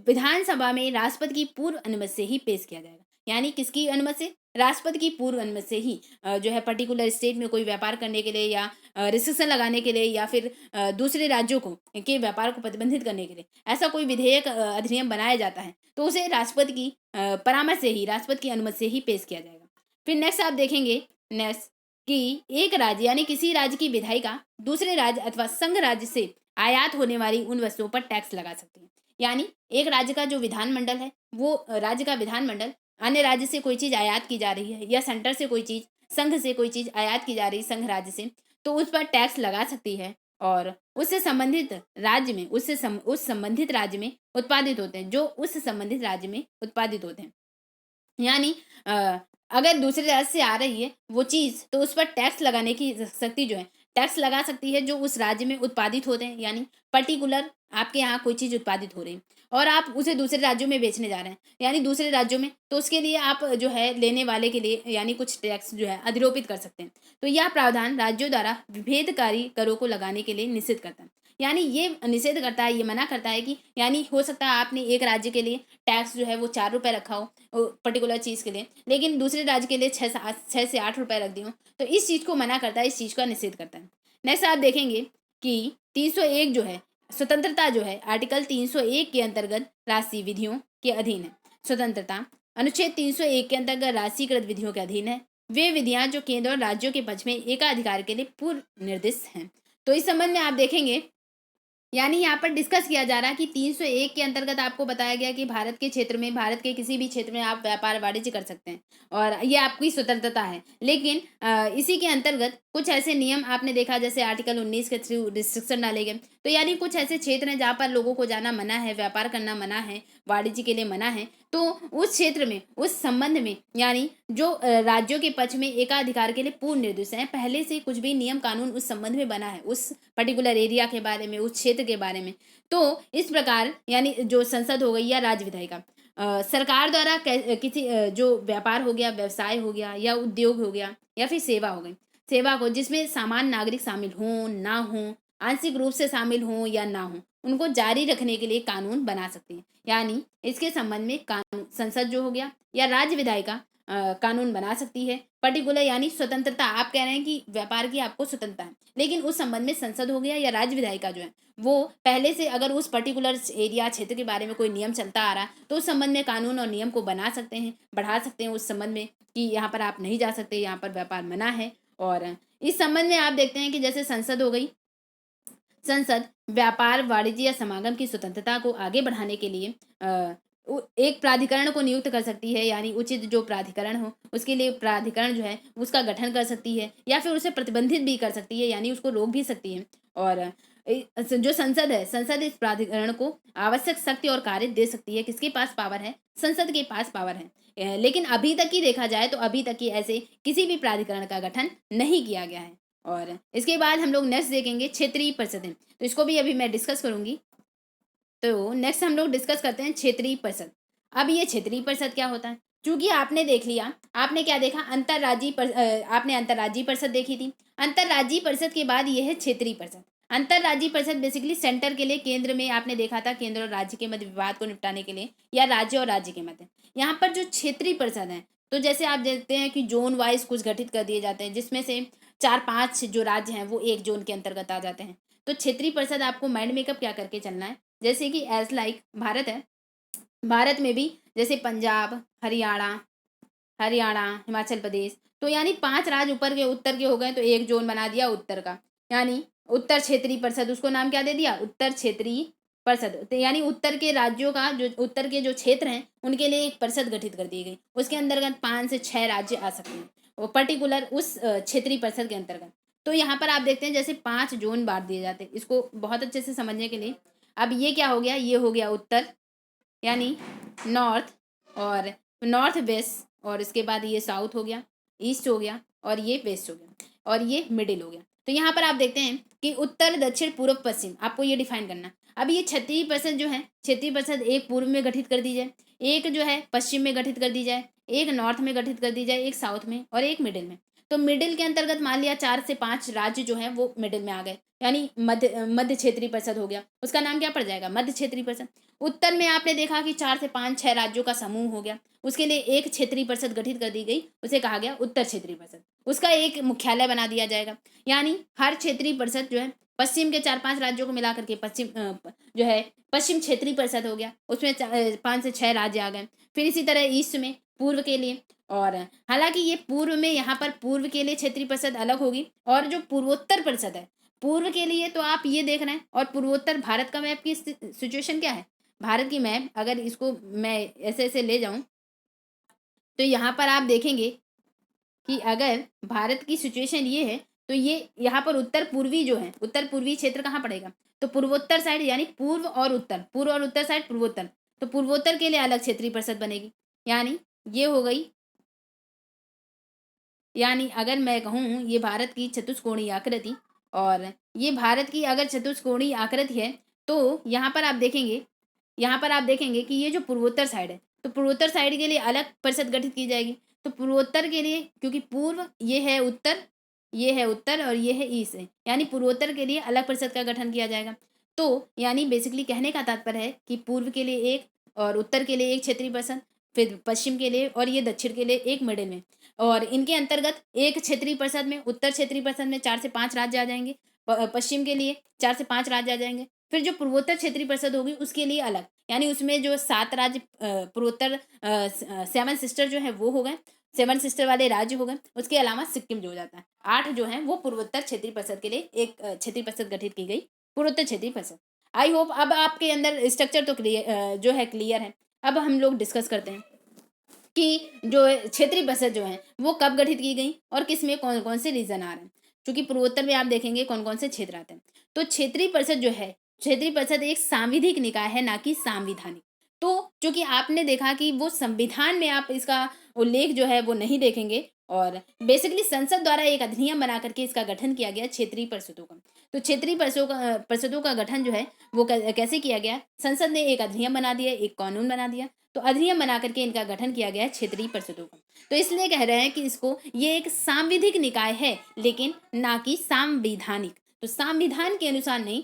विधानसभा में राष्ट्रपति की पूर्व अनुमति से ही पेश किया जाएगा। यानी किसकी अनुमति से? राष्ट्रपति की पूर्व अनुमति से ही जो है पर्टिकुलर स्टेट में कोई व्यापार करने के लिए या रिस्ट्रिक्शन लगाने के लिए या फिर दूसरे राज्यों को के व्यापार को प्रतिबंधित करने के लिए ऐसा कोई विधेयक अधिनियम बनाया जाता है, तो उसे राष्ट्रपति की परामर्श से ही, राष्ट्रपति की अनुमति से ही पेश किया जाएगा। फिर नेक्स्ट आप देखेंगे, नेक्स्ट कि एक राज्य यानी किसी राज्य की विधायिका दूसरे राज्य अथवा संघ राज्य से आयात होने वाली उन वस्तुओं पर टैक्स लगा सकती है। यानी एक राज्य का जो विधानमंडल है, वो राज्य का विधानमंडल अन्य राज्य से कोई चीज आयात की जा रही है या सेंटर से कोई चीज, संघ से कोई चीज आयात की जा रही है संघ राज्य से, तो उस पर टैक्स लगा सकती है और उससे संबंधित राज्य में उस संबंधित राज्य में उत्पादित होते हैं, जो उस संबंधित राज्य में उत्पादित होते हैं। यानी अगर दूसरे राज्य से आ रही है वो चीज़, तो उस पर टैक्स लगाने की शक्ति जो है, टैक्स लगा सकती है जो उस राज्य में उत्पादित होते हैं। यानी पर्टिकुलर आपके यहाँ कोई चीज़ उत्पादित हो रही है और आप उसे दूसरे राज्यों में बेचने जा रहे हैं, यानी दूसरे राज्यों में, तो उसके लिए आप जो है लेने वाले के लिए यानी कुछ टैक्स जो है अधिरोपित कर सकते हैं। तो यह प्रावधान राज्यों द्वारा विभेदकारी करों को लगाने के लिए निषिद्ध करता है। यानी ये निषेध करता है, ये मना करता है कि यानी हो सकता है आपने एक राज्य के लिए टैक्स जो है वो 4 रुपये रखा हो पर्टिकुलर चीज़ के लिए, लेकिन दूसरे राज्य के लिए 6 से 8 रुपये रख दी हो, तो इस चीज़ को मना करता है, इस चीज़ का निषेध करता है। नेक्स्ट आप देखेंगे कि 301 जो है स्वतंत्रता जो है आर्टिकल 301 के अंतर्गत राष्ट्रीय विधियों के अधीन है। स्वतंत्रता अनुच्छेद 301 के अंतर्गत राष्ट्रीयकृत विधियों के अधीन है। वे विधियां जो केंद्र और राज्यों के पक्ष में एकाधिकार के लिए पूर्व निर्दिष्ट हैं। तो इस संबंध में आप देखेंगे, यानी यहाँ पर डिस्कस किया जा रहा है कि 301 के अंतर्गत आपको बताया गया कि भारत के क्षेत्र में, भारत के किसी भी क्षेत्र में आप व्यापार वाणिज्य कर सकते हैं और ये आपकी स्वतंत्रता है। लेकिन इसी के अंतर्गत कुछ ऐसे नियम आपने देखा, जैसे आर्टिकल 19 के थ्रू रिस्ट्रिक्शन डाले गए। तो यानी कुछ ऐसे क्षेत्र हैं जहाँ पर लोगों को जाना मना है, व्यापार करना मना है, वाणिज्य के लिए मना है, तो उस क्षेत्र में, उस संबंध में, यानी जो राज्यों के पक्ष में एकाधिकार के लिए पूर्ण निर्देश है, पहले से कुछ भी नियम कानून उस संबंध में बना है, उस पर्टिकुलर एरिया के बारे में, उस क्षेत्र के बारे में। तो इस प्रकार यानी जो संसद हो गई या राज्य विधायिका सरकार द्वारा किसी जो व्यापार हो गया, व्यवसाय हो गया या उद्योग हो गया या फिर सेवा हो गई, सेवा को जिसमें सामान्य नागरिक शामिल हों ना हों, आंशिक रूप से शामिल हों या ना हों, उनको जारी रखने के लिए कानून बना सकती है। यानी इसके संबंध में कानून संसद जो हो गया या राज्य विधायिका कानून बना सकती है। पर्टिकुलर यानी स्वतंत्रता, आप कह रहे हैं कि व्यापार की आपको स्वतंत्रता है, लेकिन उस संबंध में संसद हो गया या राज्य विधायिका जो है वो पहले से अगर उस पर्टिकुलर एरिया क्षेत्र के बारे में कोई नियम चलता आ रहा है, तो उस संबंध में कानून और नियम को बना सकते हैं, बढ़ा सकते हैं उस संबंध में कि यहाँ पर आप नहीं जा सकते, यहाँ पर व्यापार मना है। और इस संबंध में आप देखते हैं कि जैसे संसद हो गई, संसद व्यापार वाणिज्य या समागम की स्वतंत्रता को आगे बढ़ाने के लिए एक प्राधिकरण को नियुक्त कर सकती है, यानी उचित जो प्राधिकरण हो उसके लिए प्राधिकरण जो है उसका गठन कर सकती है या फिर उसे प्रतिबंधित भी कर सकती है, यानी उसको रोक भी सकती है। और जो संसद है, संसद इस प्राधिकरण को आवश्यक शक्ति और कार्य दे सकती है। किसके पास पावर है? संसद के पास पावर है। लेकिन अभी तक की देखा जाए तो अभी तक की ऐसे किसी भी प्राधिकरण का गठन नहीं किया गया है। और इसके बाद हम लोग नेक्स्ट देखेंगे क्षेत्रीय परिषदें, तो इसको भी अभी मैं डिस्कस करूंगी। तो नेक्स्ट हम लोग डिस्कस करते हैं क्षेत्रीय परिषद। अब ये क्षेत्रीय परिषद क्या होता है? क्योंकि आपने देख लिया, आपने क्या देखा, आपने अंतर्राज्यीय परिषद देखी थी। अंतर्राज्यीय परिषद के बाद ये है क्षेत्रीय परिषद। अंतर्राज्यीय परिषद बेसिकली सेंटर के लिए, केंद्र में आपने देखा था केंद्र और राज्य के मध्य विवाद को निपटाने के लिए, या राज्य और राज्य के मध्य। यहाँ पर जो क्षेत्रीय परिषद है, तो जैसे आप देखते हैं कि जोन वाइज कुछ गठित कर दिए जाते हैं, जिसमें से 4-5 जो राज्य हैं वो एक जोन के अंतर्गत आ जाते हैं। तो क्षेत्रीय परिषद आपको माइंड मेकअप क्या करके चलना है, जैसे कि एज लाइक भारत है, भारत में भी जैसे पंजाब, हरियाणा, हिमाचल प्रदेश, तो यानी 5 राज्य ऊपर के उत्तर के हो गए, तो एक जोन बना दिया उत्तर का, यानी उत्तर क्षेत्रीय परिषद, उसको नाम क्या दे दिया? उत्तर क्षेत्रीय परिषद, तो यानी उत्तर के राज्यों का जो उत्तर के जो क्षेत्र हैं उनके लिए एक परिषद गठित कर दी गई। उसके अंतर्गत 5 से 6 राज्य आ सकते हैं वो पर्टिकुलर उस क्षेत्रीय परिषद के अंतर्गत। तो यहाँ पर आप देखते हैं जैसे 5 जोन बांट दिए जाते हैं, इसको बहुत अच्छे से समझने के लिए। अब ये क्या हो गया, ये हो गया उत्तर यानी नॉर्थ, और नॉर्थ वेस्ट, और इसके बाद ये साउथ हो गया, ईस्ट हो गया, और ये वेस्ट हो गया, और ये मिडिल हो गया। तो यहाँ पर आप देखते हैं कि उत्तर, दक्षिण, पूर्व, पश्चिम, आपको ये डिफाइन करना। अब ये 36% जो है, 36% एक पूर्व में गठित कर दी जाए, एक जो है पश्चिम में गठित कर दी जाए, एक नॉर्थ में गठित कर दी जाए, एक साउथ में, और एक मिडिल में। तो मिडिल के अंतर्गत मान लिया 4 से 5 राज्य जो है वो मिडिल में आ गए, यानी मध्य क्षेत्रीय परिषद हो गया, उसका नाम क्या पड़ जाएगा, मध्य क्षेत्रीय परिषद। उत्तर में आपने देखा कि 4 से 5 6 राज्यों का समूह हो गया, उसके लिए एक क्षेत्रीय परिषद गठित कर दी गई, उसे कहा गया उत्तर क्षेत्रीय परिषद, उसका एक मुख्यालय बना दिया जाएगा। यानी हर क्षेत्रीय परिषद जो है पश्चिम के 4-5 राज्यों को मिलाकर के पश्चिम जो है पश्चिम क्षेत्रीय परिषद हो गया, उसमें 5 से 6 राज्य आ गए। फिर इसी तरह ईस्ट में पूर्व के लिए, और हालांकि ये पूर्व में यहाँ पर पूर्व के लिए क्षेत्रीय परिषद अलग होगी, और जो पूर्वोत्तर परिषद है पूर्व के लिए, तो आप ये देख रहे हैं। और पूर्वोत्तर भारत का मैप की सिचुएशन क्या है, भारत की मैप अगर इसको मैं ऐसे ऐसे ले जाऊं तो यहाँ पर आप देखेंगे कि अगर भारत की सिचुएशन ये है, तो ये यहाँ पर उत्तर पूर्वी जो है, उत्तर पूर्वी क्षेत्र कहाँ पड़ेगा, तो पूर्वोत्तर साइड, यानी पूर्व और उत्तर साइड पूर्वोत्तर। तो पूर्वोत्तर के लिए अलग क्षेत्रीय परिषद बनेगी, यानी ये हो गई। यानी अगर मैं कहूँ ये भारत की चतुष्कोणीय आकृति, और ये भारत की अगर चतुष्कोणीय आकृति है, तो यहाँ पर आप देखेंगे कि ये जो पूर्वोत्तर साइड है, तो पूर्वोत्तर साइड के लिए अलग परिषद गठित की जाएगी। तो पूर्वोत्तर के लिए, क्योंकि पूर्व ये है उत्तर, ये है उत्तर, और ये है ईस्ट है, यानी पूर्वोत्तर के लिए अलग परिषद का गठन किया जाएगा। तो यानी बेसिकली कहने का तात्पर्य है कि पूर्व के लिए एक, और उत्तर के लिए एक क्षेत्रीय परिषद, फिर पश्चिम के लिए, और ये दक्षिण के लिए एक मिडिल में। और इनके अंतर्गत एक क्षेत्रीय परिषद में, उत्तर क्षेत्रीय परिषद में 4 से 5 राज्य आ जाएंगे, पश्चिम के लिए 4 से 5 राज्य आ जाएंगे। फिर जो पूर्वोत्तर क्षेत्रीय परिषद होगी उसके लिए अलग, यानी उसमें जो 7 राज्य पूर्वोत्तर 7 सिस्टर जो है वो हो गए, 7 सिस्टर वाले राज्य हो गए। उसके अलावा सिक्किम जो हो जाता है, 8 जो है वो पूर्वोत्तर क्षेत्रीय परिषद के लिए एक क्षेत्रीय परिषद गठित की गई, पूर्वोत्तर क्षेत्रीय परिषद। आई होप अब आपके अंदर स्ट्रक्चर तो जो है क्लियर है। अब हम लोग डिस्कस करते हैं कि जो क्षेत्रीय परिषद जो है वो कब गठित की गई, और किस में कौन कौन से रीजन आ रहे हैं। क्योंकि पूर्वोत्तर में आप देखेंगे कौन कौन से क्षेत्र आते हैं। तो क्षेत्रीय परिषद जो है, क्षेत्रीय परिषद एक सांविधिक निकाय है, ना कि संवैधानिक। तो क्योंकि आपने देखा कि वो संविधान में आप इसका उल्लेख जो है वो नहीं देखेंगे, और बेसिकली संसद द्वारा एक अधिनियम बना करके इसका गठन किया गया क्षेत्रीय परिषदों का। तो क्षेत्रीय परिषदों का गठन जो है वो कैसे किया गया, संसद ने एक अधिनियम बना दिया, एक कानून बना दिया, तो अधिनियम बना करके इनका गठन किया गया है क्षेत्रीय परिषदों का। तो इसलिए कह रहे हैं कि इसको ये एक सांविधिक निकाय है, लेकिन ना कि संवैधानिक। तो संविधान के अनुसार नहीं,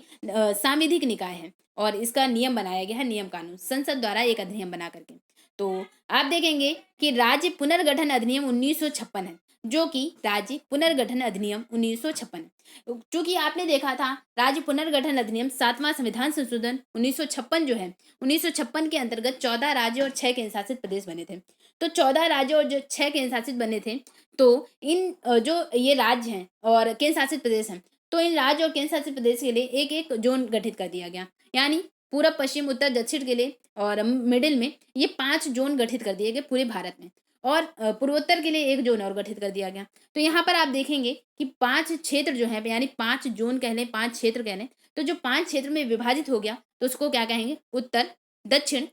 सांविधिक निकाय है, और इसका नियम बनाया गया है, नियम कानून संसद द्वारा एक अधिनियम बना करके। तो आप देखेंगे कि राज्य पुनर्गठन अधिनियम 1956 है, जो कि राज्य पुनर्गठन अधिनियम 1956 है। क्योंकि आपने देखा था राज्य पुनर्गठन अधिनियम 7वां संविधान संशोधन 1956 जो है, 1956 के अंतर्गत 14 राज्य और 6 केंद्र शासित प्रदेश बने थे। तो 14 राज्य और जो 6 केंद्र शासित बने थे, तो इन जो ये राज्य हैं और केंद्र शासित प्रदेश हैं, तो इन राज्य और केंद्र शासित प्रदेश के लिए एक एक जोन गठित कर दिया गया, यानी पूरब, पश्चिम, उत्तर, दक्षिण के लिए और मिडिल में ये 5 जोन गठित कर दिए गए पूरे भारत में, और पूर्वोत्तर के लिए एक जोन और गठित कर दिया गया। तो यहाँ पर आप देखेंगे कि 5 क्षेत्र जो है, यानी 5 जोन कह लें, 5 क्षेत्र कह लें, तो जो 5 क्षेत्र में विभाजित हो गया तो उसको क्या कहेंगे, उत्तर, दक्षिण,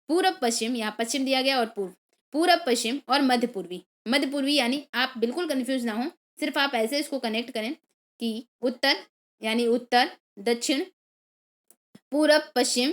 पूरब, पश्चिम, यहाँ पश्चिम दिया गया, और पूर्व, पूरब, पश्चिम और मध्य पूर्वी। मध्य पूर्वी यानी आप बिल्कुल कंफ्यूज ना हो, सिर्फ आप ऐसे इसको कनेक्ट करें कि उत्तर यानी उत्तर, दक्षिण, पूरब, पश्चिम,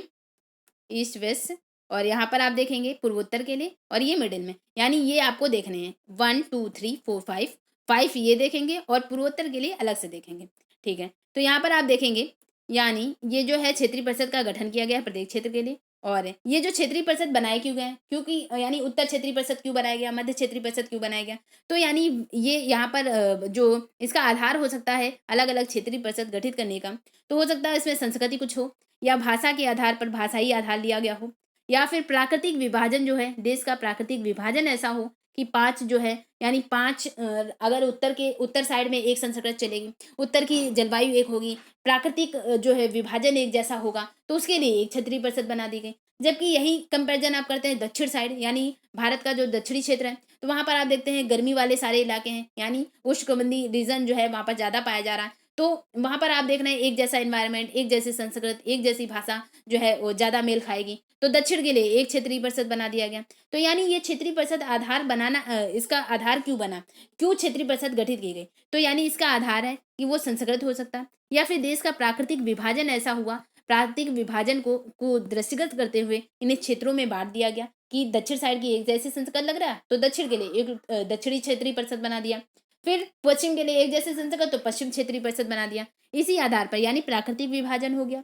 ईस्ट, वेस्ट, और यहाँ पर आप देखेंगे पूर्वोत्तर के लिए, और ये मिडिल में, यानी ये आपको देखने हैं 1 2 3 4 5 ये देखेंगे, और पूर्वोत्तर के लिए अलग से देखेंगे। ठीक है, तो यहाँ पर आप देखेंगे, यानी ये जो है क्षेत्रीय परिषद का गठन किया गया है प्रत्येक क्षेत्र के लिए। और ये जो क्षेत्रीय परिषद बनाए क्यों गए, क्योंकि यानी उत्तर क्षेत्रीय परिषद क्यों बनाया गया, मध्य क्षेत्रीय परिषद क्यों बनाया गया, तो यानी ये यहाँ पर जो इसका आधार हो सकता है अलग अलग क्षेत्रीय परिषद गठित करने का, तो हो सकता है इसमें संस्कृति कुछ हो, या भाषा के आधार पर भाषाई आधार लिया गया हो, या फिर प्राकृतिक विभाजन जो है, देश का प्राकृतिक विभाजन ऐसा हो कि 5 जो है यानी 5 अगर उत्तर साइड में एक संस्कृत चलेगी, उत्तर की जलवायु एक होगी, प्राकृतिक जो है विभाजन एक जैसा होगा, तो उसके लिए एक क्षेत्रीय परिषद बना दी गई। जबकि यही कंपैरिजन आप करते हैं दक्षिण साइड यानी भारत का जो दक्षिणी क्षेत्र है, तो वहाँ पर आप देखते हैं गर्मी वाले सारे इलाके हैं, यानी उष्णकटिबंधीय रीजन जो है वहाँ पर ज़्यादा पाया जा रहा है। तो वहाँ पर आप देख रहे हैं एक जैसा एनवायरनमेंट, एक जैसी संस्कृत, एक जैसी भाषा जो है वो ज़्यादा मेल खाएगी। तो दक्षिण के लिए एक क्षेत्रीय परिषद बना दिया गया। तो यानी ये क्षेत्रीय परिषद आधार बनाना इसका आधार क्यों बना? क्यों क्षेत्रीय परिषद गठित की गई? तो यानी इसका आधार है कि वो संस्कृत हो सकता है या फिर देश का प्राकृतिक विभाजन ऐसा हुआ, प्राकृतिक विभाजन को दृष्टिगत करते हुए इन्हें क्षेत्रों में बाँट दिया गया कि दक्षिण साइड की एक जैसी संस्कृत लग रहा है, तो दक्षिण के लिए एक दक्षिणी क्षेत्रीय परिषद बना दिया। फिर पश्चिम के लिए एक जैसे संस्कृत, तो पश्चिम क्षेत्रीय परिषद बना दिया। इसी आधार पर यानी प्राकृतिक विभाजन हो गया।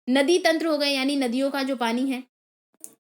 नदी तंत्र हो गए यानी नदियों का जो पानी है,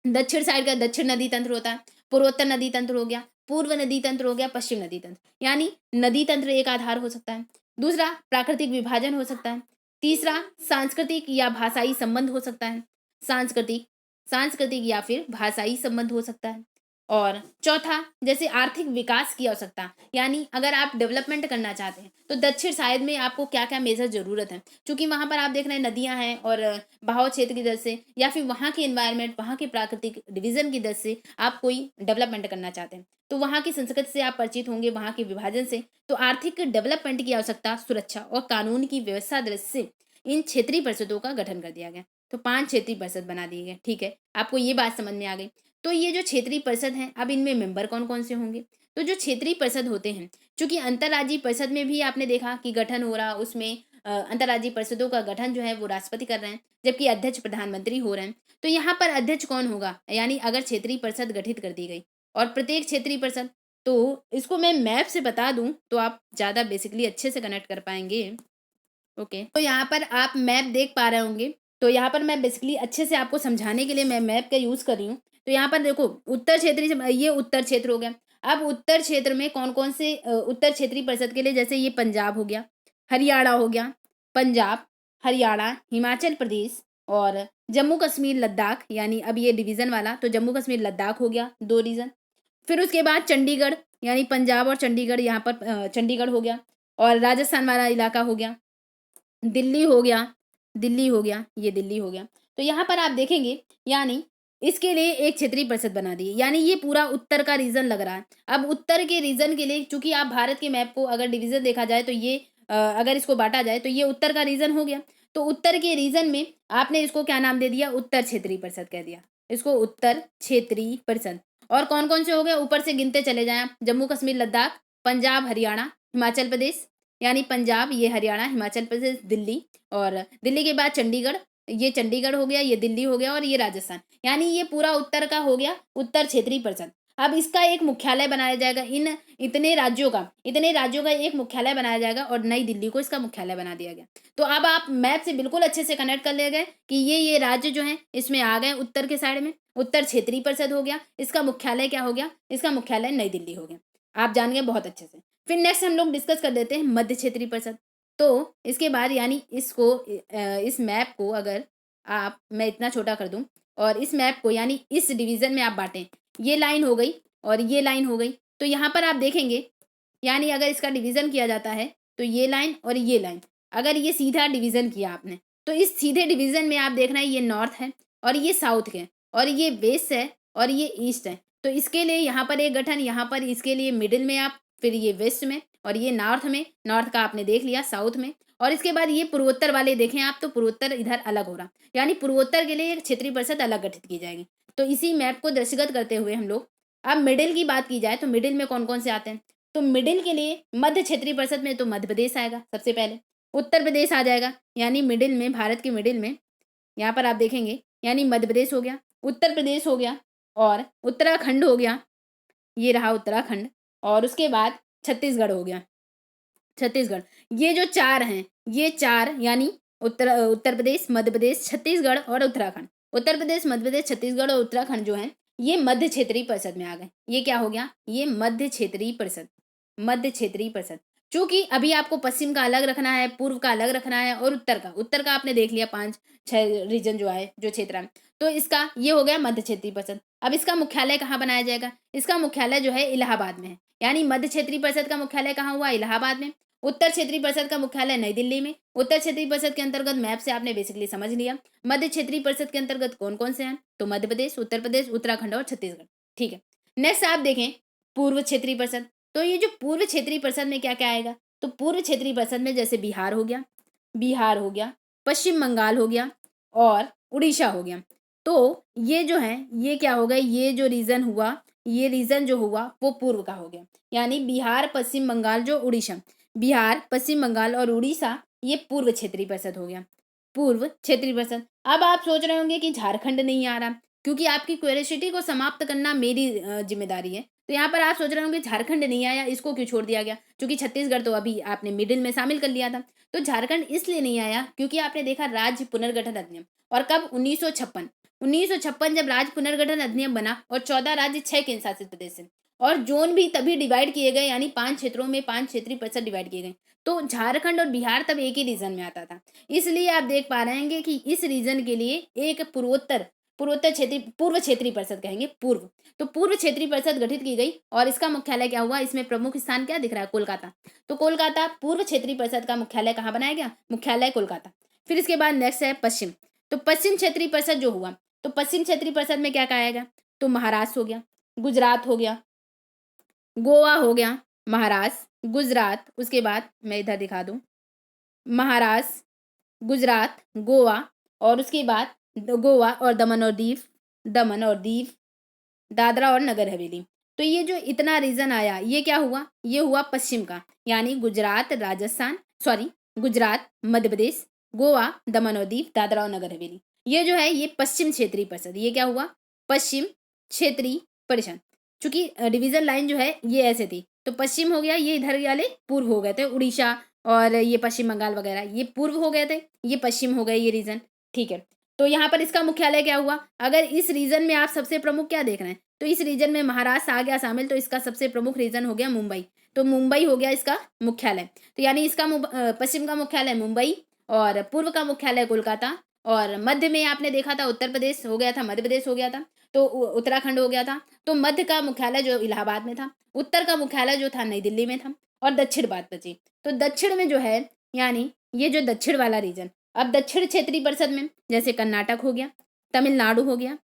दक्षिण साइड का दक्षिण नदी तंत्र होता है, पूर्वोत्तर नदी तंत्र हो गया, पूर्व नदी तंत्र हो गया, पश्चिम नदी तंत्र। यानी नदी तंत्र एक आधार हो सकता है। दूसरा प्राकृतिक विभाजन हो सकता है। तीसरा सांस्कृतिक या भाषाई संबंध हो सकता है। सांस्कृतिक सांस्कृतिक या फिर भाषाई संबंध हो सकता है। और चौथा जैसे आर्थिक विकास की आवश्यकता, यानी अगर आप डेवलपमेंट करना चाहते हैं तो दक्षिण साइड में आपको क्या क्या मेजर जरूरत है, क्योंकि वहां पर आप देख रहे हैं नदियां हैं और बहाव क्षेत्र की दर से या फिर वहाँ के एनवायरनमेंट, वहाँ के प्राकृतिक डिवीजन की दर से आप कोई डेवलपमेंट करना चाहते हैं, तो वहाँ की संस्कृति से आप परिचित होंगे, वहाँ के विभाजन से। तो आर्थिक डेवलपमेंट की आवश्यकता, सुरक्षा और कानून की व्यवस्था दृष्टि से इन क्षेत्रीय परिषदों का गठन कर दिया गया। तो 5 क्षेत्रीय परिषद बना दिए गए। ठीक है, आपको ये बात समझ में आ गई। तो ये जो क्षेत्रीय परिषद हैं, अब इनमें मेंबर कौन कौन से होंगे? तो जो क्षेत्रीय परिषद होते हैं, चूंकि अंतर्राज्यीय परिषद में भी आपने देखा कि गठन हो रहा, उसमें अंतर्राज्यीय परिषदों का गठन जो है वो राष्ट्रपति कर रहे हैं, जबकि अध्यक्ष प्रधानमंत्री हो रहे हैं। तो यहाँ पर अध्यक्ष कौन होगा? यानी अगर क्षेत्रीय परिषद गठित कर दी गई और प्रत्येक क्षेत्रीय परिषद, तो इसको मैं मैप से बता दूं तो आप ज़्यादा बेसिकली अच्छे से कनेक्ट कर पाएंगे। ओके, तो यहाँ पर आप मैप देख पा रहे होंगे। तो यहाँ पर मैं बेसिकली अच्छे से आपको समझाने के लिए मैं मैप का यूज़ कर रही हूँ। तो यहाँ पर देखो उत्तर क्षेत्रीय, ये उत्तर क्षेत्र हो गया। अब उत्तर क्षेत्र में कौन कौन से उत्तर क्षेत्रीय परिषद के लिए, जैसे ये पंजाब हो गया, हरियाणा हो गया, पंजाब, हरियाणा, हिमाचल प्रदेश और जम्मू कश्मीर लद्दाख, यानी अब ये डिवीज़न वाला, तो जम्मू कश्मीर लद्दाख हो गया 2 रीजन। फिर उसके बाद चंडीगढ़, यानी पंजाब और चंडीगढ़, यहाँ पर चंडीगढ़ हो गया, और राजस्थान वाला इलाका हो गया, दिल्ली हो गया, दिल्ली हो गया, ये दिल्ली हो गया। तो यहाँ पर आप देखेंगे यानी इसके लिए एक क्षेत्रीय परिषद बना दी, यानी ये पूरा उत्तर का रीजन लग रहा है। अब उत्तर के रीजन के लिए, चूंकि आप भारत के मैप को अगर डिवीजन देखा जाए तो ये अगर इसको बांटा जाए तो ये उत्तर का रीजन हो गया। तो उत्तर के रीजन में आपने इसको क्या नाम दे दिया? उत्तर क्षेत्रीय परिषद कह दिया, इसको उत्तर क्षेत्रीय परिषद। और कौन कौन से हो गए? ऊपर से गिनते चले जाएं आप, जम्मू कश्मीर लद्दाख, पंजाब, हरियाणा, हिमाचल प्रदेश, यानी पंजाब, ये हरियाणा, हिमाचल प्रदेश, दिल्ली, और दिल्ली के बाद चंडीगढ़, ये चंडीगढ़ हो गया, ये दिल्ली हो गया, और ये राजस्थान। यानी ये पूरा उत्तर का हो गया उत्तर क्षेत्रीय परिषद। अब इसका एक मुख्यालय बनाया जाएगा, इतने राज्यों का एक मुख्यालय बनाया जाएगा, और नई दिल्ली को इसका मुख्यालय बना दिया गया। तो अब आप मैप से बिल्कुल अच्छे से कनेक्ट कर ले गए कि ये राज्य जो है इसमें आ गए उत्तर के साइड में। उत्तर क्षेत्रीय परिषद हो गया, इसका मुख्यालय क्या हो गया? इसका मुख्यालय नई दिल्ली हो गया। आप जान गए बहुत अच्छे से। फिर नेक्स्ट हम लोग डिस्कस कर देते हैं मध्य क्षेत्रीय परिषद। तो इसके बाद यानी इसको इस मैप को अगर मैं इतना छोटा कर दूं और इस मैप को यानी इस डिवीजन में आप बांटें, ये लाइन हो गई और ये लाइन हो गई। तो यहाँ पर आप देखेंगे यानी अगर इसका डिवीजन किया जाता है तो ये लाइन और ये लाइन, अगर ये सीधा डिवीजन किया आपने तो इस सीधे डिवीजन में आप देख रहे हैं ये नॉर्थ है और ये साउथ है और ये वेस्ट है और ये ईस्ट है। तो इसके लिए यहाँ पर एक गठन, यहाँ पर इसके लिए मिडिल में आप, फिर ये वेस्ट में और ये नॉर्थ में, नॉर्थ का आपने देख लिया, साउथ में, और इसके बाद ये पूर्वोत्तर वाले देखें आप, तो पूर्वोत्तर इधर अलग हो रहा, यानी पूर्वोत्तर के लिए एक क्षेत्रीय परिषद अलग गठित की जाएगी। तो इसी मैप को दृष्टिगत करते हुए हम लोग अब मिडिल की बात की जाए तो मिडिल में कौन कौन से आते हैं? तो मिडिल के लिए मध्य क्षेत्रीय परिषद में तो मध्य प्रदेश आएगा सबसे पहले, उत्तर प्रदेश आ जाएगा, यानी मिडिल में, भारत के मिडिल में यहाँ पर आप देखेंगे यानी मध्य प्रदेश हो गया, उत्तर प्रदेश हो गया और उत्तराखंड हो गया, ये रहा उत्तराखंड, और उसके बाद छत्तीसगढ़ हो गया, छत्तीसगढ़। ये जो 4 हैं, ये 4 यानी उत्तर प्रदेश, मध्य प्रदेश, छत्तीसगढ़ और उत्तराखंड। उत्तर प्रदेश, मध्य प्रदेश, छत्तीसगढ़ और उत्तराखंड जो है ये मध्य क्षेत्रीय परिषद में आ गए। ये क्या हो गया? ये मध्य क्षेत्रीय परिषद, मध्य क्षेत्रीय परिषद। चूंकि अभी आपको पश्चिम का अलग रखना है, पूर्व का अलग रखना है और उत्तर का आपने देख लिया 5-6 रीजन जो आए, जो क्षेत्र है। तो इसका ये हो गया मध्य क्षेत्रीय परिषद। अब इसका मुख्यालय कहाँ बनाया जाएगा? इसका मुख्यालय जो है इलाहाबाद में है। यानी मध्य क्षेत्रीय परिषद का मुख्यालय कहाँ हुआ? इलाहाबाद में। उत्तर क्षेत्रीय परिषद का मुख्यालय नई दिल्ली में। उत्तर क्षेत्रीय परिषद के अंतर्गत मैप से आपने बेसिकली समझ लिया। मध्य क्षेत्रीय परिषद के अंतर्गत कौन कौन से हैं? तो मध्य प्रदेश, उत्तर प्रदेश, उत्तराखंड और छत्तीसगढ़। ठीक है। नेक्स्ट आप देखें पूर्व क्षेत्रीय परिषद। तो ये जो पूर्व क्षेत्रीय परिषद में क्या क्या आएगा? तो पूर्व क्षेत्रीय परिषद में जैसे बिहार हो गया, पश्चिम बंगाल हो गया और उड़ीसा हो गया। तो ये जो है ये क्या हो गया? ये जो रीजन हुआ, ये रीजन जो हुआ वो पूर्व का हो गया। यानी बिहार, पश्चिम बंगाल, जो उड़ीसा, बिहार, पश्चिम बंगाल और उड़ीसा, ये पूर्व क्षेत्रीय परिषद हो गया, पूर्व क्षेत्रीय परिषद। अब आप सोच रहे होंगे कि झारखंड नहीं आ रहा, क्योंकि आपकी क्यूरियोसिटी को समाप्त करना मेरी जिम्मेदारी है। तो यहाँ पर आप सोच रहे होंगे झारखंड नहीं आया, इसको क्यों छोड़ दिया गया? क्योंकि छत्तीसगढ़ तो अभी आपने मिडिल में शामिल कर लिया था। तो झारखंड इसलिए नहीं आया क्योंकि आपने देखा राज्य पुनर्गठन अधिनियम, और कब? 1956 जब राज्य पुनर्गठन अधिनियम बना और 14 राज्य 6 केंद्र शासित प्रदेश से, और जोन भी तभी डिवाइड किए गए, यानी 5 क्षेत्रों में 5 क्षेत्रीय परिषद डिवाइड किए गए। तो झारखंड और बिहार तब एक ही रीजन में आता था। इसलिए आप देख पा रहे हैं कि इस रीजन के लिए एक पूर्व क्षेत्रीय परिषद कहेंगे, पूर्व। तो पूर्व क्षेत्रीय परिषद गठित की गई और इसका मुख्यालय क्या हुआ? इसमें प्रमुख स्थान क्या दिख रहा है? कोलकाता। तो कोलकाता, पूर्व क्षेत्रीय परिषद का मुख्यालय कहाँ बनाया गया? मुख्यालय कोलकाता। फिर इसके बाद नेक्स्ट है पश्चिम। तो पश्चिम क्षेत्रीय परिषद जो हुआ, तो पश्चिम क्षेत्रीय परिषद में क्या क्या आएगा? तो महाराष्ट्र हो गया, गुजरात हो गया, गोवा हो गया, महाराष्ट्र, गुजरात, उसके बाद मैं इधर दिखा दूं, महाराष्ट्र, गुजरात, गोवा, और उसके बाद गोवा और दमन और दीव, दादरा और नगर हवेली। तो ये जो इतना रीजन आया, ये क्या हुआ? ये हुआ पश्चिम का, यानी गुजरात, मध्य प्रदेश, गोवा, दमन और दीव, दादरा और नगर हवेली। ये जो है ये पश्चिम क्षेत्रीय परिषद, ये क्या हुआ? पश्चिम क्षेत्रीय परिषद। चूंकि डिवीजन लाइन जो है ये ऐसे थी, तो पश्चिम हो गया, ये इधर वाले पूर्व हो गए थे, उड़ीसा और ये पश्चिम बंगाल वगैरह ये पूर्व हो गए थे, ये पश्चिम हो गए ये रीजन। ठीक है। तो यहाँ पर इसका मुख्यालय क्या हुआ? अगर इस रीजन में आप सबसे प्रमुख क्या देख रहे हैं, तो इस रीजन में महाराष्ट्र आ गया शामिल, तो इसका सबसे प्रमुख रीजन हो गया मुंबई। तो मुंबई हो गया इसका मुख्यालय। तो यानी इसका पश्चिम का मुख्यालय मुंबई और पूर्व का मुख्यालय कोलकाता, और मध्य में आपने देखा था उत्तर प्रदेश हो गया था, मध्य प्रदेश हो गया था, तो उत्तराखंड हो गया था। तो मध्य का मुख्यालय जो इलाहाबाद में था, उत्तर का मुख्यालय जो था नई दिल्ली में था, और दक्षिण बात बची। तो दक्षिण में जो है, यानी ये जो दक्षिण वाला रीजन, अब दक्षिण क्षेत्रीय परिषद में जैसे कर्नाटक हो गया, तमिलनाडु हो गया,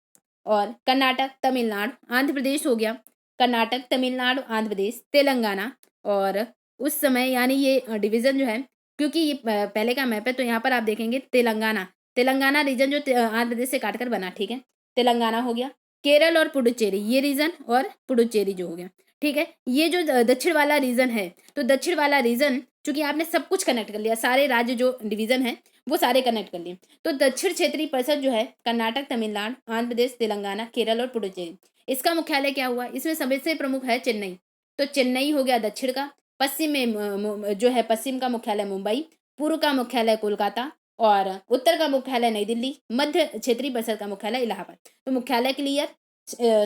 और कर्नाटक, तमिलनाडु, आंध्र प्रदेश हो गया, कर्नाटक, तमिलनाडु, आंध्र प्रदेश, तेलंगाना। और उस समय यानी ये डिवीजन जो है, क्योंकि ये पहले का मैप है, तो यहाँ पर आप देखेंगे तेलंगाना रीजन जो आंध्र प्रदेश से काटकर बना, ठीक है, तेलंगाना हो गया, केरल और पुडुचेरी ये रीजन, और पुडुचेरी जो हो गया। ठीक है। ये जो दक्षिण वाला रीजन है, तो दक्षिण वाला रीजन चूंकि आपने सब कुछ कनेक्ट कर लिया, सारे राज्य जो डिवीजन है वो सारे कनेक्ट कर लिए। तो दक्षिण क्षेत्रीय परिषद जो है कर्नाटक, तमिलनाडु, आंध्र प्रदेश, तेलंगाना, केरल और पुडुचेरी, इसका मुख्यालय क्या हुआ? इसमें सबसे प्रमुख है चेन्नई। तो चेन्नई हो गया दक्षिण का। पश्चिम में जो है पश्चिम का मुख्यालय मुंबई, पूर्व का मुख्यालय कोलकाता, और उत्तर का मुख्यालय नई दिल्ली, मध्य क्षेत्रीय परिषद का मुख्यालय इलाहाबाद। तो मुख्यालय क्लियर,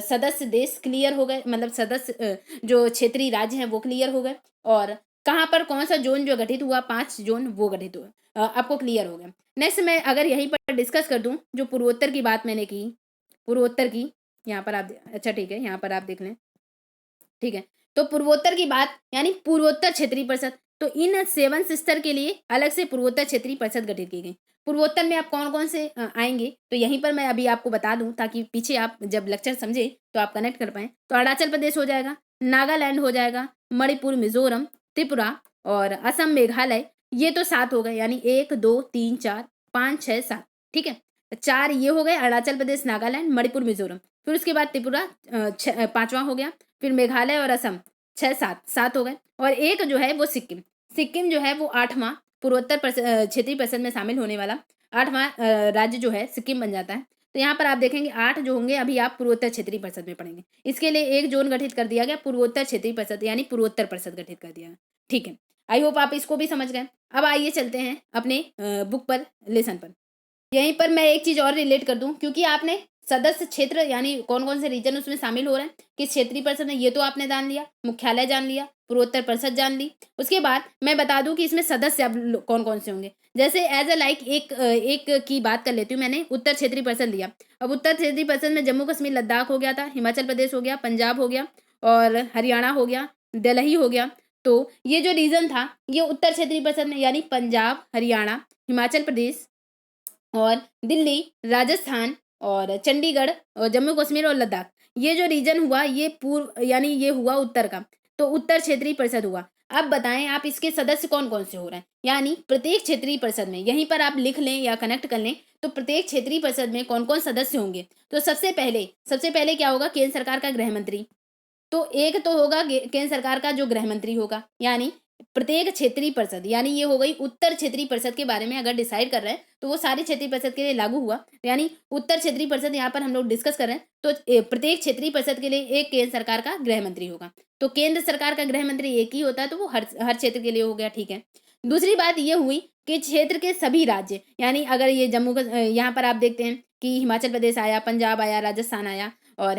सदस्य देश क्लियर हो गए, मतलब सदस्य जो क्षेत्रीय राज्य हैं वो क्लियर हो गए, और कहाँ पर कौन सा जोन जो गठित हुआ, 5 जोन वो गठित हुआ, आपको क्लियर हो गया। नेक्स्ट मैं अगर यहीं पर डिस्कस कर दूं, जो पूर्वोत्तर की बात मैंने की, पूर्वोत्तर की, यहाँ पर आप अच्छा ठीक है, यहाँ पर आप देख लें, ठीक है। तो पूर्वोत्तर की बात, यानी पूर्वोत्तर क्षेत्रीय परिषद, तो इन 7 सिस्टर के लिए अलग से पूर्वोत्तर क्षेत्रीय परिषद गठित की गई। पूर्वोत्तर में आप कौन कौन से आएंगे, तो यहीं पर मैं अभी आपको बता दूं, ताकि पीछे आप जब लेक्चर समझे तो आप कनेक्ट कर पाए। तो अरुणाचल प्रदेश हो जाएगा, नागालैंड हो जाएगा, मणिपुर, मिजोरम, त्रिपुरा और असम, मेघालय, ये तो 7 हो गए, यानी 1 2 3 4 5 6 7, ठीक है। 4 ये हो गए, अरुणाचल प्रदेश, नागालैंड, मणिपुर, मिजोरम। फिर उसके बाद त्रिपुरा 5वां हो गया, फिर मेघालय और असम 6 7 हो गए, और एक जो है वो सिक्किम जो है वो 8वां पूर्वोत्तर क्षेत्रीय परिषद में शामिल होने वाला 8वां राज्य जो है सिक्किम बन जाता है। तो यहाँ पर आप देखेंगे 8 जो होंगे अभी आप पूर्वोत्तर क्षेत्रीय परिषद में पढ़ेंगे। इसके लिए एक जोन गठित कर दिया गया, पूर्वोत्तर क्षेत्रीय परिषद, यानी पूर्वोत्तर परिषद गठित कर दिया। ठीक है, आई होप आप इसको भी समझ गए। अब आइए चलते हैं अपने बुक पर, लेसन पर। यहीं पर मैं एक चीज और रिलेट कर दूं, क्योंकि आपने सदस्य क्षेत्र यानी कौन कौन से रीजन उसमें शामिल हो रहे हैं, किस क्षेत्रीय परिषद में, ये तो आपने जान लिया, मुख्यालय जान लिया, पूर्वोत्तर परिषद जान ली। उसके बाद मैं बता दूं कि इसमें सदस्य अब कौन कौन से होंगे। जैसे एज अ लाइक एक की बात कर लेती हूँ, मैंने उत्तर क्षेत्रीय परिषद लिया। अब उत्तर क्षेत्रीय परिषद में जम्मू कश्मीर लद्दाख हो गया था, हिमाचल प्रदेश हो गया, पंजाब हो गया और हरियाणा हो गया, दिल्ली हो गया। तो ये जो रीजन था ये उत्तर क्षेत्रीय परिषद में, यानी पंजाब, हरियाणा, हिमाचल प्रदेश और दिल्ली, राजस्थान और चंडीगढ़ और जम्मू कश्मीर और लद्दाख, ये जो रीजन हुआ ये पूर्व यानी ये हुआ उत्तर का, तो उत्तर क्षेत्रीय परिषद हुआ। अब बताएं आप इसके सदस्य कौन कौन से हो रहे हैं, यानी प्रत्येक क्षेत्रीय परिषद में, यहीं पर आप लिख लें या कनेक्ट कर लें, तो प्रत्येक क्षेत्रीय परिषद में कौन कौन सदस्य होंगे। तो सबसे पहले क्या होगा, केंद्र सरकार का गृह मंत्री। तो एक तो होगा केंद्र सरकार का जो गृह मंत्री होगा, यानी प्रत्येक क्षेत्रीय परिषद, यानी ये हो गई उत्तर क्षेत्रीय परिषद के बारे में अगर डिसाइड कर रहे हैं तो वो सारी क्षेत्रीय परिषद के लिए लागू हुआ। यानी उत्तर क्षेत्रीय परिषद यहाँ पर हम लोग डिस्कस कर रहे हैं, तो प्रत्येक क्षेत्रीय परिषद के लिए एक केंद्र सरकार का गृह मंत्री होगा। तो केंद्र सरकार का गृह मंत्री एक ही होता है, तो वो हर क्षेत्र के लिए हो गया, ठीक है। दूसरी बात ये हुई कि क्षेत्र के सभी राज्य, यानी अगर ये यहाँ पर आप देखते हैं कि हिमाचल प्रदेश आया, पंजाब आया, राजस्थान आया और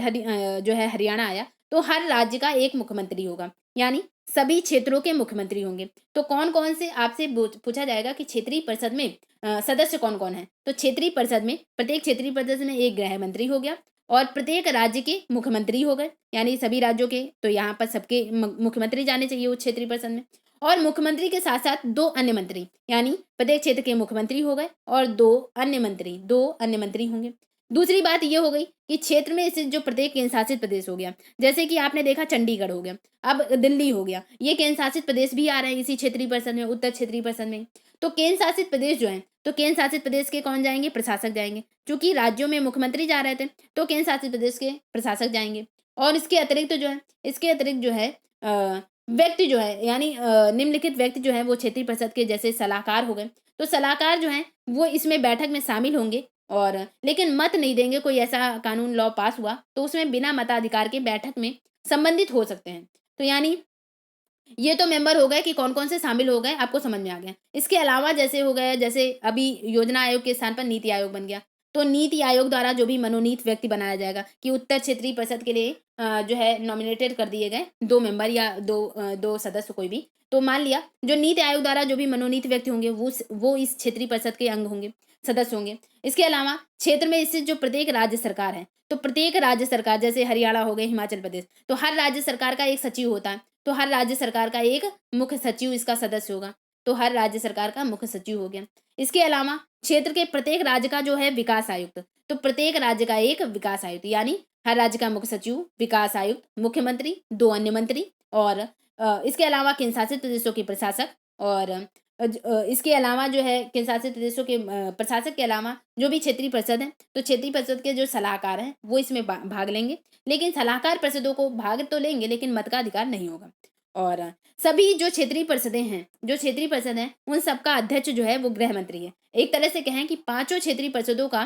जो है हरियाणा आया, तो हर राज्य का एक मुख्यमंत्री होगा, यानी सभी क्षेत्रों के मुख्यमंत्री होंगे। तो कौन कौन से आपसे पूछा जाएगा कि क्षेत्रीय परिषद में सदस्य कौन कौन है, तो क्षेत्रीय परिषद में प्रत्येक क्षेत्रीय परिषद में एक गृह मंत्री हो गया और प्रत्येक राज्य के मुख्यमंत्री हो गए, यानी सभी राज्यों के, तो यहाँ पर सबके मुख्यमंत्री जाने चाहिए उस क्षेत्रीय परिषद में। और मुख्यमंत्री के साथ साथ दो अन्य मंत्री, यानी प्रत्येक क्षेत्र के मुख्यमंत्री हो गए और दो अन्य मंत्री होंगे। दूसरी बात ये हो गई कि क्षेत्र में स्थित जो प्रत्येक केंद्र शासित प्रदेश हो गया, जैसे कि आपने देखा चंडीगढ़ हो गया, अब दिल्ली हो गया, ये केंद्र शासित प्रदेश भी आ रहे हैं इसी क्षेत्रीय परिषद में, उत्तर क्षेत्रीय परिषद में। तो केंद्र शासित प्रदेश जो है, तो केंद्र शासित प्रदेश के कौन जाएंगे, प्रशासक जाएंगे, क्योंकि राज्यों में मुख्यमंत्री जा रहे थे तो केंद्र शासित प्रदेश के प्रशासक जाएंगे। और इसके अतिरिक्त जो है व्यक्ति जो है, यानी निम्नलिखित व्यक्ति जो है वो क्षेत्रीय परिषद के जैसे सलाहकार हो गए, तो सलाहकार जो है वो इसमें बैठक में शामिल होंगे और लेकिन मत नहीं देंगे। कोई ऐसा कानून लॉ पास हुआ तो उसमें बिना मताधिकार के बैठक में संबंधित हो सकते हैं। तो यानी ये तो मेंबर हो गए कि कौन कौन से शामिल हो गए, आपको समझ में आ गया। इसके अलावा जैसे हो गए, जैसे अभी योजना आयोग के स्थान पर नीति आयोग बन गया, तो नीति आयोग द्वारा जो भी मनोनीत व्यक्ति बनाया जाएगा कि उत्तर क्षेत्रीय परिषद के लिए जो है नॉमिनेटेड कर दिए गए दो मेंबर या दो सदस्य कोई भी, तो मान लिया जो नीति आयोग द्वारा जो भी मनोनीत व्यक्ति होंगे वो इस क्षेत्रीय परिषद के अंग होंगे, सदस्य होंगे। इसके अलावा क्षेत्र में स्थित जो प्रत्येक राज्य सरकार है, तो प्रत्येक राज्य सरकार जैसे हरियाणा हो गए, हिमाचल प्रदेश, तो हर राज्य सरकार का एक सचिव होता है, तो हर राज्य सरकार का एक मुख्य सचिव इसका सदस्य होगा, तो हर राज्य सरकार का मुख्य सचिव हो गया। इसके अलावा क्षेत्र के प्रत्येक राज्य का जो है विकास आयुक्त, तो प्रत्येक राज्य का एक विकास आयुक्त, यानी हर राज्य का मुख्य सचिव, विकास आयुक्त, मुख्यमंत्री, दो अन्य मंत्री और इसके अलावा केंद्र शासित प्रदेशों के प्रशासक और इसके अलावा जो है केंद्र शासित प्रदेशों के प्रशासक के अलावा जो भी क्षेत्रीय परिषद है, तो क्षेत्रीय परिषद के जो सलाहकार हैं वो इसमें भाग लेंगे, लेकिन सलाहकार परिषदों को भाग तो लेंगे लेकिन मत का अधिकार नहीं होगा। और सभी जो क्षेत्रीय परिषद हैं उन सबका अध्यक्ष जो है वो गृह मंत्री है। एक तरह से कहें कि पांचों क्षेत्रीय परिषदों का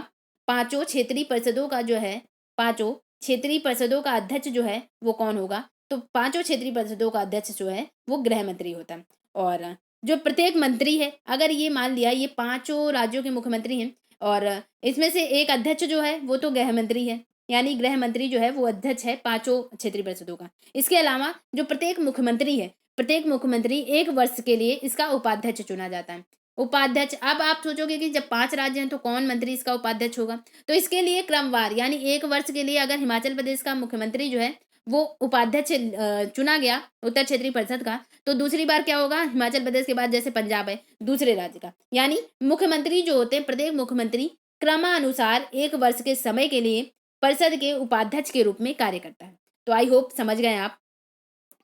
अध्यक्ष जो है वो कौन होगा, तो पांचों क्षेत्रीय परिषदों का अध्यक्ष जो है वो गृह मंत्री होता है। और जो प्रत्येक मंत्री है, अगर ये मान लिया ये पांचों राज्यों के मुख्यमंत्री हैं और इसमें से एक अध्यक्ष जो है वो तो गृह मंत्री है, यानी गृह मंत्री जो है वो अध्यक्ष है पांचों क्षेत्रीय परिषदों का। इसके अलावा जो प्रत्येक मुख्यमंत्री एक वर्ष के लिए इसका उपाध्यक्ष चुना जाता है। उपाध्यक्ष, अब आप सोचोगे कि जब 5 राज्य हैं तो कौन मंत्री इसका उपाध्यक्ष होगा, तो इसके लिए क्रमवार, यानी एक वर्ष के लिए अगर हिमाचल प्रदेश का मुख्यमंत्री जो है वो उपाध्यक्ष चुना गया उत्तर क्षेत्रीय परिषद का, तो दूसरी बार क्या होगा, हिमाचल प्रदेश के बाद जैसे पंजाब है दूसरे राज्य का, यानी मुख्यमंत्री जो होते हैं प्रत्येक मुख्यमंत्री क्रमानुसार एक वर्ष के समय के लिए परिषद के उपाध्यक्ष के रूप में कार्य करता है। तो आई होप समझ गए आप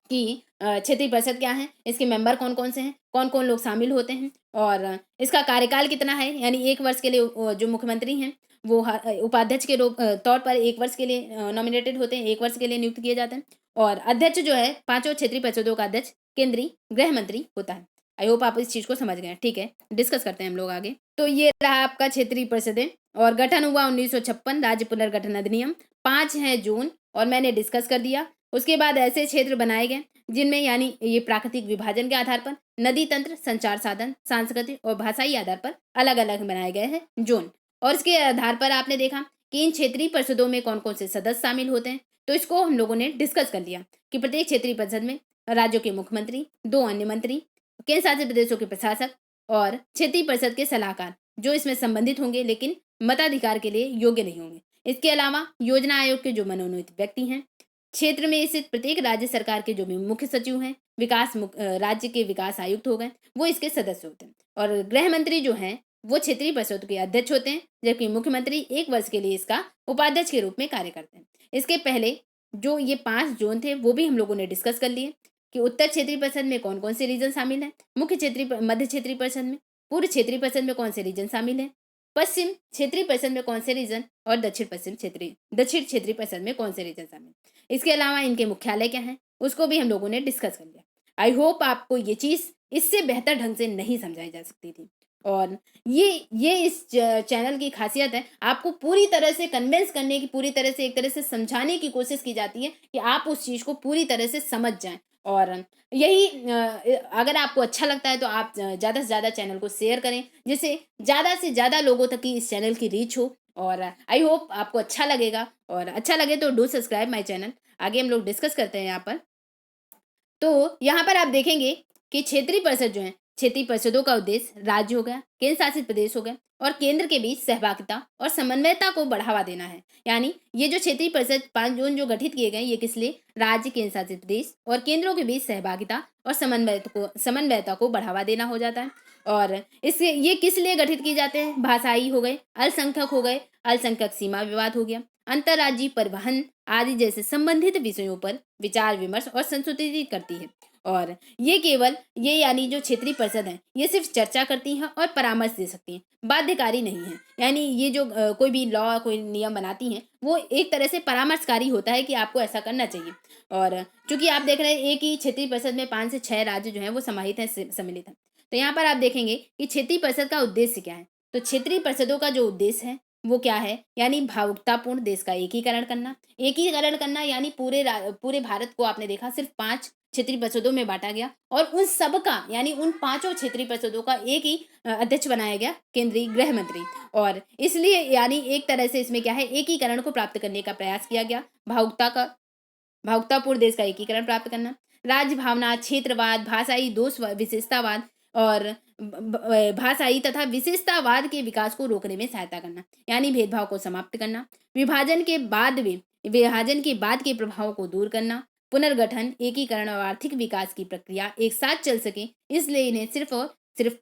कि क्षेत्रीय परिषद क्या है, इसके मेंबर कौन कौन से हैं, कौन कौन लोग शामिल होते हैं और इसका कार्यकाल कितना है, यानी एक वर्ष के लिए जो मुख्यमंत्री हैं वो उपाध्यक्ष के तौर पर एक वर्ष के लिए नॉमिनेटेड होते हैं, एक वर्ष के लिए नियुक्त किए जाते हैं। और अध्यक्ष जो है पांचों क्षेत्रीय परिषदों का अध्यक्ष केंद्रीय गृह मंत्री होता है। आई होप आप इस चीज को समझ गए। ठीक है, डिस्कस करते हैं हम लोग आगे। तो ये रहा आपका क्षेत्रीय परिषदें और गठन हुआ 1956 राज्य पुनर्गठन अधिनियम 5 है जून, और मैंने डिस्कस कर दिया। उसके बाद ऐसे क्षेत्र बनाए गए जिनमें यानी ये प्राकृतिक विभाजन के आधार पर नदी तंत्र, संचार साधन, सांस्कृतिक और भाषाई आधार पर अलग अलग बनाए गए हैं जोन, और इसके आधार पर आपने देखा कि इन क्षेत्रीय परिषदों में कौन कौन से सदस्य शामिल होते हैं, तो इसको हम लोगों ने डिस्कस कर लिया कि प्रत्येक क्षेत्रीय परिषद में राज्यों के मुख्यमंत्री, 2 अन्य मंत्री, केंद्र शासित प्रदेशों के प्रशासक और क्षेत्रीय परिषद के सलाहकार जो इसमें संबंधित होंगे लेकिन मताधिकार के लिए योग्य नहीं होंगे। इसके अलावा योजना आयोग के जो मनोनीत व्यक्ति हैं, क्षेत्र में स्थित प्रत्येक राज्य सरकार के जो भी मुख्य सचिव हैं, राज्य के विकास आयुक्त हो गए, वो इसके सदस्य होते हैं। और गृह मंत्री जो हैं वो क्षेत्रीय परिषद के अध्यक्ष होते हैं, जबकि मुख्यमंत्री 1 वर्ष के लिए इसका उपाध्यक्ष के रूप में कार्य करते हैं। इसके पहले जो ये 5 जोन थे वो भी हम लोगों ने डिस्कस कर लिए कि उत्तर क्षेत्रीय परिषद में कौन कौन से रीजन शामिल हैं, मध्य क्षेत्रीय परिषद में, पूर्व क्षेत्रीय परिषद में कौन से रीजन शामिल हैं, पश्चिम क्षेत्रीय परिषद में कौन से रीजन और दक्षिण क्षेत्रीय परिषद में कौन से रीजन शामिल। इसके अलावा इनके मुख्यालय क्या है उसको भी हम लोगों ने डिस्कस कर लिया। आई होप आपको ये चीज़ इससे बेहतर ढंग से नहीं समझाई जा सकती थी, और ये इस चैनल की खासियत है, आपको पूरी तरह से कन्विंस करने की, पूरी तरह से एक तरह से समझाने की कोशिश की जाती है कि आप उस चीज़ को पूरी तरह से समझ जाएं। और यही अगर आपको अच्छा लगता है तो आप ज़्यादा से ज़्यादा चैनल को शेयर करें, जिससे ज़्यादा से ज़्यादा लोगों तक की इस चैनल की रीच हो। और आई होप आपको अच्छा लगेगा, और अच्छा लगे तो डू सब्सक्राइब माय चैनल। आगे हम लोग डिस्कस करते हैं यहाँ पर। तो यहाँ पर आप देखेंगे कि क्षेत्रीय परिषद जो है, क्षेत्रीय परिषदों का उद्देश्य राज्य हो गया, केंद्र शासित प्रदेश हो गए और केंद्र के बीच सहभागिता और समन्वयता को बढ़ावा देना है। यानी ये जो क्षेत्रीय परिषद 5 जोन जो गठित किए गए, ये किस लिए, राज्य, केंद्र शासित प्रदेश और केंद्रों के बीच सहभागिता और समन्वयता को बढ़ावा देना हो जाता है। और इससे ये किस लिए गठित किए जाते हैं, भाषाई हो गए, अल्पसंख्यक हो गए, अल्पसंख्यक सीमा विवाद हो गया, अंतर्राज्यीय परिवहन आदि जैसे संबंधित विषयों पर विचार विमर्श और संशोधित करती है। और ये यानी जो क्षेत्रीय परिषद है ये सिर्फ चर्चा करती हैं और परामर्श दे सकती हैं, बाध्यकारी नहीं है। यानी ये जो कोई भी लॉ, कोई नियम बनाती हैं वो एक तरह से परामर्शकारी होता है कि आपको ऐसा करना चाहिए। और चूंकि आप देख रहे हैं एक ही क्षेत्रीय परिषद में 5 से 6 राज्य जो है वो समाहित है, सम्मिलित है। तो यहाँ पर आप देखेंगे कि क्षेत्रीय परिषद का उद्देश्य क्या है। तो क्षेत्रीय परिषदों का जो उद्देश्य है वो क्या है, यानी भावुकतापूर्ण देश का एकीकरण करना। यानी पूरे भारत को आपने देखा सिर्फ 5 क्षेत्रीय परिषदों में बांटा गया, और उन सब का यानी उन 5 क्षेत्रीय परिषदों का एक ही अध्यक्ष बनाया गया, केंद्रीय गृह मंत्री। और इसलिए यानी एक तरह से इसमें क्या है, एकीकरण को प्राप्त करने का प्रयास किया गया, भावुकतापूर्ण देश का एकीकरण प्राप्त करना, राज्य भावना, क्षेत्रवाद, भाषाई तथा विशेषतावाद के विकास को रोकने में सहायता करना, यानी भेदभाव को समाप्त करना, विभाजन के बाद के प्रभावों को दूर करना, पुनर्गठन, एकीकरण और आर्थिक विकास की प्रक्रिया एक साथ चल सके, इसलिए इन्हें सिर्फ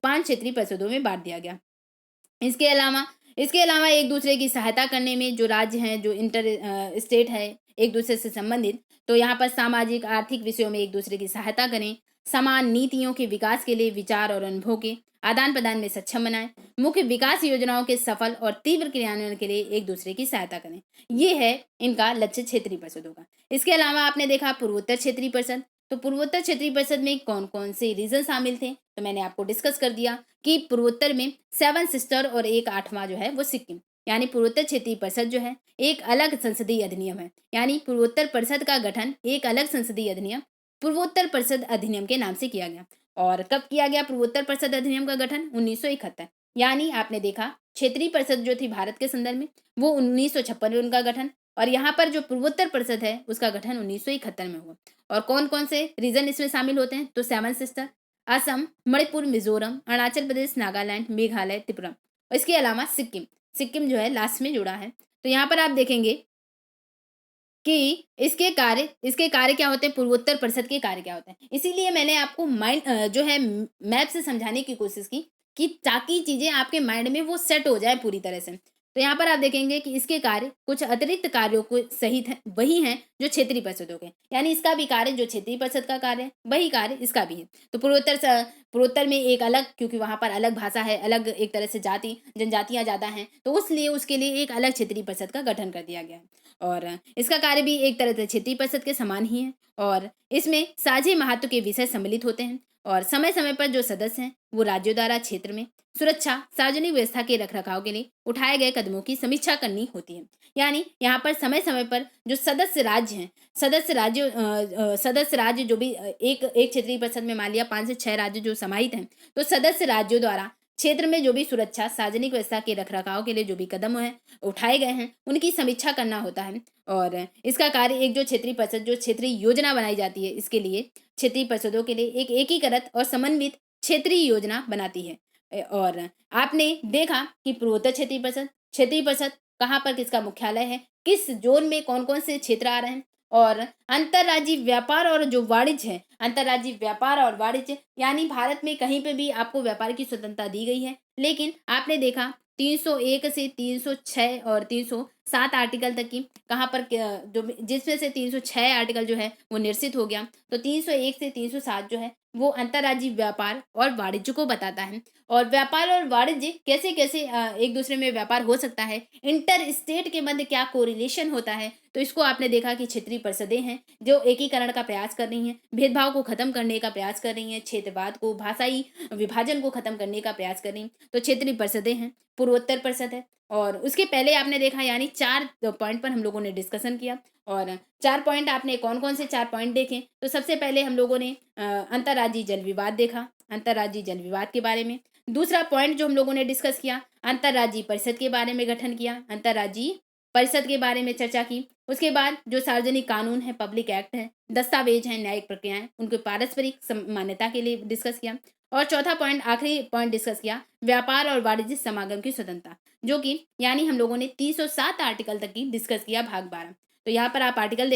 5 क्षेत्रीय परिषदों में बांट दिया गया। इसके अलावा एक दूसरे की सहायता करने में जो राज्य हैं, जो इंटर स्टेट है एक दूसरे से संबंधित, तो यहाँ पर सामाजिक आर्थिक विषयों में एक दूसरे की सहायता करें, समान नीतियों के विकास के लिए विचार और अनुभव के आदान प्रदान में सक्षम बनाएं, मुख्य विकास योजनाओं के सफल और तीव्र क्रियान्वयन के लिए एक दूसरे की सहायता करें। ये है इनका लक्ष्य क्षेत्रीय परिषदों का। इसके अलावा आपने देखा पूर्वोत्तर क्षेत्रीय परिषद। तो पूर्वोत्तर क्षेत्रीय परिषद में कौन कौन से रीजन शामिल थे, तो मैंने आपको डिस्कस कर दिया कि पूर्वोत्तर में 7 सिस्टर और एक 8वां जो है वो सिक्किम। यानी पूर्वोत्तर क्षेत्रीय परिषद जो है एक अलग संसदीय अधिनियम है, यानी पूर्वोत्तर परिषद का गठन एक अलग संसदीय अधिनियम पूर्वोत्तर परिषद अधिनियम के नाम से किया गया। और कब किया गया पूर्वोत्तर परिषद अधिनियम का गठन, 1971। यानी आपने देखा क्षेत्रीय परिषद जो थी भारत के संदर्भ में वो 1956 में उनका गठन, और यहाँ पर जो पूर्वोत्तर परिषद है उसका गठन 1971 में हुआ। और कौन कौन से रीजन इसमें शामिल होते हैं, तो 7 सिस्टर, असम, मणिपुर, मिजोरम, अरुणाचल प्रदेश, नागालैंड, मेघालय, त्रिपुरा, और इसके अलावा सिक्किम जो है लास्ट में जुड़ा है। तो यहाँ पर आप देखेंगे कि इसके कार्य क्या होते हैं, पूर्वोत्तर परिषद के कार्य क्या होते हैं। इसीलिए मैंने आपको जो है मैप से समझाने की कोशिश की कि ताकि चीजें आपके माइंड में वो सेट हो जाए पूरी तरह से। तो यहाँ पर आप देखेंगे कि इसके कार्य कुछ अतिरिक्त कार्यों को सहित है, वही हैं जो क्षेत्रीय परिषदों के, यानी इसका भी कार्य जो क्षेत्रीय परिषद का कार्य है वही कार्य इसका भी है। तो पूर्वोत्तर में एक अलग, क्योंकि वहां पर अलग भाषा है, अलग एक तरह से जनजातियां ज्यादा हैं, तो उसलिए उसके लिए एक अलग क्षेत्रीय परिषद का गठन कर दिया गया है। और इसका कार्य भी एक तरह से क्षेत्रीय परिषद के समान ही है, और इसमें साझे महत्व के विषय सम्मिलित होते हैं, और समय समय पर जो सदस्य हैं वो राज्यों द्वारा क्षेत्र में सुरक्षा, सार्वजनिक व्यवस्था के रखरखाव के लिए उठाए गए कदमों की समीक्षा करनी होती है। यानी यहाँ पर समय समय पर जो सदस्य राज्य जो भी एक क्षेत्रीय परिषद में मान लिया 5 से 6 राज्य जो समाहित हैं, तो सदस्य राज्यों द्वारा क्षेत्र में जो भी सुरक्षा, सार्वजनिक व्यवस्था के रखरखाव के लिए जो भी कदम हैं उठाए गए हैं, उनकी समीक्षा करना होता है। और इसका कार्य एक जो क्षेत्रीय परिषद, जो क्षेत्रीय योजना बनाई जाती है, इसके लिए क्षेत्रीय परिषदों के लिए एक एकीकृत और समन्वित क्षेत्रीय योजना बनाती है। और आपने देखा कि पूर्वोत्तर क्षेत्रीय परिषद कहाँ पर किसका मुख्यालय है, किस जोन में कौन-कौन से क्षेत्र आ रहे हैं, और अंतर्राज्यीय व्यापार और जो वाणिज्य है, अंतर्राज्यीय व्यापार और वाणिज्य यानी भारत में कहीं पे भी आपको व्यापार की स्वतंत्रता दी गई है। लेकिन आपने देखा 301 से 306 और 307 आर्टिकल तक की कहाँ पर जो जिसमें से 306 आर्टिकल जो है वो निरसित हो गया। तो 301 से 307 जो है वो अंतर्राज्यीय व्यापार और वाणिज्य को बताता है। और व्यापार और वाणिज्य कैसे कैसे एक दूसरे में व्यापार हो सकता है, इंटर स्टेट के मध्य क्या कोरिलेशन होता है, तो इसको आपने देखा कि क्षेत्रीय परिषदें हैं जो एकीकरण का प्रयास कर रही हैं, भेदभाव को खत्म करने का प्रयास कर रही हैं, क्षेत्रवाद को, भाषाई विभाजन को खत्म करने का प्रयास कर रही हैं। तो क्षेत्रीय परिषदें हैं, पूर्वोत्तर परिषद है। और उसके पहले आपने देखा यानी 4 पॉइंट पर हम लोगों ने डिस्कशन किया। और 4 पॉइंट आपने कौन-कौन से 4 पॉइंट देखे? तो सबसे पहले हम लोगों ने अंतर्राज्यीय जल विवाद देखा, अंतर्राज्यीय जल विवाद के बारे में। दूसरा पॉइंट जो हम लोगों ने डिस्कस किया, अंतर्राज्यीय परिषद के बारे में गठन किया, अंतर्राज्यीय परिषद के बारे में चर्चा की। उसके बाद जो सार्वजनिक कानून है, पब्लिक एक्ट है, दस्तावेज हैं, न्यायिक प्रक्रियाएं, उनके पारस्परिक मान्यता के लिए डिस्कस किया। और चौथा पॉइंट, आखिरी पॉइंट डिस्कस किया, व्यापार और वाणिज्य समागम की स्वतंत्रता, जो कि यानी हम लोगों ने 307 आर्टिकल तक की डिस्कस किया, भाग 12। तो यहाँ पर आप आर्टिकल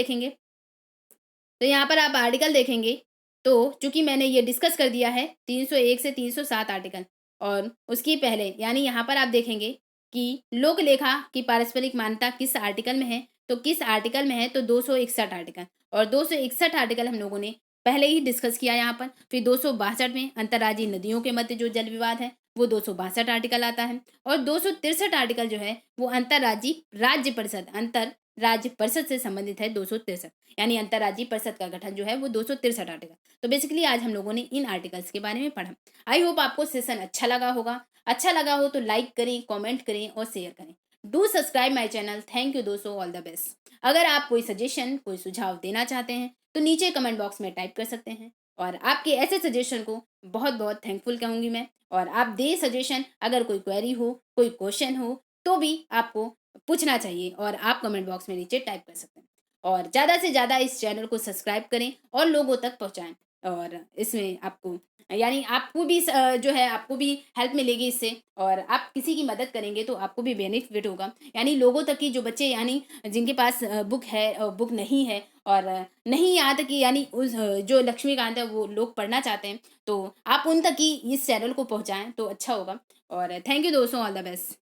देखेंगे, तो चूंकि मैंने ये डिस्कस कर दिया है 301 से 307 आर्टिकल, और उसकी पहले यानी यहाँ पर आप देखेंगे कि लोक लेखा की पारस्परिक मान्यता किस आर्टिकल में है, तो किस आर्टिकल में है, तो 261 आर्टिकल। और 261 आर्टिकल हम लोगों ने पहले ही डिस्कस किया यहाँ पर। फिर 262 में अंतर्राज्यीय नदियों के मध्य जो जल विवाद है वो 262 आर्टिकल आता है। और 263 आर्टिकल जो है वो अंतर्राज्यीय राज्य परिषद, अंतर राज्य परिषद से संबंधित है 263, यानी अंतर्राज्यीय परिषद का गठन जो है वो 263 आर्टिकल। तो बेसिकली आज हम लोगों ने इन आर्टिकल्स के बारे में पढ़ा। आई होप आपको सेशन अच्छा लगा होगा। अच्छा लगा हो तो लाइक करें, कमेंट करें और शेयर करें। Do subscribe my channel. Thank you दोस्तों, ऑल द बेस्ट। अगर आप कोई सजेशन, कोई सुझाव देना चाहते हैं तो नीचे कमेंट बॉक्स में टाइप कर सकते हैं, और आपके ऐसे सजेशन को बहुत बहुत थैंकफुल कहूँगी मैं। और आप दे सजेशन, अगर कोई क्वेरी हो, कोई क्वेश्चन हो, तो भी आपको पूछना चाहिए और आप कमेंट बॉक्स में नीचे टाइप कर सकते हैं। और ज़्यादा से ज़्यादा इस चैनल को सब्सक्राइब करें और लोगों तक पहुँचाएँ। और इसमें आपको यानी आपको भी जो है आपको भी हेल्प मिलेगी इससे, और आप किसी की मदद करेंगे तो आपको भी बेनिफिट होगा। यानी लोगों तक की जो बच्चे यानी जिनके पास बुक है, बुक नहीं है, और नहीं यहाँ तक कि यानी उस जो लक्ष्मीकांत है वो लोग पढ़ना चाहते हैं, तो आप उन तक ही इस चैनल को पहुँचाएँ तो अच्छा होगा। और थैंक यू दोस्तों, ऑल द बेस्ट।